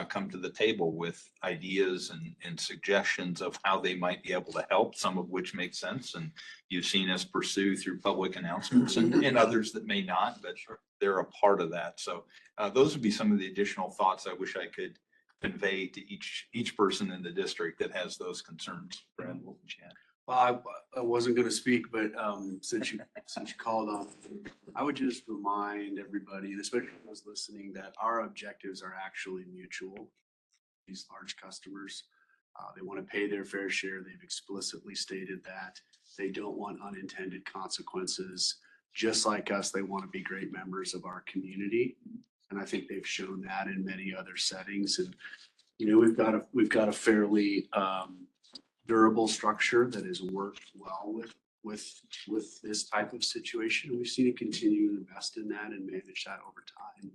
come to the table with ideas and suggestions of how they might be able to help, some of which make sense. And you've seen us pursue through public announcements and others that may not, but they're a part of that. So those would be some of the additional thoughts I wish I could convey to each person in the district that has those concerns. Brad, what would you add? Well, I wasn't going to speak, but since you called on, I would just remind everybody, and especially those listening, that our objectives are actually mutual. These large customers, they want to pay their fair share. They've explicitly stated that they don't want unintended consequences. Just like us, they want to be great members of our community, and I think they've shown that in many other settings. And we've got a fairly durable structure that has worked well with this type of situation. We've seen it continue to invest in that and manage that over time.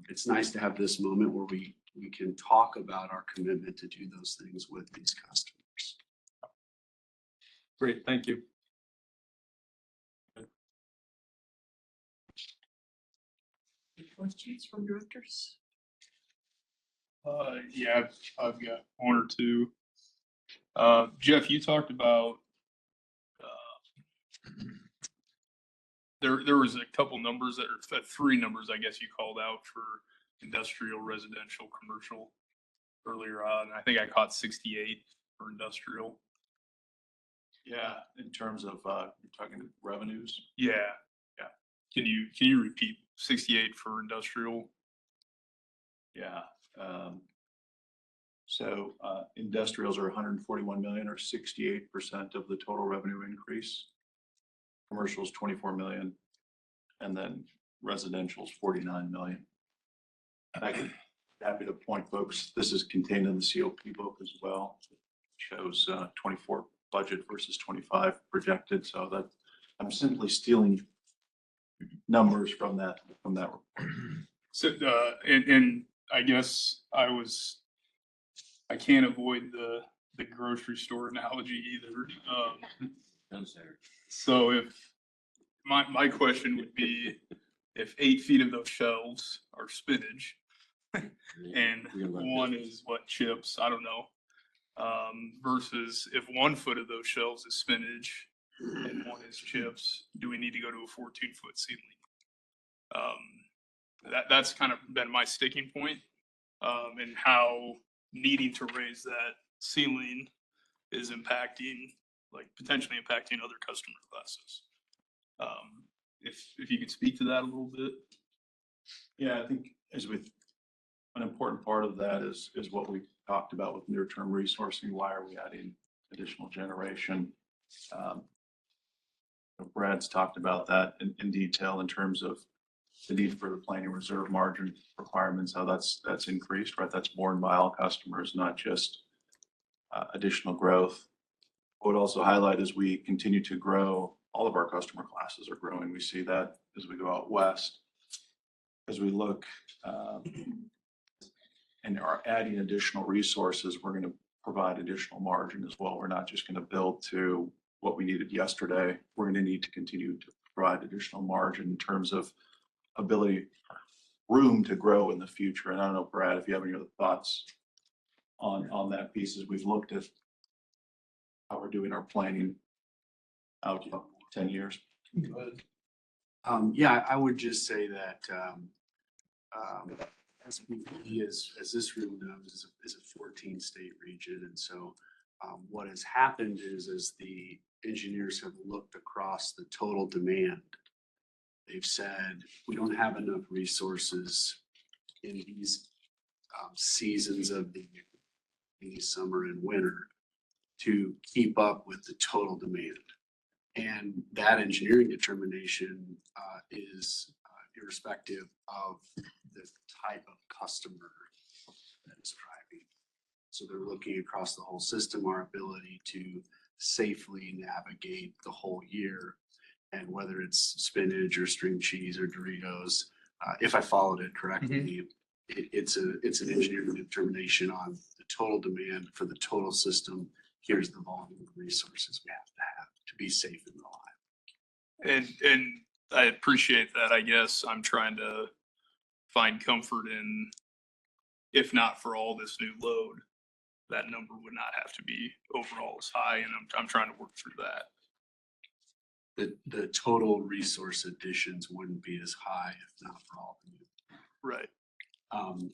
It's nice to have this moment where we can talk about our commitment to do those things with these customers. Great, thank you. Questions from directors? Yeah, I've got one or two. Jeff, you talked about there was a couple numbers three numbers, I guess you called out for industrial, residential, commercial earlier on. I think I caught 68 for industrial. Yeah, in terms of, you're talking revenues? Yeah. Can you repeat 68 for industrial? Yeah. So industrials are 141 million, or 68% of the total revenue increase. Commercials 24 million, and then residential's 49 million. And I can happy to point folks, this is contained in the COP book as well. It shows 24 budget versus 25 projected. So that I'm simply stealing numbers from that report. So and I guess I can't avoid the grocery store analogy either. So if my question would be, if 8 feet of those shelves are spinach and one is what, chips, I don't know, versus if 1 foot of those shelves is spinach and one is chips, do we need to go to a 14-foot ceiling? That's kind of been my sticking point, and how needing to raise that ceiling is potentially impacting other customer classes. If you could speak to that a little bit. Yeah, I think an important part of that is what we talked about with near-term resourcing. Why are we adding additional generation? Brad's talked about that in detail in terms of the need for the planning reserve margin requirements, how that's increased, right? That's borne by all customers, not just additional growth. I would also highlight, as we continue to grow, all of our customer classes are growing. We see that as we go out west. As we look and are adding additional resources, we're going to provide additional margin as well. We're not just going to build to what we needed yesterday. We're going to need to continue to provide additional margin in terms of ability, room to grow in the future. And I don't know, Brad, if you have any other thoughts on that piece, as we've looked at how we're doing our planning out 10 years. Yeah, I would just say that SPP, as this room knows, is a 14-state region. And so what has happened is as the engineers have looked across the total demand, they've said, we don't have enough resources in these seasons of the summer and winter to keep up with the total demand. And that engineering determination is irrespective of the type of customer that is driving. So they're looking across the whole system, our ability to safely navigate the whole year. And whether it's spinach or string cheese or Doritos, if I followed it correctly, it's an engineering determination on the total demand for the total system. Here's the volume of resources we have to be safe and reliable. And I appreciate that. I guess I'm trying to find comfort in, if not for all this new load, that number would not have to be overall as high, and I'm trying to work through that. The total resource additions wouldn't be as high if not for all the new. Right.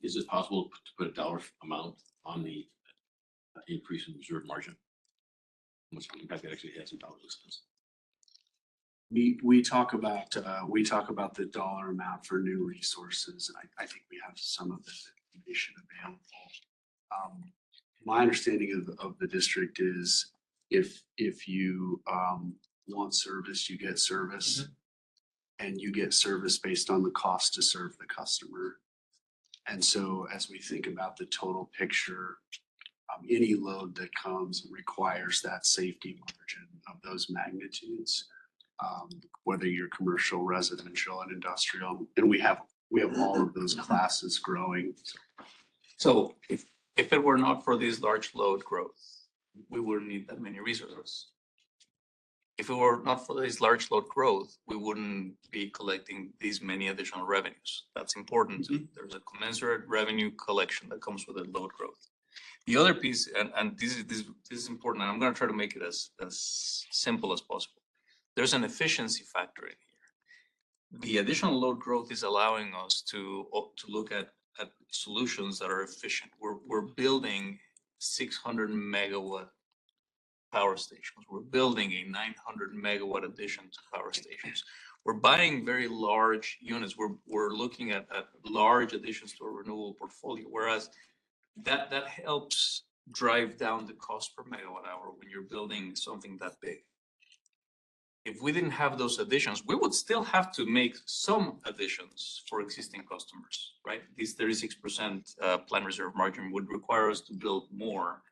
Is it possible to put a dollar amount on the increase in reserve margin? How much impact that actually has in dollars and cents? We talk about the dollar amount for new resources, and I think we have some of that information available. My understanding of the district is if you want service, you get service, and you get service based on the cost to serve the customer. And so as we think about the total picture, any load that comes requires that safety margin of those magnitudes, whether you're commercial, residential, and industrial. And we have all of those classes growing. So if it were not for this large load growth, we wouldn't need that many resources. If it were not for this large load growth, we wouldn't be collecting these many additional revenues. That's important. There's a commensurate revenue collection that comes with the load growth. The other piece, and this is important, and I'm going to try to make it as simple as possible. There's an efficiency factor in here. The additional load growth is allowing us to look at solutions that are efficient. We're building 600 megawatt power stations. We're building a 900 megawatt addition to power stations. We're buying very large units. We're looking at large additions to a renewable portfolio, whereas that helps drive down the cost per megawatt hour when you're building something that big. If we didn't have those additions, we would still have to make some additions for existing customers, right? This 36% plan reserve margin would require us to build more.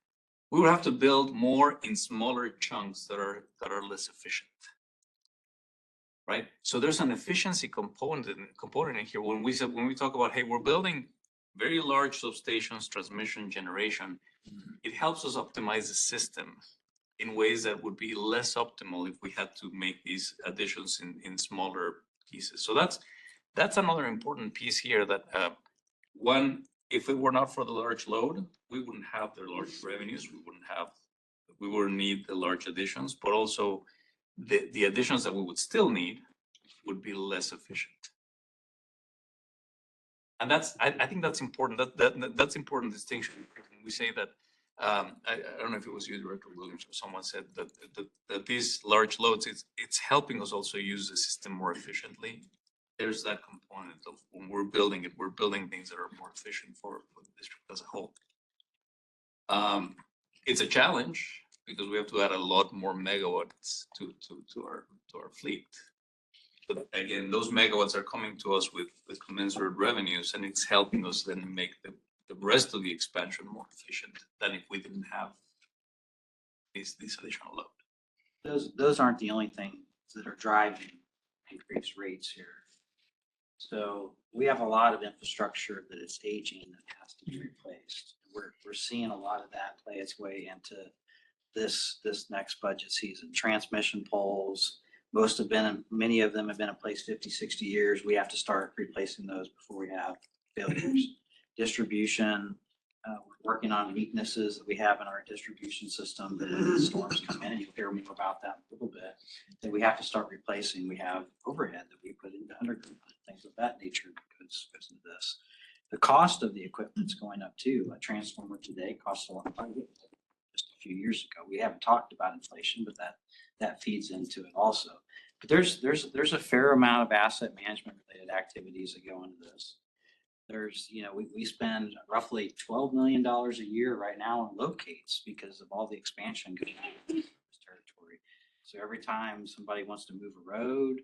We would have to build more in smaller chunks that are less efficient, right? So there's an efficiency component in here. When we talk about, hey, we're building very large substations, transmission, generation, it helps us optimize the system in ways that would be less optimal if we had to make these additions in smaller pieces. So that's another important piece here that one, if it were not for the large load, we wouldn't have the large revenues. We wouldn't need the large additions, but also the additions that we would still need would be less efficient. And I think that's important. That's important distinction. We say that, I don't know if it was you, Director Williams, or someone said that these large loads, it's helping us also use the system more efficiently. There's that component of when we're building it, we're building things that are more efficient for the district as a whole. It's a challenge because we have to add a lot more megawatts to our fleet. But again, those megawatts are coming to us with commensurate revenues, and it's helping us then make the rest of the expansion more efficient than if we didn't have this additional load. Those aren't the only things that are driving increased rates here. So we have a lot of infrastructure that is aging that has to be replaced. We're seeing a lot of that play its way into this next budget season. Transmission poles, many of them have been in place 50, 60 years. We have to start replacing those before we have failures. Distribution, we're working on weaknesses that we have in our distribution system that when the storms come in, and you'll hear more about that in a little bit, that we have to start replacing. We have overhead that we put into underground, things of that nature because of this. The cost of the equipment's going up too. A transformer today costs a lot just a few years ago. We haven't talked about inflation, but that feeds into it also. But there's a fair amount of asset management related activities that go into this. There's, we spend roughly $12 million a year right now on locates because of all the expansion going on in this territory. So every time somebody wants to move a road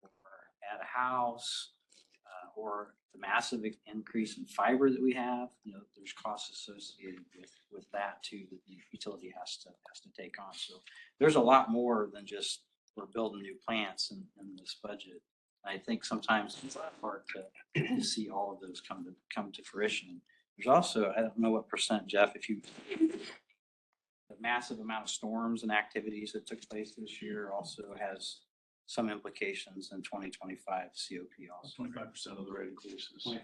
or add a house, or the massive increase in fiber that we have, there's costs associated with that too, that the utility has to take on. So there's a lot more than just we're building new plants in this budget. I think sometimes it's hard to see all of those come to fruition. There's also, I don't know what percent, Jeff, the massive amount of storms and activities that took place this year also has some implications in 2025 COP also. 25% of the rate increases. 25%,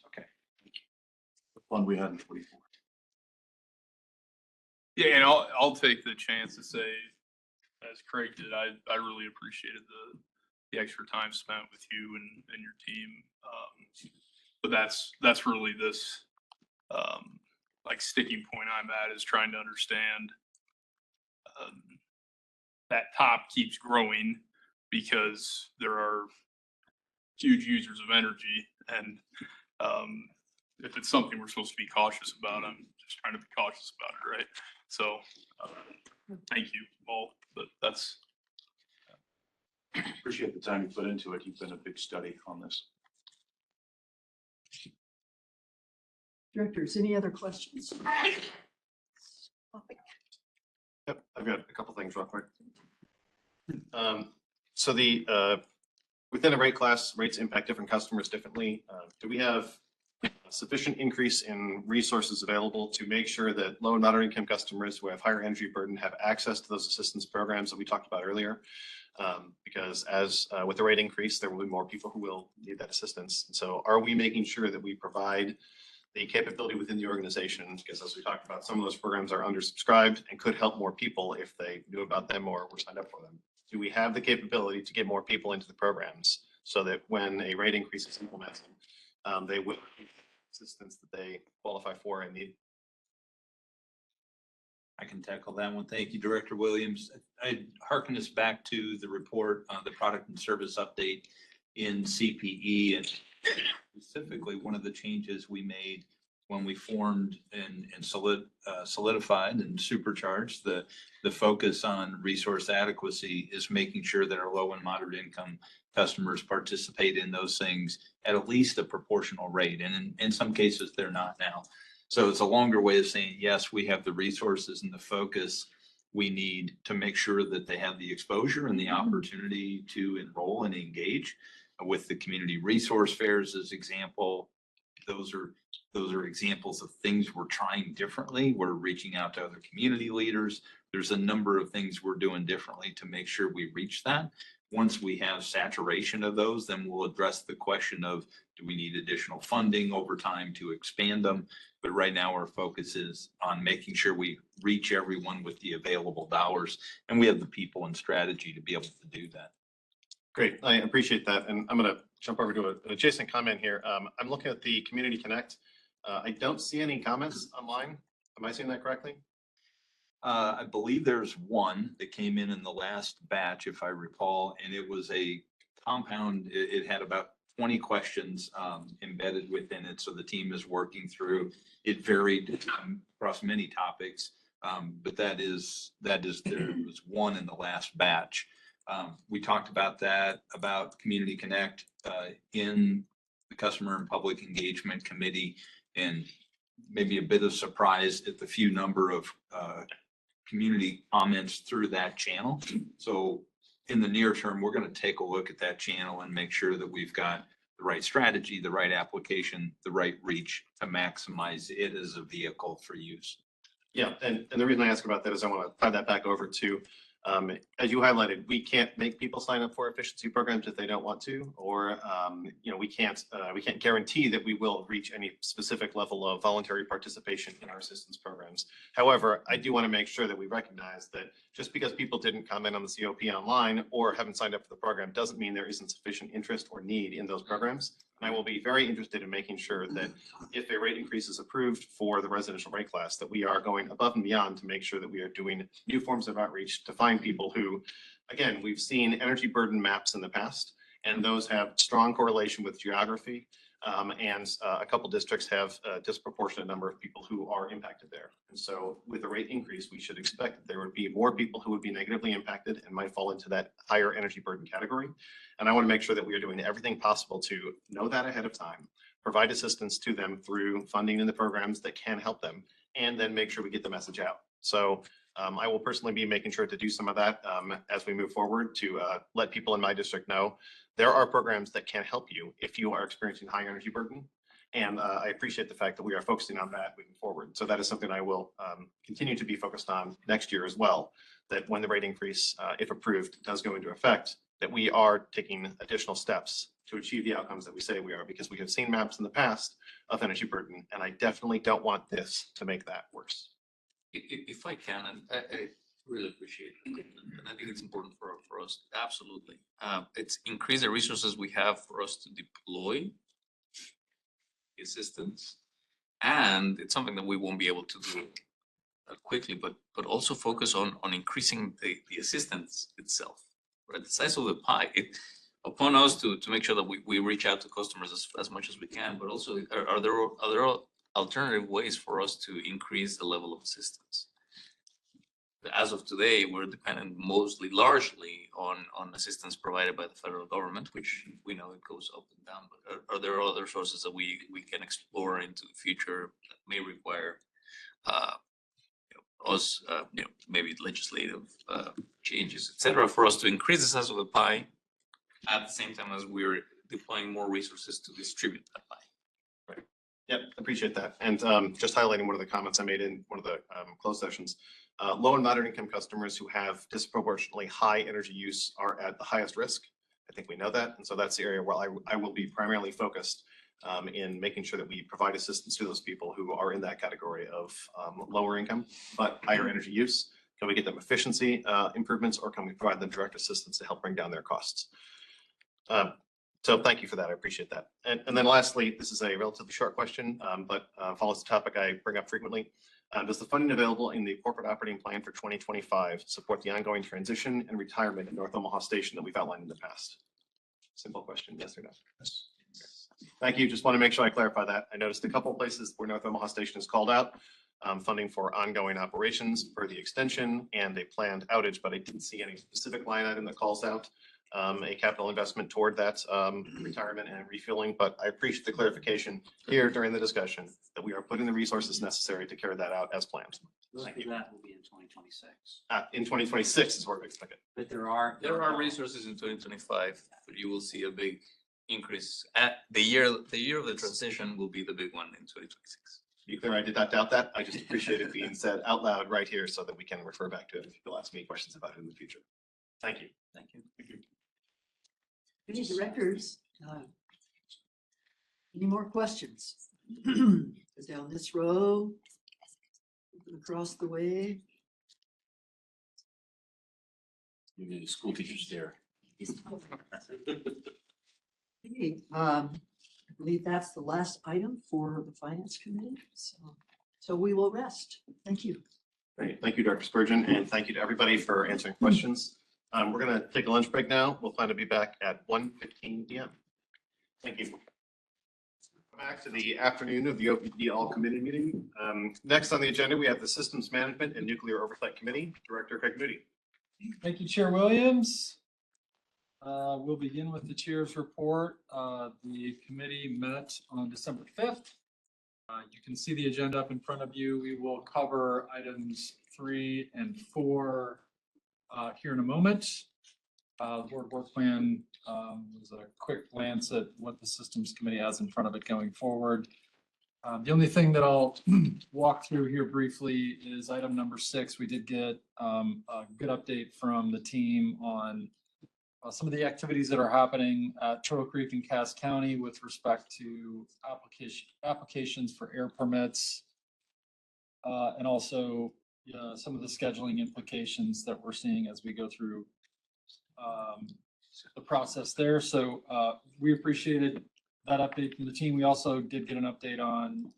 okay. The one we had in 24. Yeah, and I'll take the chance to say, as Craig did, I really appreciated the extra time spent with you and your team. But that's really this like sticking point I'm at, is trying to understand that top keeps growing because there are huge users of energy, and if it's something we're supposed to be cautious about, I'm just trying to be cautious about it, right? So thank you all, but that's. Appreciate the time you put into it. You've been a big study on this. Directors, any other questions? Yep, I've got a couple things real quick. So within a rate class, rates impact different customers differently. Do we have a sufficient increase in resources available to make sure that low and moderate income customers who have higher energy burden have access to those assistance programs that we talked about earlier? Because with the rate increase, there will be more people who will need that assistance. And so are we making sure that we provide the capability within the organization? Because as we talked about, some of those programs are undersubscribed and could help more people if they knew about them or were signed up for them. Do we have the capability to get more people into the programs so that when a rate increase is implemented, they will get assistance that they qualify for and need? I can tackle that one. Thank you, Director Williams. I hearken us back to the report on the product and service update in CPE, and specifically one of the changes we made when we formed and solidified and supercharged the focus on resource adequacy is making sure that our low and moderate income customers participate in those things at least a proportional rate. And in some cases, they're not now. So it's a longer way of saying, yes, we have the resources and the focus we need to make sure that they have the exposure and the opportunity to enroll and engage with the community resource fairs as example. Those are examples of things we're trying differently. We're reaching out to other community leaders. There's a number of things we're doing differently to make sure we reach that. Once we have saturation of those, then we'll address the question of, do we need additional funding over time to expand them? But right now our focus is on making sure we reach everyone with the available dollars, and we have the people and strategy to be able to do that. Great, I appreciate that. And I'm going to jump over to an adjacent comment here. I'm looking at the Community Connect. I don't see any comments online. Am I seeing that correctly? I believe there's one that came in the last batch, if I recall, and it was a compound. It had about 20 questions embedded within it. So the team is working through. It varied across many topics, but there was one in the last batch. We talked about that, about Community Connect in the Customer and Public Engagement Committee, and maybe a bit of surprise at the few number of community comments through that channel. So in the near term, we're going to take a look at that channel and make sure that we've got the right strategy, the right application, the right reach to maximize it as a vehicle for use. Yeah, and the reason I ask about that is I want to tie that back over to, as you highlighted, we can't make people sign up for efficiency programs if they don't want to, or we can't guarantee that we will reach any specific level of voluntary participation in our assistance programs. However, I do want to make sure that we recognize that just because people didn't comment on the COP online or haven't signed up for the program doesn't mean there isn't sufficient interest or need in those programs. And I will be very interested in making sure that if a rate increase is approved for the residential rate class, that we are going above and beyond to make sure that we are doing new forms of outreach to find people who, again, we've seen energy burden maps in the past, and those have strong correlation with geography. And a couple districts have a disproportionate number of people who are impacted there. And so with the rate increase, we should expect that there would be more people who would be negatively impacted and might fall into that higher energy burden category. And I want to make sure that we are doing everything possible to know that ahead of time, provide assistance to them through funding in the programs that can help them, and then make sure we get the message out. So I will personally be making sure to do some of that as we move forward to let people in my district know there are programs that can help you if you are experiencing high energy burden. And I appreciate the fact that we are focusing on that moving forward. So that is something I will continue to be focused on next year as well, that when the rate increase, if approved, does go into effect, that we are taking additional steps to achieve the outcomes that we say we are, because we have seen maps in the past of energy burden, and I definitely don't want this to make that worse. If I can, and I really appreciate it, and I think it's important for us, absolutely. It's increase the resources we have for us to deploy assistance, and it's something that we won't be able to do quickly, but also focus on increasing the assistance itself, right? The size of the pie. Upon us to make sure that we reach out to customers as much as we can, but also are there alternative ways for us to increase the level of assistance? As of today, we're dependent largely on assistance provided by the federal government, which we know it goes up and down. But are there other sources that we can explore into the future that may require us, maybe legislative changes, et cetera, for us to increase the size of the pie at the same time as we're deploying more resources to distribute that pie? Right. Yep, appreciate that. And just highlighting one of the comments I made in one of the closed sessions. Low and moderate income customers who have disproportionately high energy use are at the highest risk. I think we know that. And so that's the area where I will be primarily focused in making sure that we provide assistance to those people who are in that category of lower income, but higher energy use. Can we get them efficiency improvements, or can we provide them direct assistance to help bring down their costs? So thank you for that. I appreciate that. And then lastly, this is a relatively short question, but follows the topic I bring up frequently. Does the funding available in the corporate operating plan for 2025 support the ongoing transition and retirement at North Omaha Station that we've outlined in the past? Simple question, yes or no? Yes. Thank you. Just want to make sure I clarify that. I noticed a couple of places where North Omaha Station is called out, funding for ongoing operations for the extension and a planned outage, but I didn't see any specific line item that calls out a capital investment toward that retirement and refueling. But I appreciate the clarification here during the discussion that we are putting the resources necessary to carry that out as planned. Most of that will be in 2026. In 2026 is where we expect it. But there are resources in 2025, but you will see a big increase at the year of the transition will be the big one in 2026. To be clear, I did not doubt that. I just appreciate it being said out loud right here so that we can refer back to it if people ask me questions about it in the future. Thank you. Thank you. Thank you. Any directors? Any more questions? Down this row, across the way. Maybe the school teachers there. Okay, I believe that's the last item for the Finance Committee. So we will rest. Thank you. Great. Thank you, Dr. Spurgeon, and thank you to everybody for answering questions. We're going to take a lunch break now. We'll plan to be back at 1:15 p.m. Thank you. Back to the afternoon of the OPPD All Committee meeting. Next on the agenda, we have the Systems Management and Nuclear Oversight Committee, Director Craig Moody. Thank you, Chair Williams. We'll begin with the chair's report. The committee met on December 5th. You can see the agenda up in front of you. We will cover items 3 and 4 here in a moment. The board work plan was a quick glance at what the systems committee has in front of it going forward. The only thing that I'll walk through here briefly is item number 6. We did get a good update from the team on some of the activities that are happening at Turtle Creek and Cass County with respect to applications for air permits, and also some of the scheduling implications that we're seeing as we go through the process there. So we appreciated that update from the team. We also did get an update on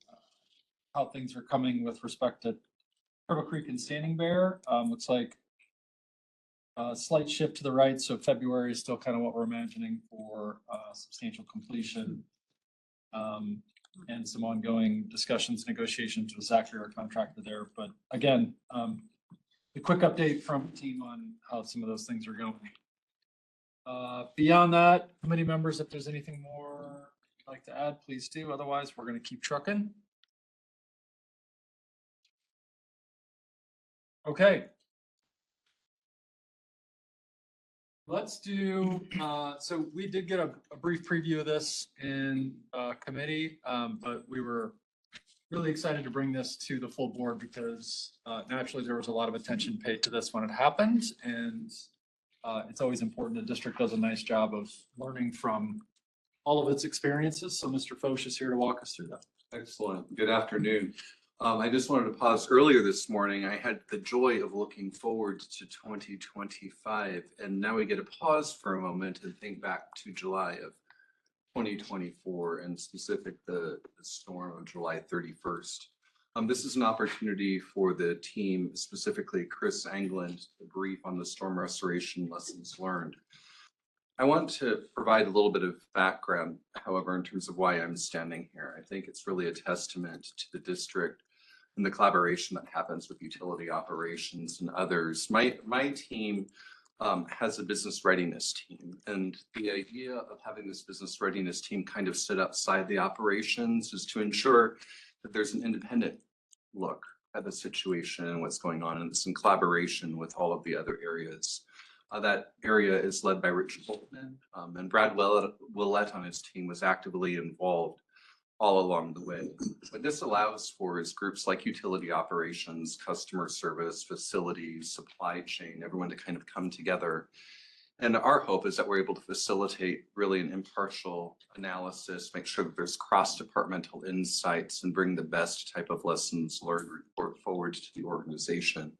how things are coming with respect to Turtle Creek and Standing Bear. Looks like a slight shift to the right, so February is still kind of what we're imagining for substantial completion. And some ongoing discussions, negotiations with Zachary, our contractor there. But again, a quick update from the team on how some of those things are going. Beyond that, committee members, if there's anything more you'd like to add, please do. Otherwise, we're going to keep trucking. Okay. Let's do, so we did get a brief preview of this in committee, but we were really excited to bring this to the full board because naturally there was a lot of attention paid to this when it happened. And it's always important. The district does a nice job of learning from all of its experiences. So Mr. Foch is here to walk us through that. Excellent. Good afternoon. I just wanted to pause earlier this morning. I had the joy of looking forward to 2025, and now we get a pause for a moment and think back to July of 2024 and specific the storm of July 31st. This is an opportunity for the team, specifically Chris Angland, to brief on the storm restoration lessons learned. I want to provide a little bit of background, however, in terms of why I'm standing here. I think it's really a testament to the district and the collaboration that happens with utility operations and others. My team has a business readiness team, and the idea of having this business readiness team kind of sit outside the operations is to ensure that there's an independent look at the situation and what's going on, and it's in collaboration with all of the other areas. That area is led by Rich Boltman, and Brad Willett on his team was actively involved all along the way. What this allows for is groups like utility operations, customer service, facilities, supply chain, everyone to kind of come together. And our hope is that we're able to facilitate really an impartial analysis, make sure that there's cross-departmental insights, and bring the best type of lessons learned report forward to the organization.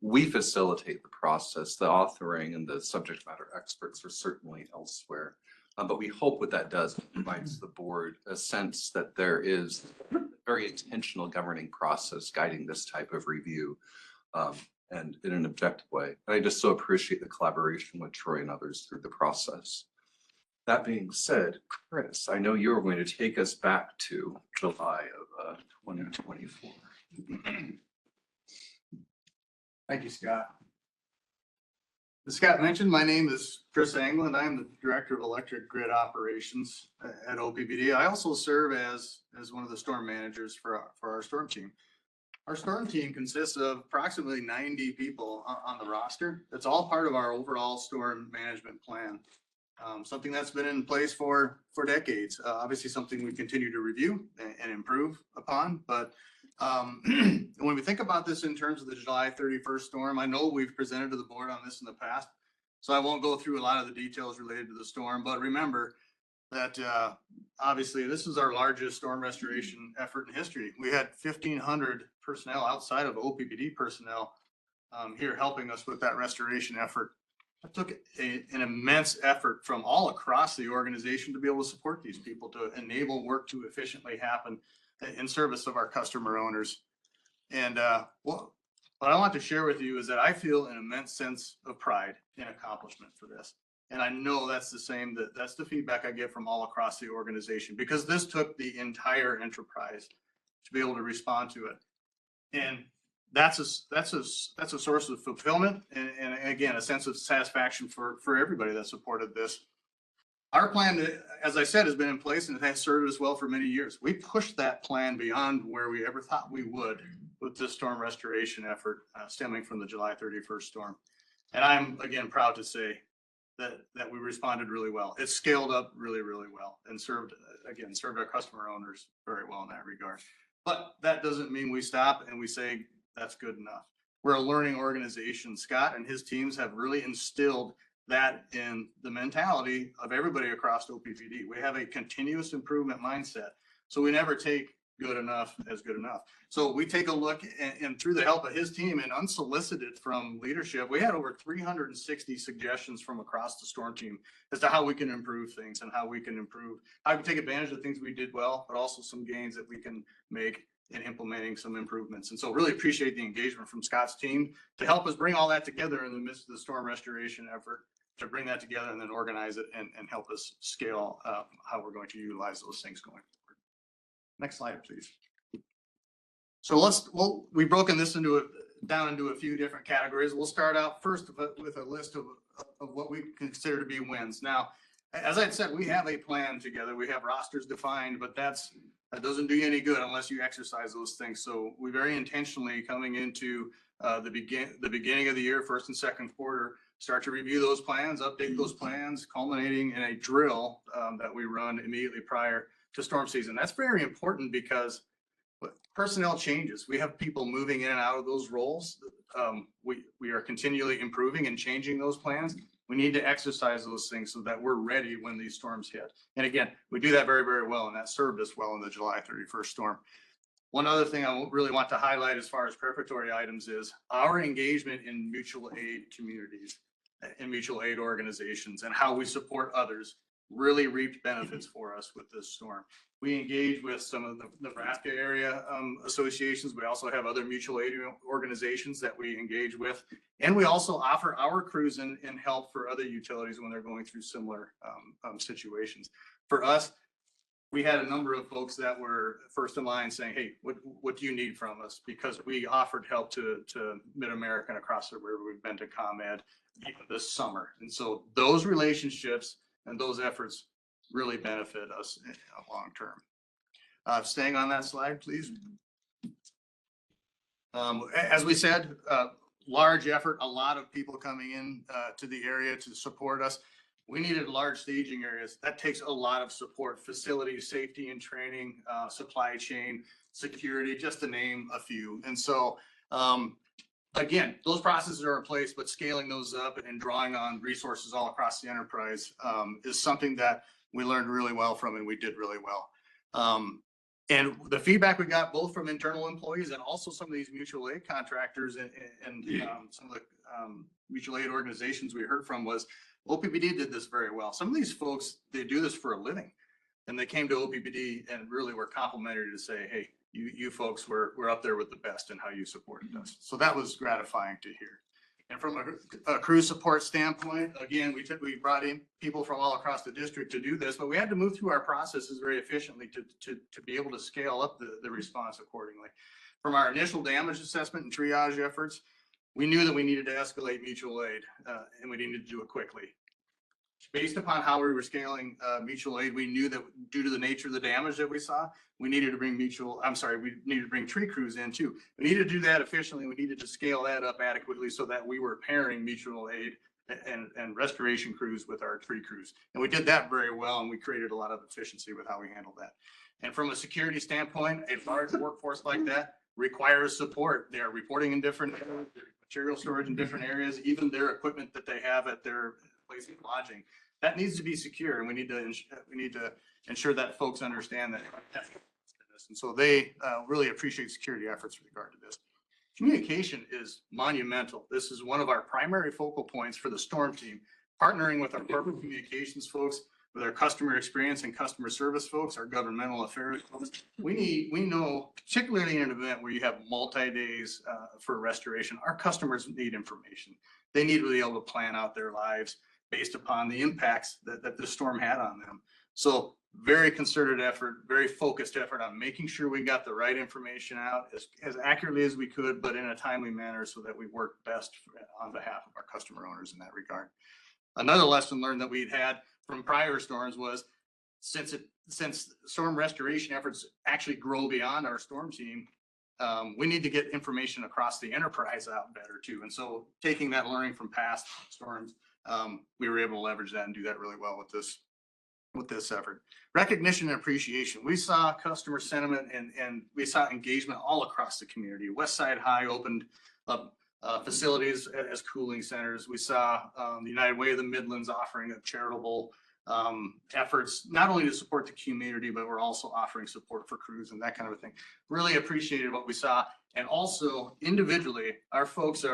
We facilitate the process. The authoring and the subject matter experts are certainly elsewhere. But we hope what that does provides the board a sense that there is a very intentional governing process guiding this type of review and in an objective way. And I just so appreciate the collaboration with Troy and others through the process. That being said, Chris, I know you're going to take us back to July of 2024. Thank you, Scott. As Scott mentioned, my name is Chris Angland. I am the Director of Electric Grid Operations at OPPD. I also serve as one of the storm managers for our storm team. Our storm team consists of approximately 90 people on the roster. It's all part of our overall storm management plan. Something that's been in place for decades. Obviously something we continue to review and improve upon, but when we think about this in terms of the July 31st storm, I know we've presented to the board on this in the past, so I won't go through a lot of the details related to the storm, but remember that obviously this is our largest storm restoration effort in history. We had 1,500 personnel outside of OPPD personnel here helping us with that restoration effort. It took an immense effort from all across the organization to be able to support these people, to enable work to efficiently happen in service of our customer owners. And what I want to share with you is that I feel an immense sense of pride and accomplishment for this. And I know that's the feedback I get from all across the organization, because this took the entire enterprise to be able to respond to it. And that's a source of fulfillment and again, a sense of satisfaction for everybody that supported this. Our plan, as I said, has been in place and it has served us well for many years. We pushed that plan beyond where we ever thought we would with this storm restoration effort stemming from the July 31st storm. And I'm, again, proud to say that we responded really well. It scaled up really, really well and served our customer owners very well in that regard. But that doesn't mean we stop and we say that's good enough. We're a learning organization. Scott and his teams have really instilled that in the mentality of everybody across OPPD. We have a continuous improvement mindset. So we never take good enough as good enough. So we take a look and through the help of his team and unsolicited from leadership, we had over 360 suggestions from across the storm team as to how we can improve things and how we can take advantage of things we did well, but also some gains that we can make in implementing some improvements. And so really appreciate the engagement from Scott's team to help us bring all that together in the midst of the storm restoration effort, to bring that together and then organize it and help us scale how we're going to utilize those things going forward. Next slide, please. So we've broken this down into a few different categories. We'll start out first with a list of what we consider to be wins. Now, as I said, we have a plan together. We have rosters defined, but that doesn't do you any good unless you exercise those things. So we very intentionally coming into the beginning of the year, first and second quarter, start to review those plans, update those plans, culminating in a drill that we run immediately prior to storm season. That's very important because personnel changes. We have people moving in and out of those roles. We are continually improving and changing those plans. We need to exercise those things so that we're ready when these storms hit. And again, we do that very, very well, and that served us well in the July 31st storm. One other thing I really want to highlight as far as preparatory items is our engagement in mutual aid communities and mutual aid organizations and how we support others really reaped benefits for us with this storm. We engage with some of the Nebraska area associations. We also have other mutual aid organizations that we engage with. And we also offer our crews and help for other utilities when they're going through similar situations. For us, we had a number of folks that were first in line saying, hey, what do you need from us? Because we offered help to Mid-America and across the river. We've been to ComEd even this summer. And so those relationships and those efforts really benefit us long term. Staying on that slide, please. As we said, large effort, a lot of people coming in to the area to support us. We needed large staging areas. That takes a lot of support, facilities, safety and training, supply chain, security, just to name a few. And so, again, those processes are in place, but scaling those up and drawing on resources all across the enterprise is something that we learned really well from and we did really well. And the feedback we got both from internal employees and also some of these mutual aid contractors and some of the mutual aid organizations we heard from was OPPD did this very well. Some of these folks, they do this for a living, and they came to OPPD and really were complimentary to say, hey, you folks were up there with the best in how you supported us. So that was gratifying to hear. And from a crew support standpoint, again, we brought in people from all across the district to do this, but we had to move through our processes very efficiently to be able to scale up the response accordingly. From our initial damage assessment and triage efforts, we knew that we needed to escalate mutual aid and we needed to do it quickly. Based upon how we were scaling mutual aid, we knew that due to the nature of the damage that we saw, we needed to bring tree crews in too. We needed to do that efficiently. We needed to scale that up adequately so that we were pairing mutual aid and restoration crews with our tree crews. And we did that very well, and we created a lot of efficiency with how we handled that. And from a security standpoint, a large workforce like that requires support. They are reporting in different areas, material storage in different areas, even their equipment that they have at their place of lodging. That needs to be secure, and we need to ensure that folks understand that. And so they really appreciate security efforts with regard to this. Communication is monumental. This is one of our primary focal points for the storm team, partnering with our corporate communications folks, with our customer experience and customer service folks, our governmental affairs folks. We know, particularly in an event where you have multi-days for restoration, our customers need information. They need to be able to plan out their lives based upon the impacts that the storm had on them. So very concerted effort, very focused effort on making sure we got the right information out as accurately as we could, but in a timely manner so that we work best on behalf of our customer owners in that regard. Another lesson learned that we'd had from prior storms was since storm restoration efforts actually grow beyond our storm team, we need to get information across the enterprise out better too. And so taking that learning from past storms, we were able to leverage that and do that really well with this effort. Recognition and appreciation. We saw customer sentiment and we saw engagement all across the community. Westside High opened up facilities as cooling centers. We saw the United Way of the Midlands offering a charitable efforts, not only to support the community, but we're also offering support for crews and that kind of a thing. Really appreciated what we saw. And also individually, our folks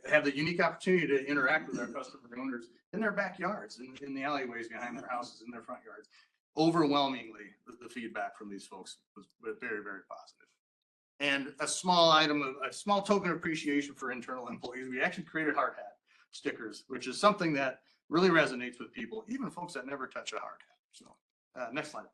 have the unique opportunity to interact with our customer owners in their backyards, in the alleyways behind their houses, in their front yards. Overwhelmingly, the feedback from these folks was very, very positive. And a small token of appreciation for internal employees. We actually created hard hat stickers, which is something that really resonates with people, even folks that never touch a hard hat. So next slide.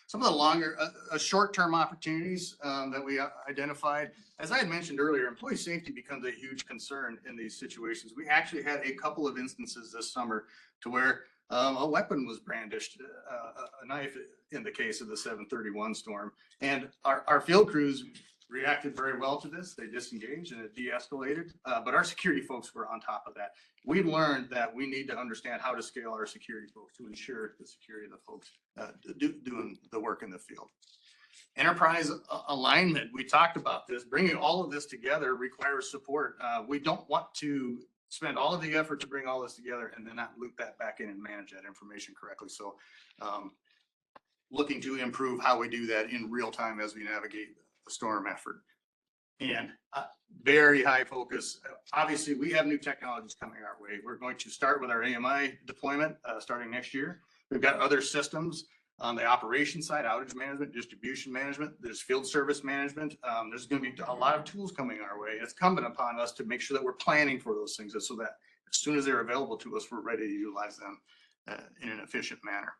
Some of the short-term opportunities that we identified, as I had mentioned earlier, employee safety becomes a huge concern in these situations. We actually had a couple of instances this summer to where a weapon was brandished, a knife in the case of the 731 storm. And our field crews reacted very well to this. They disengaged and it de-escalated, but our security folks were on top of that. We learned that we need to understand how to scale our security folks to ensure the security of the folks doing the work in the field. Enterprise alignment, we talked about this. Bringing all of this together requires support. We don't want to spend all of the effort to bring all this together and then not loop that back in and manage that information correctly. So looking to improve how we do that in real time as we navigate the storm effort. And very high focus. Obviously, we have new technologies coming our way. We're going to start with our AMI deployment starting next year. We've got other systems on the operations side, outage management, distribution management, there's field service management. There's going to be a lot of tools coming our way. It's incumbent upon us to make sure that we're planning for those things so that as soon as they're available to us, we're ready to utilize them in an efficient manner.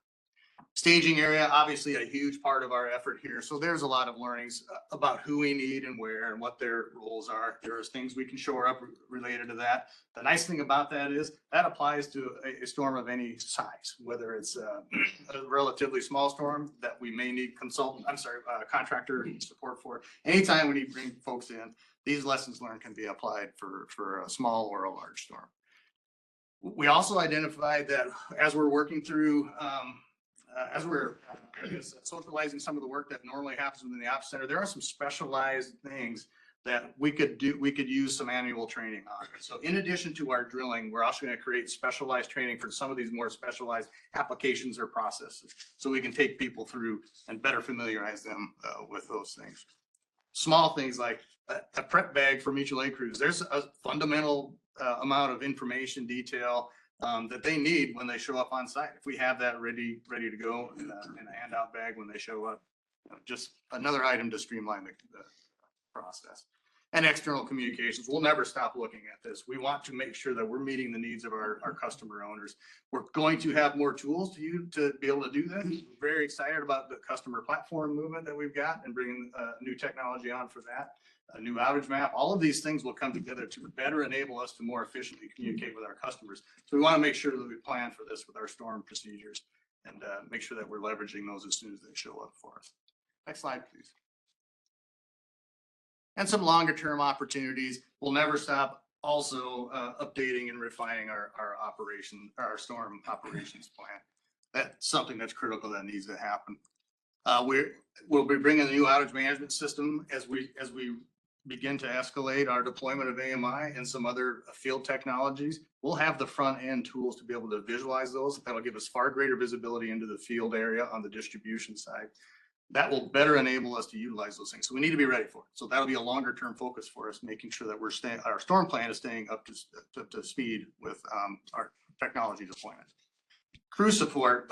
Staging area, obviously a huge part of our effort here. So there's a lot of learnings about who we need and where and what their roles are. There's things we can shore up related to that. The nice thing about that is that applies to a storm of any size, whether it's a relatively small storm that we may need contractor support for. Anytime we need to bring folks in, these lessons learned can be applied for a small or a large storm. We also identified that as we're working through as we're socializing some of the work that normally happens within the ops center, there are some specialized things that we could do. We could use some annual training on. So in addition to our drilling, we're also going to create specialized training for some of these more specialized applications or processes, so we can take people through and better familiarize them with those things. Small things like a prep bag for mutual aid crews. There's a fundamental amount of information, detail, that they need when they show up on site. If we have that ready to go in a handout bag when they show up, just another item to streamline the process. And external communications, we'll never stop looking at this. We want to make sure that we're meeting the needs of our customer owners. We're going to have more tools to be able to do this. We're very excited about the customer platform movement that we've got and bringing new technology on for that. A new outage map, all of these things will come together to better enable us to more efficiently communicate with our customers. So we want to make sure that we plan for this with our storm procedures and make sure that we're leveraging those as soon as they show up for us. Next slide, please. And some longer term opportunities. We'll never stop also updating and refining our storm operations plan. That's something that's critical that needs to happen. We'll be bringing a new outage management system as we begin to escalate our deployment of AMI and some other field technologies. We'll have the front end tools to be able to visualize those. That'll give us far greater visibility into the field area on the distribution side. That will better enable us to utilize those things. So we need to be ready for it. So that'll be a longer term focus for us, making sure that our storm plan is staying up to speed with our technology deployment. Crew support.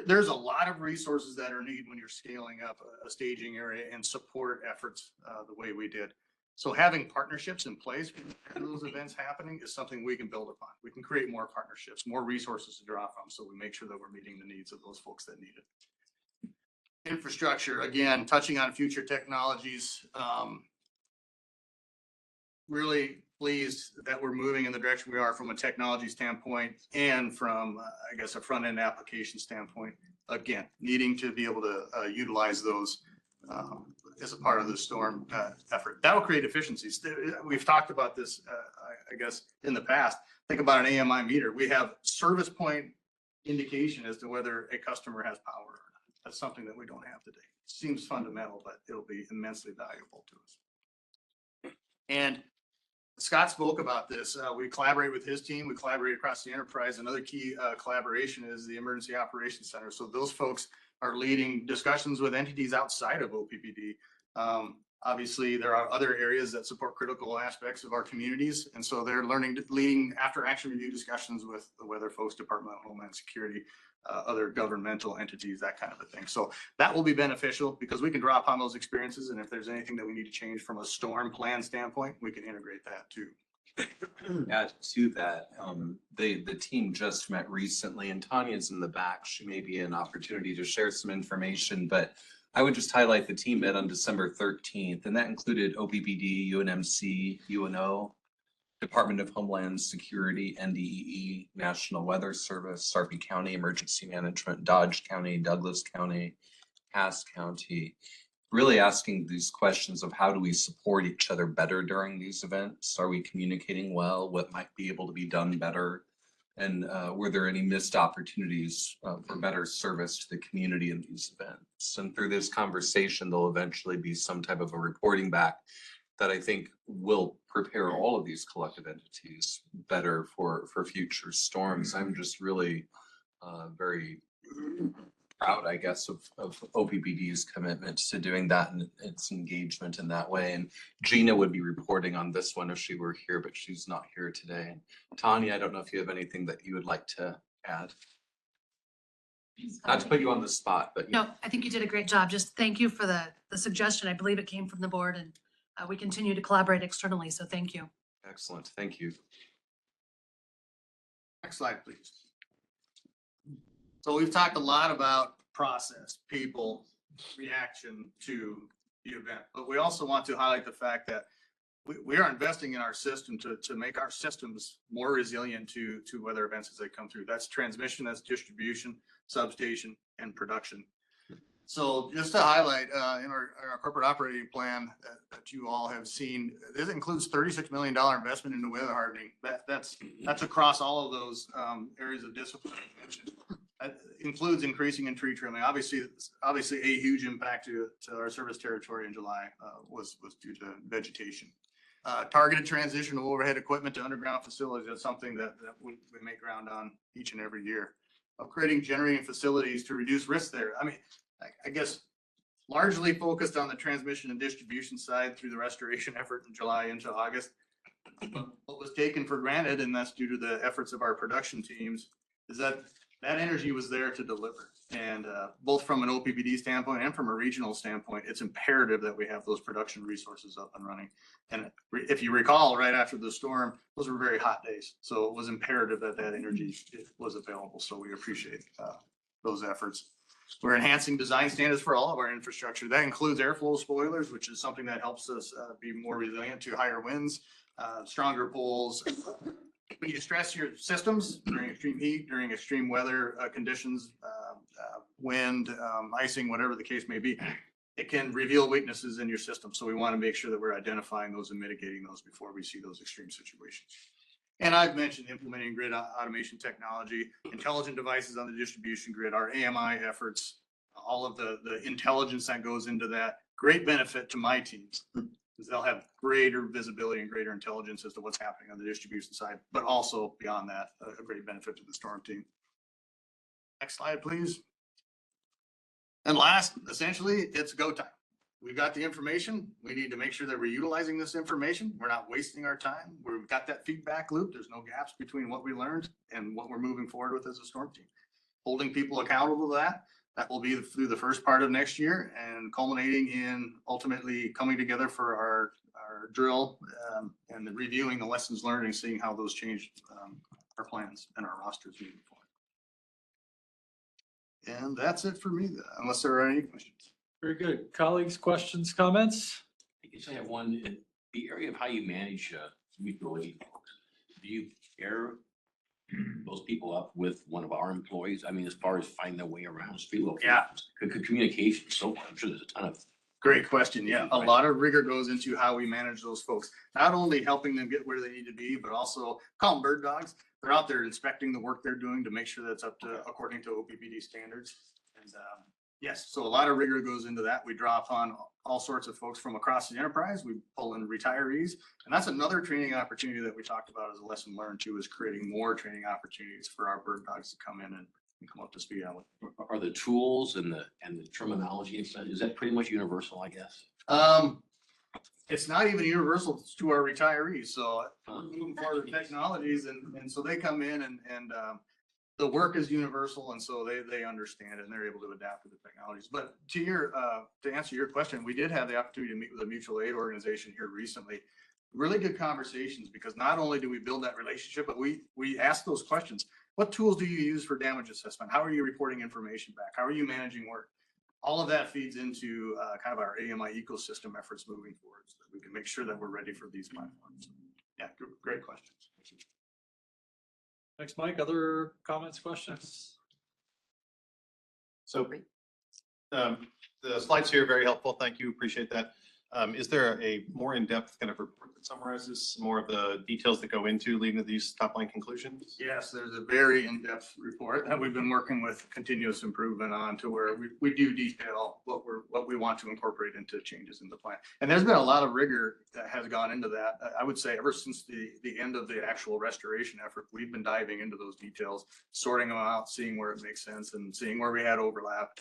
There's a lot of resources that are needed when you're scaling up a staging area and support efforts the way we did. So having partnerships in place for those events happening is something we can build upon. We can create more partnerships, more resources to draw from, so we make sure that we're meeting the needs of those folks that need it. Infrastructure, again, touching on future technologies. Really pleased that we're moving in the direction we are from a technology standpoint and from, I guess, a front end application standpoint. Again, needing to be able to utilize those as a part of the storm effort. That will create efficiencies. We've talked about this, I guess, in the past. Think about an AMI meter. We have service point indication as to whether a customer has power or not. That's something that we don't have today. It seems fundamental, but it'll be immensely valuable to us. And Scott spoke about this. We collaborate with his team. We collaborate across the enterprise. Another key collaboration is the Emergency Operations Center. So those folks are leading discussions with entities outside of OPPD. Obviously, there are other areas that support critical aspects of our communities. And so they're leading after action review discussions with the weather folks, Department of Homeland Security, other governmental entities, that kind of a thing. So that will be beneficial because we can draw upon those experiences. And if there's anything that we need to change from a storm plan standpoint, we can integrate that too. Add to that, the team just met recently and Tanya's in the back. She may be an opportunity to share some information, but I would just highlight the team met on December 13th, and that included OPPD, UNMC, UNO, Department of Homeland Security, NDEE, National Weather Service, Sarpy County Emergency Management, Dodge County, Douglas County, Cass County, really asking these questions of how do we support each other better during these events? Are we communicating well? What might be able to be done better? And were there any missed opportunities for better service to the community in these events? And through this conversation, there'll eventually be some type of a reporting back that I think will prepare all of these collective entities better for future storms. I'm just really very proud, I guess, of OPPD's commitment to doing that and its engagement in that way. And Gina would be reporting on this one if she were here, but she's not here today. And Tanya, I don't know if you have anything that you would like to add. Not to put you on the spot, but. No, I think you did a great job. Just thank you for the suggestion. I believe it came from the board and we continue to collaborate externally. So thank you. Excellent. Thank you. Next slide, please. So we've talked a lot about process, people, reaction to the event, but we also want to highlight the fact that we are investing in our system to make our systems more resilient to weather events as they come through. That's transmission, that's distribution, substation, and production. So just to highlight, in our corporate operating plan that you all have seen, this includes $36 million investment into weather hardening. That's across all of those areas of discipline I mentioned. That includes increasing in tree trimming. Obviously a huge impact to our service territory in July was due to vegetation. Targeted transition of overhead equipment to underground facilities. That's something that we make ground on each and every year. Upgrading generating facilities to reduce risk there. I mean, I guess largely focused on the transmission and distribution side through the restoration effort in July into August. But what was taken for granted, and that's due to the efforts of our production teams, is that energy was there to deliver. And both from an OPPD standpoint and from a regional standpoint, it's imperative that we have those production resources up and running. And if you recall, right after the storm, those were very hot days. So it was imperative that energy was available. So we appreciate those efforts. We're enhancing design standards for all of our infrastructure. That includes airflow spoilers, which is something that helps us be more resilient to higher winds, stronger poles. When you stress your systems during extreme heat, during extreme weather conditions, wind, icing, whatever the case may be, it can reveal weaknesses in your system. So we want to make sure that we're identifying those and mitigating those before we see those extreme situations. And I've mentioned implementing grid automation technology, intelligent devices on the distribution grid, our AMI efforts, all of the intelligence that goes into that. Great benefit to my teams because they'll have greater visibility and greater intelligence as to what's happening on the distribution side, but also beyond that, a great benefit to the storm team. Next slide, please. And last, essentially, it's go time. We've got the information. We need to make sure that we're utilizing this information. We're not wasting our time. We've got that feedback loop. There's no gaps between what we learned and what we're moving forward with as a storm team. Holding people accountable to that. That will be through the first part of next year and culminating in ultimately coming together for our drill and reviewing the lessons learned and seeing how those change our plans and our rosters moving forward. And that's it for me, unless there are any questions. Very good. Colleagues, questions, comments? I guess I have one. In the area of how you manage mutual aid, do you pair those people up with one of our employees? I mean, as far as finding a way around street locations. Yeah. Communication. So I'm sure there's a ton of. Great question. Yeah. A lot of rigor goes into how we manage those folks, not only helping them get where they need to be, but also call them bird dogs. They're out there inspecting the work they're doing to make sure that's up to according to OPPD standards. And Yes, so a lot of rigor goes into that. We draw upon all sorts of folks from across the enterprise. We pull in retirees. And that's another training opportunity that we talked about as a lesson learned too, is creating more training opportunities for our bird dogs to come in and come up to speed on it. Are the tools and the terminology, is that pretty much universal, I guess? It's not even universal to our retirees, so we're moving forward with technologies and so they come in and the work is universal and so they understand it and they're able to adapt to the technologies. But to answer your question, we did have the opportunity to meet with a mutual aid organization here recently. Really good conversations because not only do we build that relationship, but we ask those questions. What tools do you use for damage assessment? How are you reporting information back? How are you managing work? All of that feeds into kind of our AMI ecosystem efforts moving forward so that we can make sure that we're ready for these platforms. Yeah, great questions. Thanks, Mike. Other comments, questions? So the slides here are very helpful. Thank you. Appreciate that. Is there a more in-depth kind of report that summarizes more of the details that go into leading to these top line conclusions? Yes, there's a very in-depth report that we've been working with continuous improvement on to where we do detail what we want to incorporate into changes in the plan. And there's been a lot of rigor that has gone into that. I would say ever since the end of the actual restoration effort, we've been diving into those details, sorting them out, seeing where it makes sense and seeing where we had overlap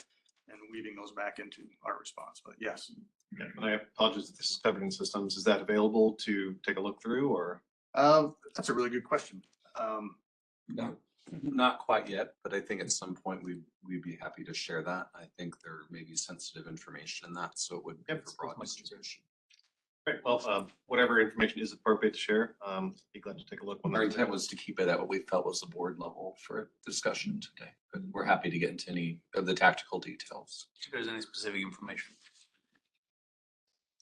and weaving those back into our response. But yes. Yeah, and I apologize if this is covered in systems. Is that available to take a look through or? That's a really good question. No, not quite yet, but I think at some point we'd be happy to share that. I think there may be sensitive information in that, so it would be for broad distribution. Great. Well, whatever information is appropriate to share, be glad to take a look. Our intent was to keep it at what we felt was the board level for discussion today, but we're happy to get into any of the tactical details. If there's any specific information.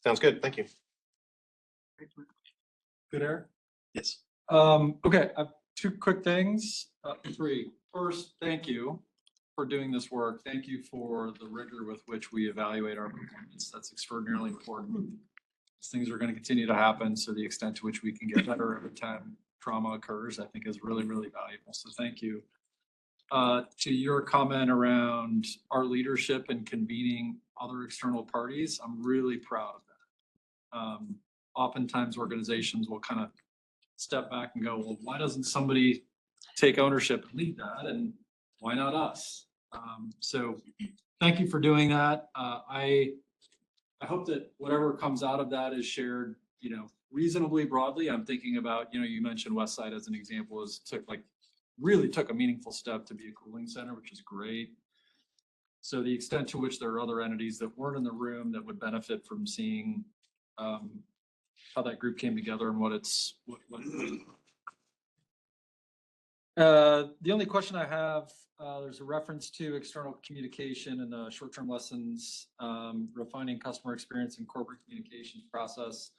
Sounds good. Thank you. Good, Eric? Yes. Okay, I have two quick things. Three. First, thank you for doing this work. Thank you for the rigor with which we evaluate our performance. That's extraordinarily important. These things are going to continue to happen. So the extent to which we can get better every time trauma occurs, I think is really, really valuable. So thank you. To your comment around our leadership and convening other external parties, I'm really proud of that. Oftentimes organizations will kind of step back and go, well, why doesn't somebody take ownership and lead that? And why not us? So thank you for doing that. I hope that whatever comes out of that is shared, reasonably broadly. I'm thinking about, you mentioned Westside as an example, really took a meaningful step to be a cooling center, which is great. So the extent to which there are other entities that weren't in the room that would benefit from seeing how that group came together and the only question I have, there's a reference to external communication and the short-term lessons, refining customer experience and corporate communications process.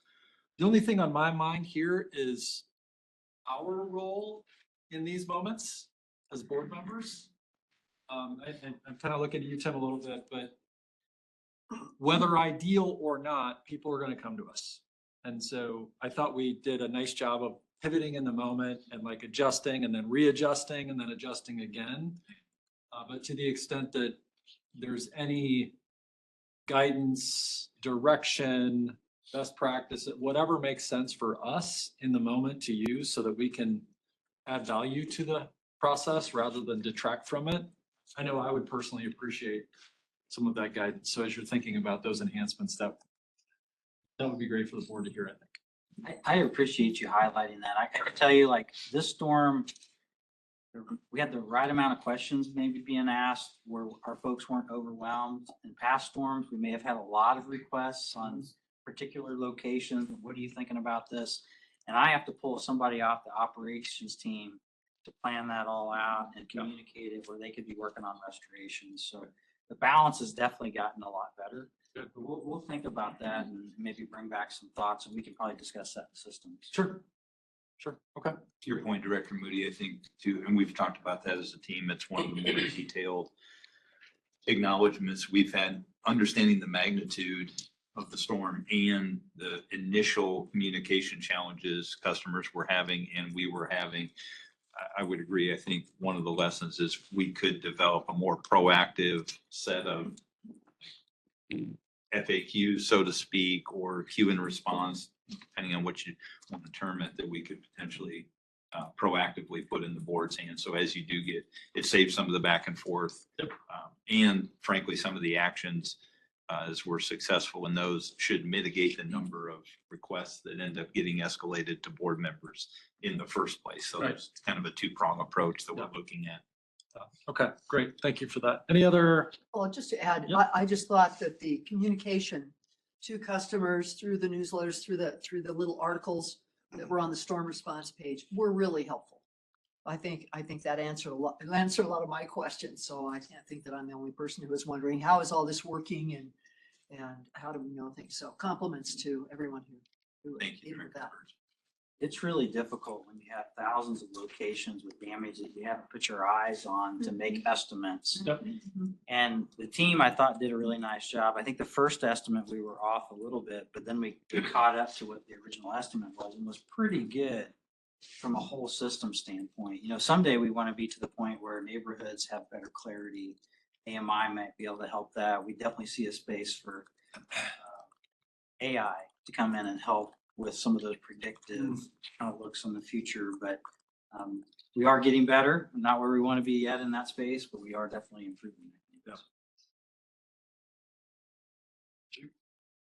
The only thing on my mind here is our role in these moments as board members. I'm kind of looking at you, Tim, a little bit, but whether ideal or not, people are going to come to us. And so I thought we did a nice job of pivoting in the moment and adjusting and then readjusting and then adjusting again. But to the extent that there's any guidance, direction, best practice, whatever makes sense for us in the moment to use so that we can add value to the process rather than detract from it, I know I would personally appreciate some of that guidance. So as you're thinking about those enhancements, that would be great for the board to hear, I think. I appreciate you highlighting that. I can tell you, this storm, we had the right amount of questions maybe being asked where our folks weren't overwhelmed. In past storms, we may have had a lot of requests on particular locations. What are you thinking about this? And I have to pull somebody off the operations team to plan that all out and communicate it where they could be working on restoration. So the balance has definitely gotten a lot better. But we'll think about that and maybe bring back some thoughts, and we can probably discuss that in systems. Sure. Okay. To your point, Director Moody, I think too, and we've talked about that as a team, it's one of the more detailed acknowledgements we've had, understanding the magnitude of the storm and the initial communication challenges customers were having and we were having. I would agree. I think one of the lessons is we could develop a more proactive set of FAQ, so to speak, or queue and response, depending on what you want to term it, that we could potentially proactively put in the board's hands. So as you do get, it saves some of the back and forth. And frankly, some of the actions, as we're successful in those, should mitigate the number of requests that end up getting escalated to board members in the first place. So Right. there's kind of a two-prong approach that we're looking at. Okay, great. Thank you for that. Any other? Well, just to add, Yep. I just thought that the communication to customers through the newsletters, through the little articles that were on the storm response page were really helpful. I think that answered it answered a lot of my questions. So I can't think that I'm the only person who was wondering, how is all this working and how do we know things? So compliments to everyone who Thank you. did that. It's really difficult when you have thousands of locations with damage that you haven't put your eyes on to make estimates. Yep. And the team, I thought, did a really nice job. I think the first estimate, we were off a little bit, but then we caught up to what the original estimate was and was pretty good from a whole system standpoint. You know, someday we want to be to the point where neighborhoods have better clarity. AMI might be able to help that. We definitely see a space for AI to come in and help with some of those predictive outlooks on the future, but we are getting better. We're not where we want to be yet in that space, but we are definitely improving.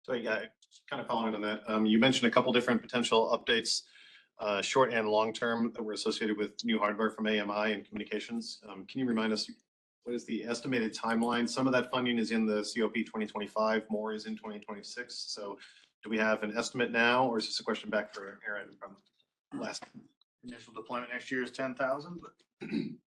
So yeah, kind of following on that, you mentioned a couple different potential updates, short and long term, that were associated with new hardware from AMI and communications. Can you remind us, what is the estimated timeline? Some of that funding is in the COP 2025, more is in 2026. So do we have an estimate now, or is this a question back for Aaron from last? Initial deployment next year is 10,000, but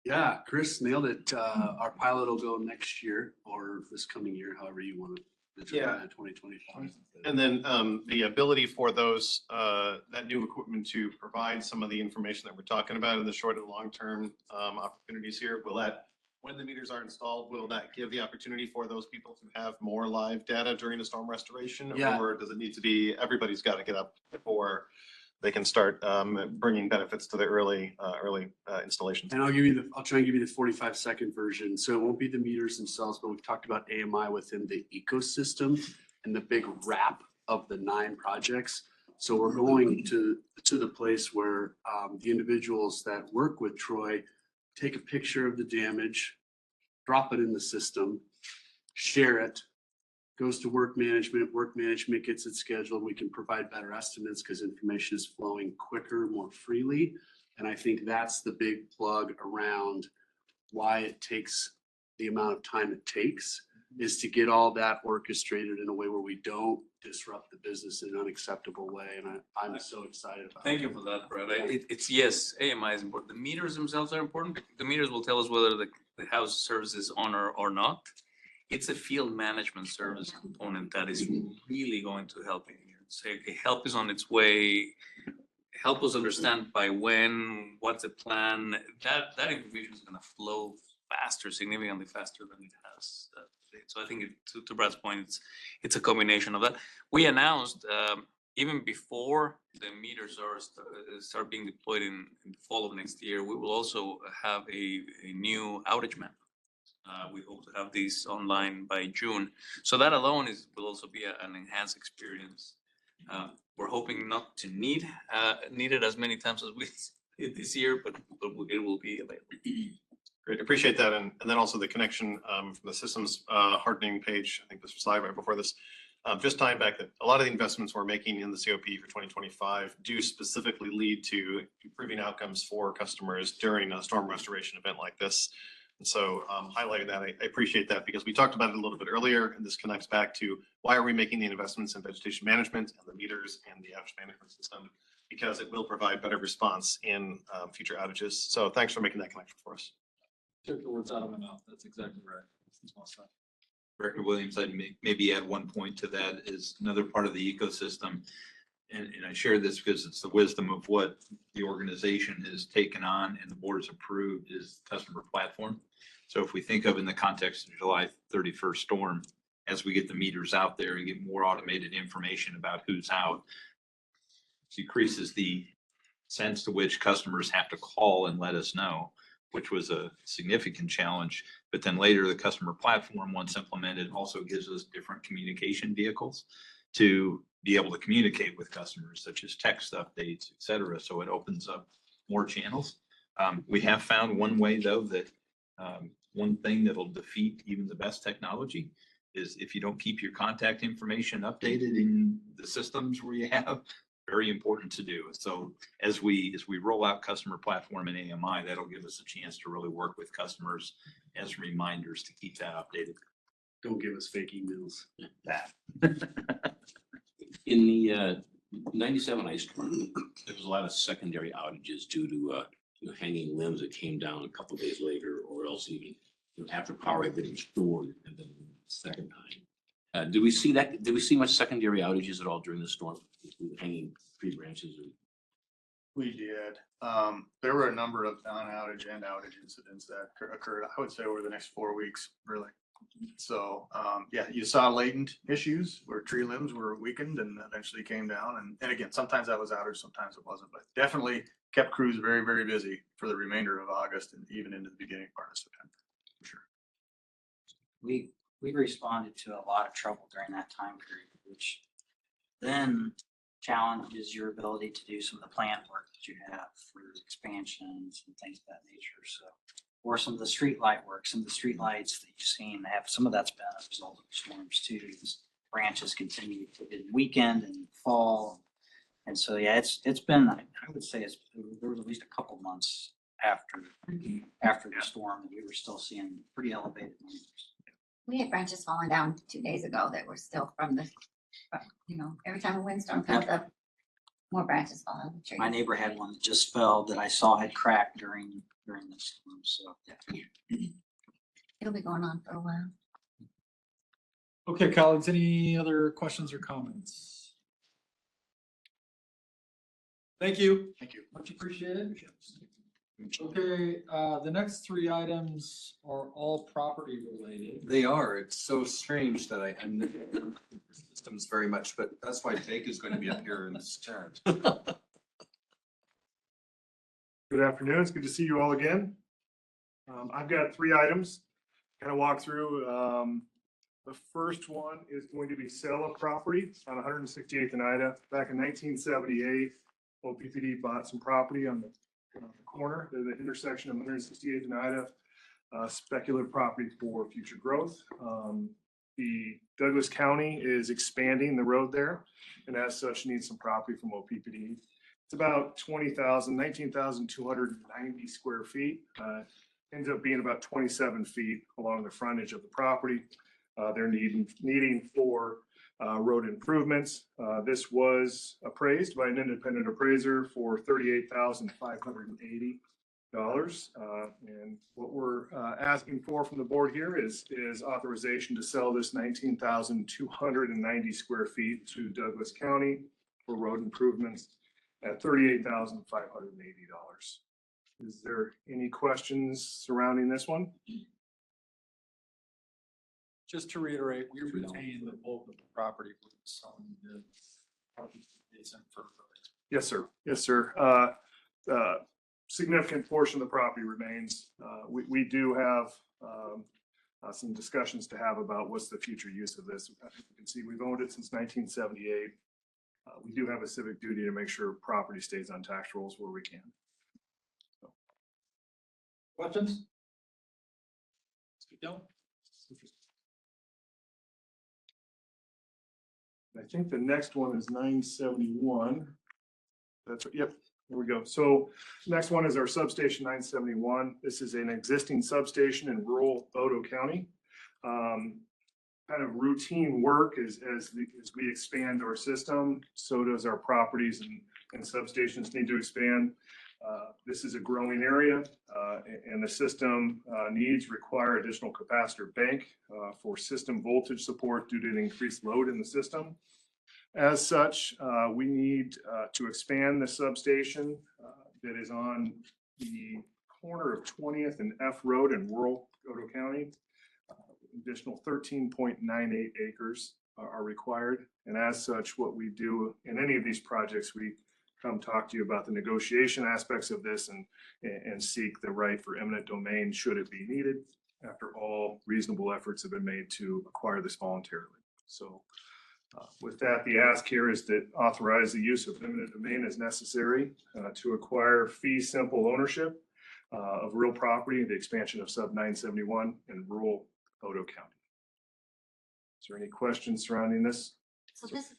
Yeah, Chris nailed it. Our pilot will go next year or this coming year, however you want to determine that, 2025. And then the ability for those, that new equipment to provide some of the information that we're talking about in the short and long-term opportunities here, will that, when the meters are installed, will that give the opportunity for those people to have more live data during a storm restoration? Yeah. Or does it need to be, everybody's got to get up before they can start bringing benefits to the early installations? And I'll try and give you the 45-second version. So it won't be the meters themselves, but we've talked about AMI within the ecosystem and the big wrap of the 9 projects. So we're going to the place where the individuals that work with Troy take a picture of the damage, drop it in the system, share it, goes to work management gets it scheduled. We can provide better estimates because information is flowing quicker, more freely. And I think that's the big plug around why it takes the amount of time it takes, is to get all that orchestrated in a way where we don't disrupt the business in an unacceptable way. And I'm so excited about it. Thank you for that, Brad. It's yes, AMI is important. The meters themselves are important. The meters will tell us whether the house service is on or not. It's a field management service component that is really going to help in here. Say, okay, help is on its way. Help us understand by when, what's the plan. That information is going to flow faster, significantly faster than it has. So I think to Brad's point, it's a combination of that. We announced even before the meters start being deployed in the fall of next year, we will also have a new outage map. We hope to have these online by June. So that alone will also be an enhanced experience. We're hoping not to need it as many times as we did this year, but it will be available. Great, appreciate that. And then also the connection from the systems hardening page, I think this was slide right before this. Just tying back that a lot of the investments we're making in the COP for 2025 do specifically lead to improving outcomes for customers during a storm restoration event like this. And so highlighting that, I appreciate that, because we talked about it a little bit earlier, and this connects back to why are we making the investments in vegetation management and the meters and the outage management system, because it will provide better response in future outages. So thanks for making that connection for us. Took the words out of my mouth. That's exactly right. Director Williams, I'd maybe add one point to that, is another part of the ecosystem. And I share this because it's the wisdom of what the organization has taken on and the board's approved, is customer platform. So if we think of in the context of July 31st storm, as we get the meters out there and get more automated information about who's out, it decreases the sense to which customers have to call and let us know. which was a significant challenge. But then later, the customer platform, once implemented, also gives us different communication vehicles to be able to communicate with customers, such as text updates, et cetera. So it opens up more channels. We have found one way, though, that one thing that'll defeat even the best technology is if you don't keep your contact information updated in the systems where you have, very important to do. So as we roll out customer platform and AMI, that'll give us a chance to really work with customers as reminders to keep that updated. Don't give us fake emails. That. In the 97 ice storm, there was a lot of secondary outages due to hanging limbs that came down a couple of days later, or else even after power had been restored and then the second time. Did we see that? Did we see much secondary outages at all during the storm? Hanging tree branches? We did. There were a number of non-outage and outage incidents that occurred, I would say, over the next 4 weeks, really. So, yeah, you saw latent issues where tree limbs were weakened and eventually came down. And again, sometimes that was outage, sometimes it wasn't, but definitely kept crews very, very busy for the remainder of August and even into the beginning part of September, for sure. We responded to a lot of trouble during that time period, which then challenges your ability to do some of the plant work that you have for expansions and things of that nature. So, or some of the street light work, some of the street lights that you've seen, some of that's been a result of storms too. These branches continue to get weakened and fall. And so, yeah, it's been, I would say there was at least a couple months after the storm that we were still seeing pretty elevated numbers. We had branches falling down 2 days ago that were still from the, every time a windstorm comes up, more branches fall on the tree. My neighbor had one that just fell that I saw had cracked during the storm, so. Yeah. It'll be going on for a while. Okay, colleagues, any other questions or comments? Thank you. Thank you. Much appreciated. Okay, the next three items are all property related. They are. It's so strange that I'm the systems very much, but that's why Jake is going to be up here in this chat. Good afternoon. It's good to see you all again. I've got 3 items kind of walk through. The first one is going to be sale of property on 168th and Ida. Back in 1978, OPPD bought some property on the corner, the intersection of 168th and Ida, speculative property for future growth. The Douglas County is expanding the road there, and as such needs some property from OPPD. It's about 19,290 square feet. Ends up being about 27 feet along the frontage of the property. They're needing for road improvements. This was appraised by an independent appraiser for $38,580. And what we're asking for from the board here is authorization to sell this 19,290 square feet to Douglas County for road improvements at $38,580. Is there any questions surrounding this one? Just to reiterate, we retain the bulk of the property we're selling the property adjacent for. Yes, sir. Yes, sir. Significant portion of the property remains. We do have some discussions to have about what's the future use of this. As you can see, we've owned it since 1978. We do have a civic duty to make sure property stays on tax rolls where we can. So. Questions? No. I think the next one is 971. That's, yep, there we go. So next one is our substation 971. This is an existing substation in rural Odo County. Kind of routine work as we expand our system, so does our properties and substations need to expand. This is a growing area and the system needs require additional capacitor bank for system voltage support due to the increased load in the system. As such, we need to expand the substation that is on the corner of 20th and F Road in rural Odo County. Additional 13.98 acres are required. And as such, what we do in any of these projects, we come talk to you about the negotiation aspects of this and seek the right for eminent domain should it be needed, after all reasonable efforts have been made to acquire this voluntarily. So with that, the ask here is that authorize the use of eminent domain as necessary to acquire fee simple ownership of real property, the expansion of sub 971 in rural Odo County. Is there any questions surrounding this? So this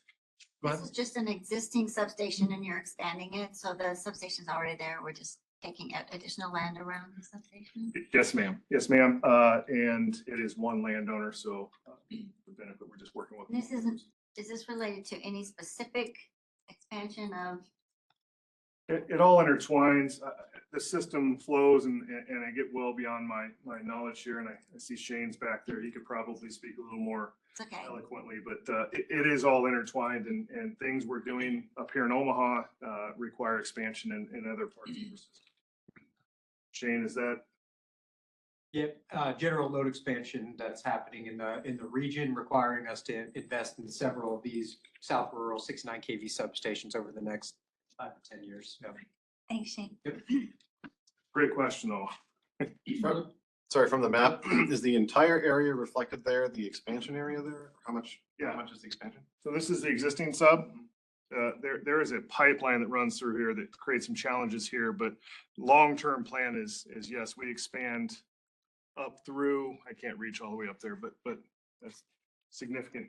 Go ahead. is just an existing substation and you're expanding it, so the substation's already there, we're just taking additional land around the substation? Yes, ma'am. Yes, ma'am. And it is one landowner, so the benefit, we're just working with. This is this related to any specific expansion of? It all intertwines. The system flows and I get well beyond my knowledge here. And I see Shane's back there. He could probably speak a little more It's okay. eloquently, but it is all intertwined and things we're doing up here in Omaha require expansion in other parts of the system. Shane, is that? Yep, general load expansion that's happening in the region, requiring us to invest in several of these South Rural 69 kV substations over the next 5 to 10 years. Yep. Thanks, Shane. Great question, though. From the map, is the entire area reflected there, the expansion area there? How much is the expansion? So this is the existing sub. There is a pipeline that runs through here that creates some challenges here, but long-term plan is yes, we expand up through, I can't reach all the way up there, but that's significant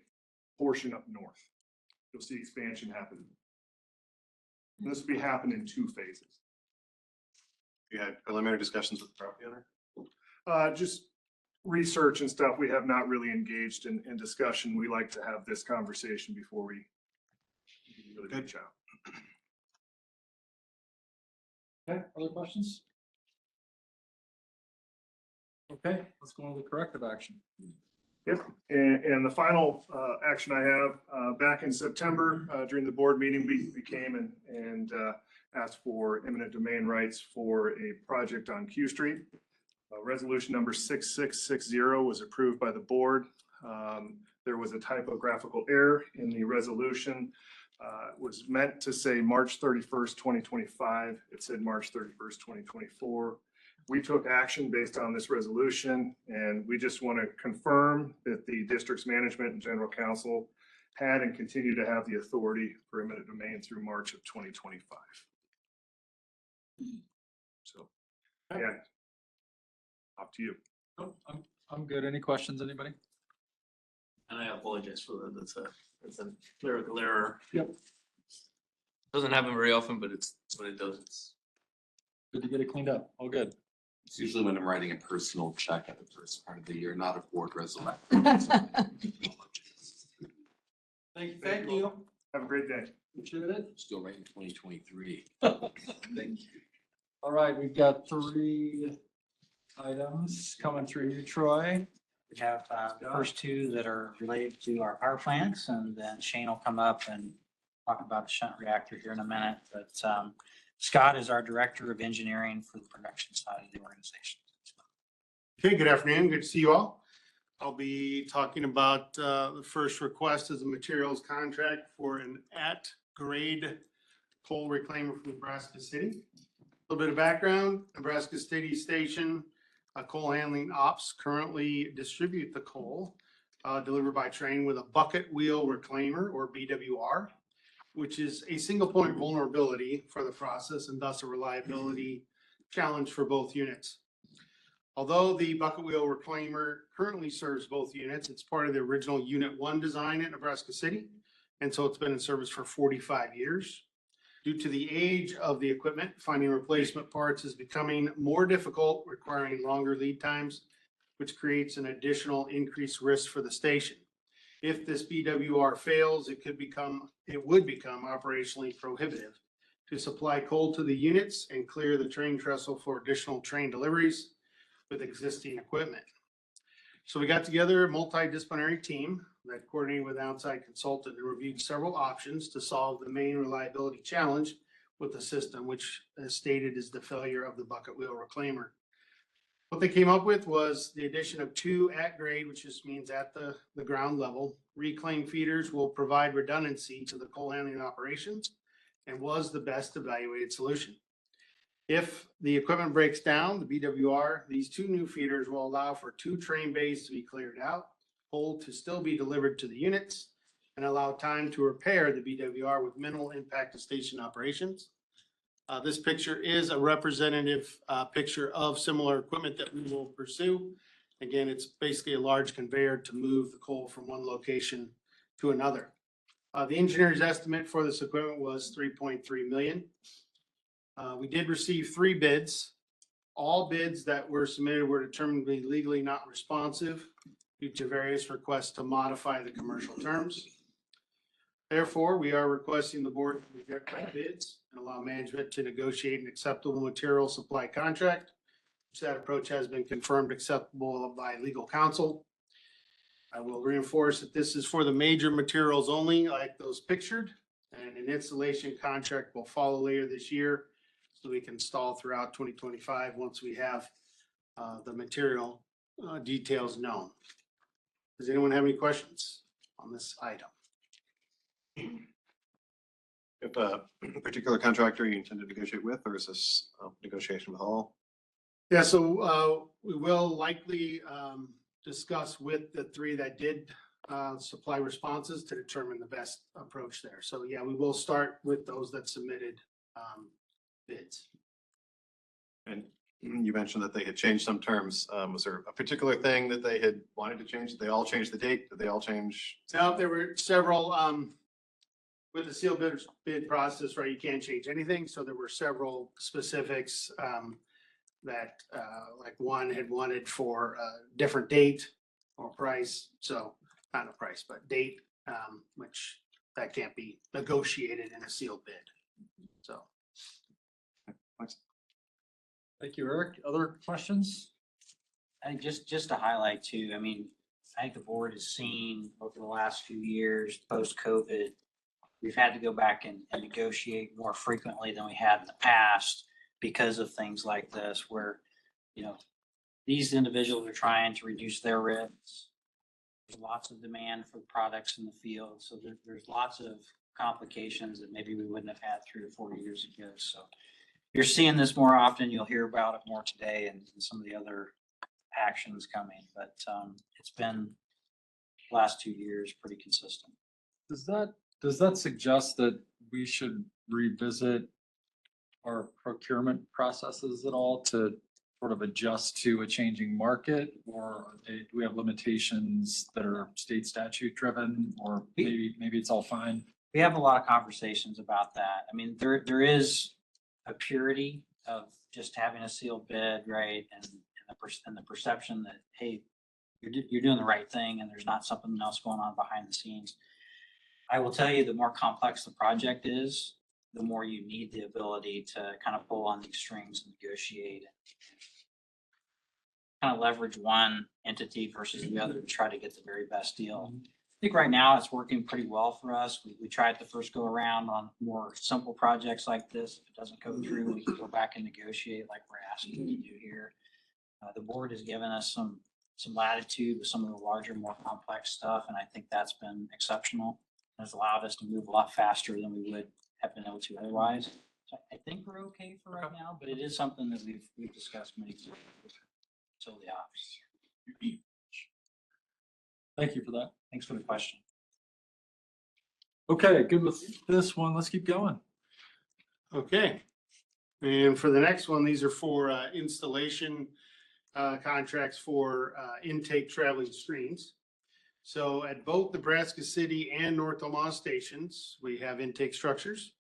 portion up north. You'll see expansion happen. This will be happening in 2 phases. You had preliminary discussions with the property owner? Just research and stuff. We have not really engaged in discussion. We like to have this conversation before we really good job. Okay, other questions? Okay, let's go on to the corrective action. Yep, and the final action I have, back in September, during the board meeting, we came and asked for eminent domain rights for a project on Q Street. Resolution number 6660 was approved by the board. There was a typographical error in the resolution. It was meant to say March 31st, 2025. It said March 31st, 2024. We took action based on this resolution, and we just want to confirm that the district's management and general counsel had and continue to have the authority for eminent domain through March of 2025. So, yeah, up to you. Oh, I'm good. Any questions, anybody? And I apologize for that. That's a clerical error. Yep. Doesn't happen very often, but it's when it does. It's Good to get it cleaned up. All good. It's usually when I'm writing a personal check at the first part of the year, not a board resolution. Thank you. Have a great day. Appreciate it. Still writing 2023. Thank you. All right, we've got 3 items coming through you, Troy. We have the first 2 that are related to our power plants, and then Shane will come up and talk about the shunt reactor here in a minute. But Scott is our Director of Engineering for the production side of the organization. Okay, good afternoon. Good to see you all. I'll be talking about the first request as a materials contract for an at-grade coal reclaimer from Nebraska City. A little bit of background, Nebraska City Station coal handling ops currently distribute the coal delivered by train with a bucket wheel reclaimer, or BWR, which is a single point vulnerability for the process and thus a reliability challenge for both units. Although the bucket wheel reclaimer currently serves both units, it's part of the original Unit 1 design at Nebraska City, and so it's been in service for 45 years. Due to the age of the equipment, finding replacement parts is becoming more difficult, requiring longer lead times, which creates an additional increased risk for the station. If this BWR fails, it would become operationally prohibitive to supply coal to the units and clear the train trestle for additional train deliveries with existing equipment. So we got together a multidisciplinary team that coordinated with outside consultant and reviewed several options to solve the main reliability challenge with the system, which as stated is the failure of the bucket wheel reclaimer. What they came up with was the addition of 2 at grade, which just means at the ground level. Reclaim feeders will provide redundancy to the coal handling operations and was the best evaluated solution. If the equipment breaks down, the BWR, these two new feeders will allow for 2 train bays to be cleared out, coal to still be delivered to the units, and allow time to repair the BWR with minimal impact to station operations. This picture is a representative picture of similar equipment that we will pursue. Again, it's basically a large conveyor to move the coal from one location to another. The engineer's estimate for this equipment was $3.3 million. We did receive 3 bids. All bids that were submitted were determined to be legally not responsive due to various requests to modify the commercial terms. Therefore, we are requesting the board to reject the bids and allow management to negotiate an acceptable material supply contract. That approach has been confirmed acceptable by legal counsel. I will reinforce that this is for the major materials only, like those pictured, and an installation contract will follow later this year, so we can install throughout 2025 once we have the material details known. Does anyone have any questions on this item? If a particular contractor you intend to negotiate with, or is this negotiation with all? Yeah, so we will likely discuss with the 3 that did supply responses to determine the best approach there. So yeah, we will start with those that submitted bids. And you mentioned that they had changed some terms. Was there a particular thing that they had wanted to change? Did they all change the date? Did they all change? Now, there were several, with the sealed bid process, right, you can't change anything. So there were several specifics that like one had wanted for a different date or price. So not a price, but date, which that can't be negotiated in a sealed bid. So. Thank you, Eric. Other questions? I think just to highlight too, I mean, I think the board has seen over the last few years, post-COVID, we've had to go back and negotiate more frequently than we had in the past because of things like this, where, you know, these individuals are trying to reduce their risks. There's lots of demand for products in the field. So there's lots of complications that maybe we wouldn't have had 3 or 4 years ago. So you're seeing this more often. You'll hear about it more today and some of the other actions coming, but it's been the last 2 years pretty consistent. Does that suggest that we should revisit our procurement processes at all to sort of adjust to a changing market? Or do we have limitations that are state statute driven, or maybe it's all fine? We have a lot of conversations about that. I mean, there is a purity of just having a sealed bid, right? And the perception that, hey, you're doing the right thing and there's not something else going on behind the scenes. I will tell you, the more complex the project is, the more you need the ability to kind of pull on these strings and negotiate and kind of leverage one entity versus the other to try to get the very best deal. I think right now it's working pretty well for us. We tried the first go around on more simple projects like this. If it doesn't go through, we can go back and negotiate like we're asking you to do here. The board has given us some latitude with some of the larger, more complex stuff, and I think that's been exceptional. Has allowed us to move a lot faster than we would have been able to otherwise. So I think we're okay for right now, but it is something that we've discussed many times. So the office. Thank you for that. Thanks for the question. Okay, good with this one. Let's keep going. Okay. And for the next one, these are for installation contracts for intake traveling streams. So at both Nebraska City and North Omaha stations, we have intake structures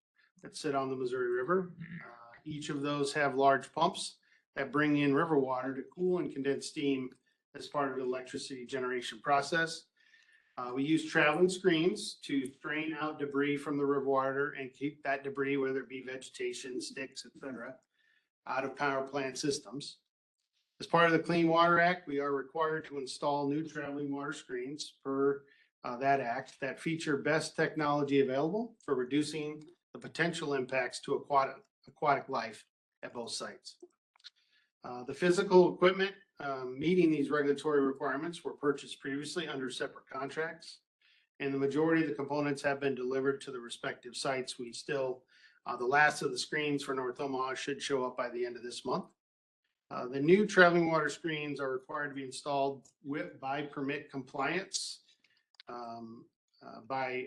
that sit on the Missouri River. Each of those have large pumps that bring in river water to cool and condense steam as part of the electricity generation process. We use traveling screens to strain out debris from the river water and keep that debris, whether it be vegetation, sticks, etc., out of power plant systems. As part of the Clean Water Act, we are required to install new traveling water screens per that act that feature best technology available for reducing the potential impacts to aquatic life at both sites. The physical equipment meeting these regulatory requirements were purchased previously under separate contracts, and the majority of the components have been delivered to the respective sites. We still The last of the screens for North Omaha should show up by the end of this month. The new traveling water screens are required to be installed by permit compliance by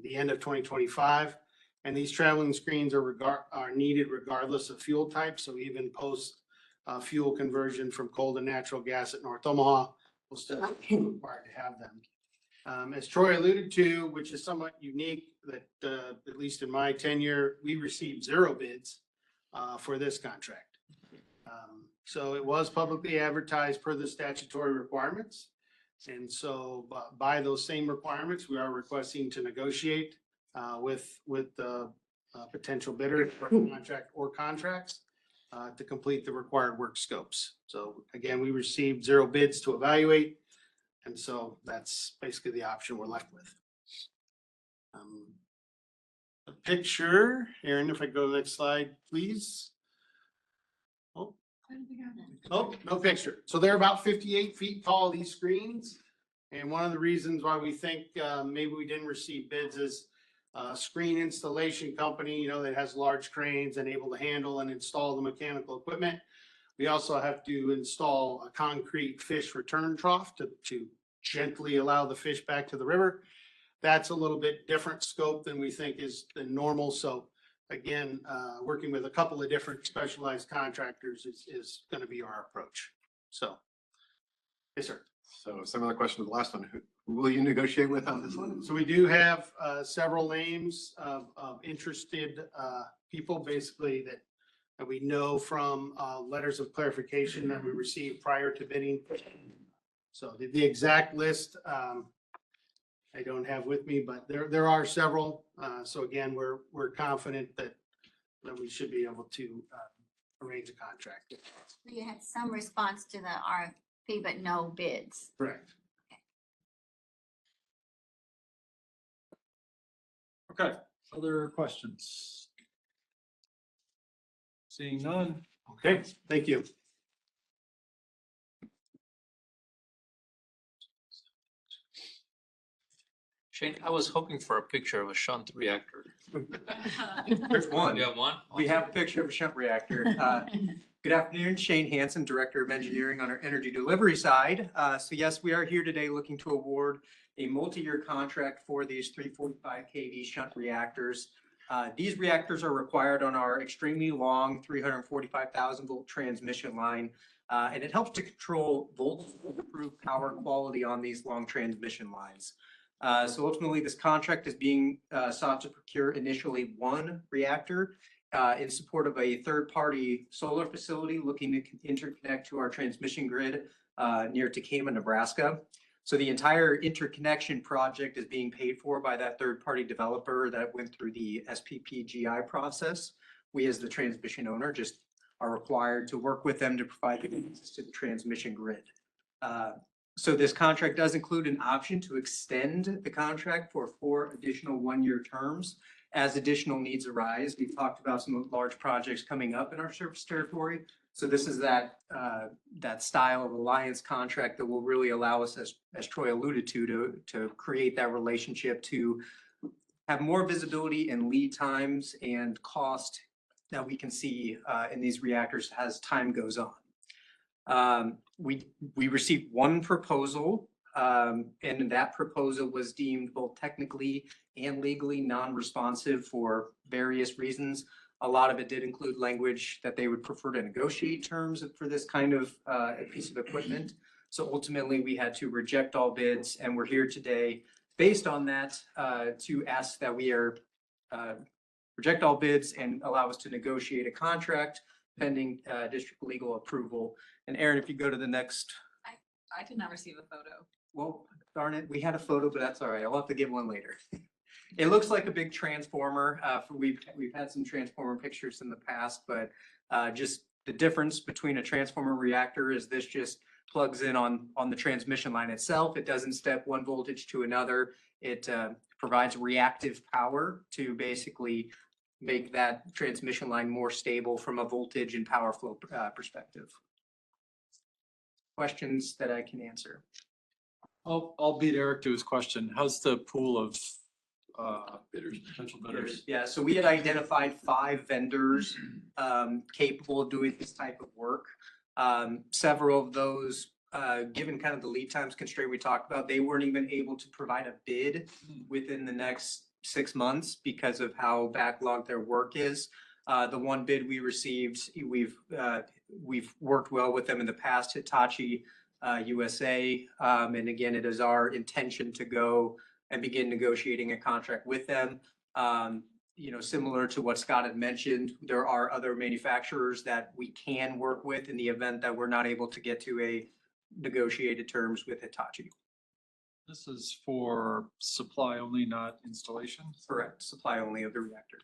the end of 2025. And these traveling screens are needed regardless of fuel type. So even post fuel conversion from coal to natural gas at North Omaha, will still be required to have them. As Troy alluded to, which is somewhat unique, that at least in my tenure, we received 0 bids for this contract. So it was publicly advertised per the statutory requirements. And so by those same requirements, we are requesting to negotiate with the potential bidder for contract or contracts to complete the required work scopes. So again, we received 0 bids to evaluate. And so that's basically the option we're left with. A picture, Aaron, if I go to the next slide, please. Oh, no picture. So they're about 58 feet tall, these screens. And one of the reasons why we think maybe we didn't receive bids is screen installation company, you know, that has large cranes and able to handle and install the mechanical equipment. We also have to install a concrete fish return trough to gently allow the fish back to the river. That's a little bit different scope than we think is the normal. So again, working with a couple of different specialized contractors is going to be our approach. So, yes, sir. So similar question to the last one. Who will you negotiate with on this one? So we do have several names of interested people, basically that we know from letters of clarification that we received prior to bidding. So the exact list I don't have with me, but there are several. So again, we're confident that we should be able to arrange a contract. You had some response to the RFP, but no bids. Correct. Okay, other questions? Seeing none. Okay, thank you. Shane, I was hoping for a picture of a shunt reactor. There's one. You have one? We have a picture of a shunt reactor. Good afternoon, Shane Hansen, Director of Engineering on our energy delivery side. So yes, we are here today looking to award a multi-year contract for these 345 kV shunt reactors. These reactors are required on our extremely long 345,000 volt transmission line. And it helps to control voltage and improve power quality on these long transmission lines. So ultimately, this contract is being sought to procure initially 1 reactor in support of a third-party solar facility looking to interconnect to our transmission grid near Takema, Nebraska. So the entire interconnection project is being paid for by that third-party developer that went through the SPPGI process. We, as the transmission owner, just are required to work with them to provide the access to the transmission grid. So this contract does include an option to extend the contract for 4 additional 1-year terms as additional needs arise. We've talked about some large projects coming up in our service territory. So this is that style of alliance contract that will really allow us, as Troy alluded to create that relationship, to have more visibility in lead times and cost that we can see in these reactors as time goes on. We received 1 proposal, and that proposal was deemed both technically and legally non-responsive for various reasons. A lot of it did include language that they would prefer to negotiate terms for this kind of piece of equipment. So ultimately, we had to reject all bids, and we're here today based on that to ask that we reject all bids and allow us to negotiate a contract pending district legal approval. And Aaron, if you go to the next. I did not receive a photo. Well, darn it, we had a photo, but that's all right. I'll have to get one later. It looks like a big transformer. We've had some transformer pictures in the past, but just the difference between a transformer reactor is this just plugs in on the transmission line itself. It doesn't step one voltage to another. It provides reactive power to basically make that transmission line more stable from a voltage and power flow perspective. Questions that I can answer? I'll beat Eric to his question. How's the pool of Bidders. potential bidders? Yeah, so we had identified 5 vendors capable of doing this type of work. Several of those, given kind of the lead times constraint we talked about, they weren't even able to provide a bid within the next 6 months because of how backlogged their work is. The one bid we received, we've worked well with them in the past, Hitachi USA. And again, it is our intention to go and begin negotiating a contract with them. You know, similar to what Scott had mentioned, there are other manufacturers that we can work with in the event that we're not able to get to a negotiated terms with Hitachi. This is for supply only, not installation? Correct, supply only of the reactor.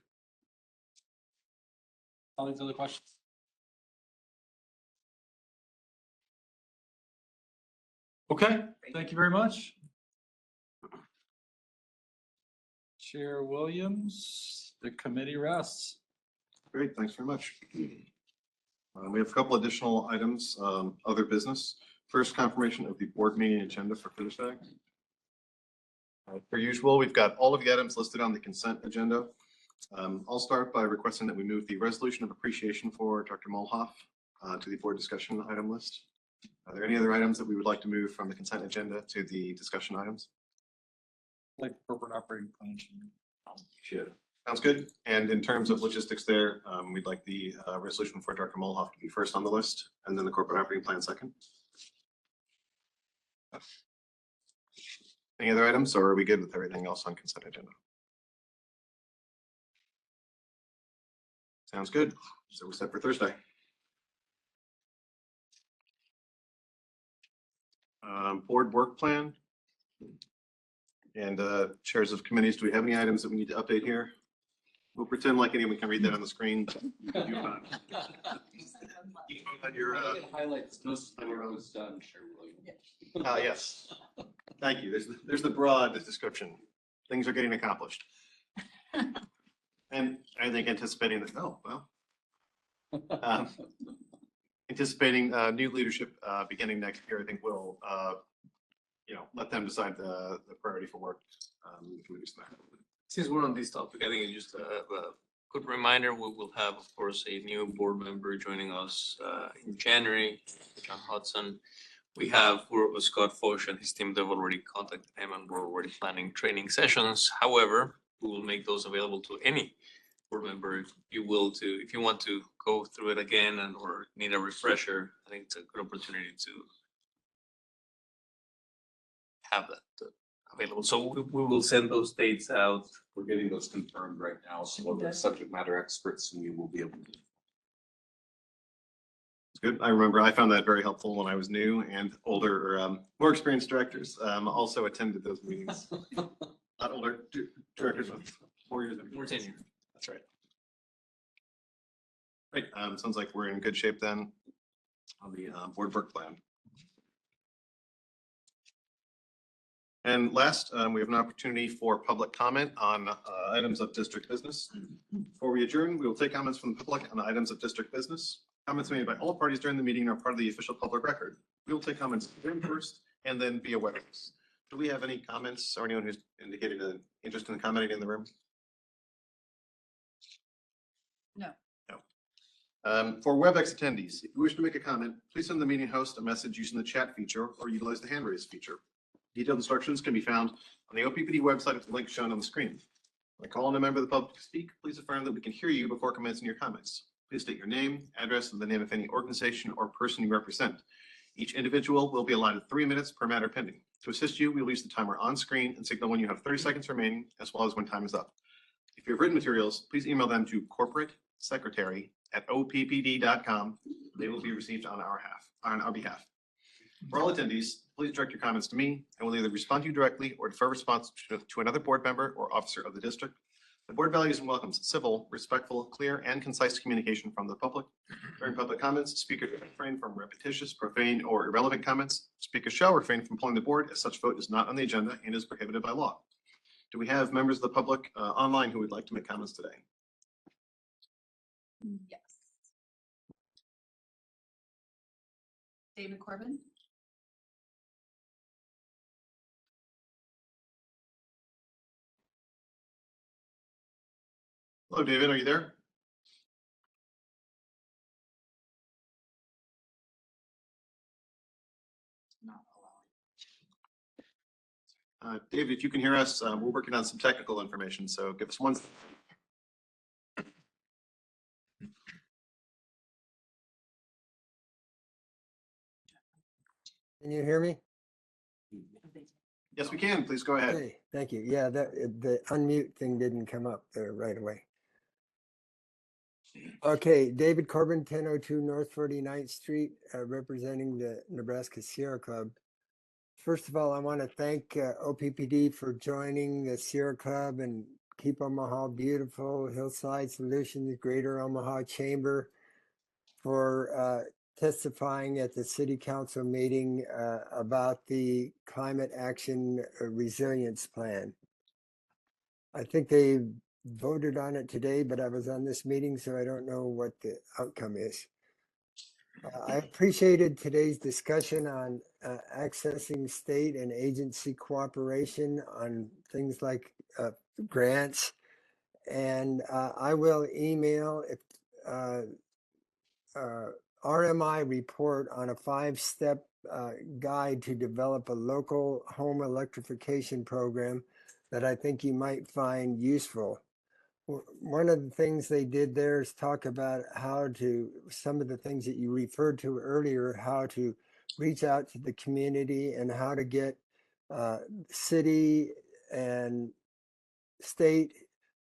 All these other questions? Okay, thank you very much. Chair Williams, the committee rests. Great, thanks very much. We have a couple additional items, other business. First, confirmation of the board meeting agenda for Thursday. Per usual, we've got all of the items listed on the consent agenda. I'll start by requesting that we move the resolution of appreciation for Dr. Molhoff to the board discussion item list. Are there any other items that we would like to move from the consent agenda to the discussion items? Like corporate operating plan. Sure. Sounds good. And in terms of logistics there, we'd like the resolution for Dr. Molhoff to be first on the list and then the corporate operating plan second. Any other items, or are we good with everything else on consent agenda? Sounds good. So we're set for Thursday. Board work plan. And chairs of committees, do we have any items that we need to update here? We'll pretend like anyone can read that on the screen. Highlights most of what was done, Chair Williams. Yes. Thank you. There's the broad description. Things are getting accomplished. And I think anticipating that, oh, well. Anticipating new leadership beginning next year, I think we'll, let them decide the priority for work. Since we're on this topic, I think it's just a quick reminder, we will have, of course, a new board member joining us in January, John Hudson. We have Scott Foch and his team, they've already contacted him and we're already planning training sessions. However, we will make those available to any board member if you want to go through it again and or need a refresher. I think it's a good opportunity to have that available. So we will send those dates out. We're getting those confirmed right now, so the subject matter experts and you will be able to. It's good. I remember I found that very helpful when I was new, and older, more experienced directors also attended those meetings. Not older directors with 4 years of more tenure. That's right. Great. Sounds like we're in good shape then on the board work plan. And last, we have an opportunity for public comment on items of district business. Before we adjourn, we will take comments from the public on items of district business. Comments made by all parties during the meeting are part of the official public record. We will take comments first and then via WebEx. Do we have any comments or anyone who's indicated an interest in commenting in the room? No. For WebEx attendees, if you wish to make a comment, please send the meeting host a message using the chat feature or utilize the hand raise feature. Detailed instructions can be found on the OPPD website with the link shown on the screen. When I call on a member of the public to speak, please affirm that we can hear you before commencing your comments. Please state your name, address, and the name of any organization or person you represent. Each individual will be allotted 3 minutes per matter pending. To assist you, we will use the timer on screen and signal when you have 30 seconds remaining, as well as when time is up. If you have written materials, please email them to corporatesecretary@oppd.com. They will be received on our behalf. For all attendees, please direct your comments to me. I will either respond to you directly or defer response to another board member or officer of the district. The board values and welcomes civil, respectful, clear, and concise communication from the public. During public comments, speakers should refrain from repetitious, profane, or irrelevant comments. Speakers shall refrain from pulling the board as such vote is not on the agenda and is prohibited by law. Do we have members of the public online who would like to make comments today? Yes. David Corbin? Hello, David, are you there? David, if you can hear us, we're working on some technical information, so give us one. Can you hear me? Yes, we can. Please go ahead. Okay, thank you. Yeah, the unmute thing didn't come up there right away. Okay, David Corbin, 1002 North 49th Street, representing the Nebraska Sierra Club. First of all, I want to thank OPPD for joining the Sierra Club and Keep Omaha Beautiful, Hillside Solutions, Greater Omaha Chamber for testifying at the City Council meeting about the Climate Action Resilience Plan. I think they voted on it today, but I was on this meeting, so I don't know what the outcome is. I appreciated today's discussion on accessing state and agency cooperation on things like grants. And I will email if RMI report on a 5-step guide to develop a local home electrification program that I think you might find useful. One of the things they did there is talk about how to, some of the things that you referred to earlier, how to reach out to the community and how to get city and state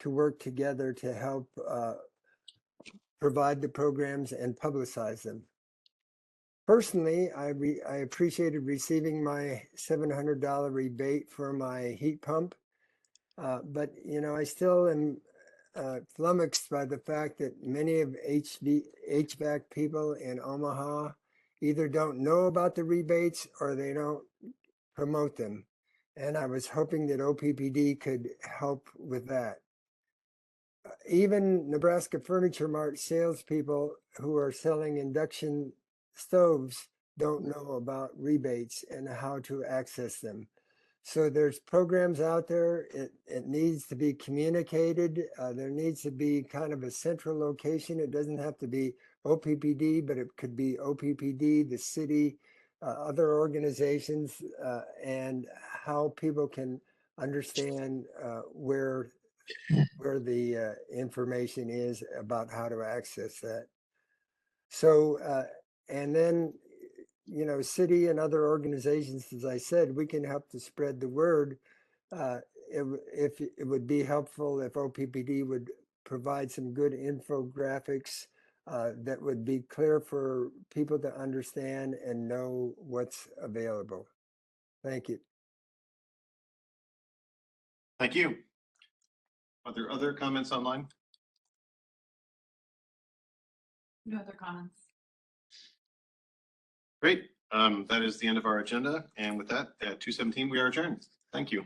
to work together to help provide the programs and publicize them. Personally, I appreciated receiving my $700 rebate for my heat pump, but you know, I still am flummoxed by the fact that many of HVAC people in Omaha either don't know about the rebates or they don't promote them. And I was hoping that OPPD could help with that. Even Nebraska Furniture Mart salespeople who are selling induction stoves don't know about rebates and how to access them. So there's programs out there. It needs to be communicated. There needs to be kind of a central location. It doesn't have to be OPPD, but it could be OPPD, the city, other organizations, and how people can understand where the information is about how to access that. So, and then, you know, city and other organizations, as I said, we can help to spread the word. If it would be helpful if OPPD would provide some good infographics that would be clear for people to understand and know what's available. Thank you. Thank you. Are there other comments online? No other comments. Great. That is the end of our agenda. And with that, at 2:17, we are adjourned. Thank you.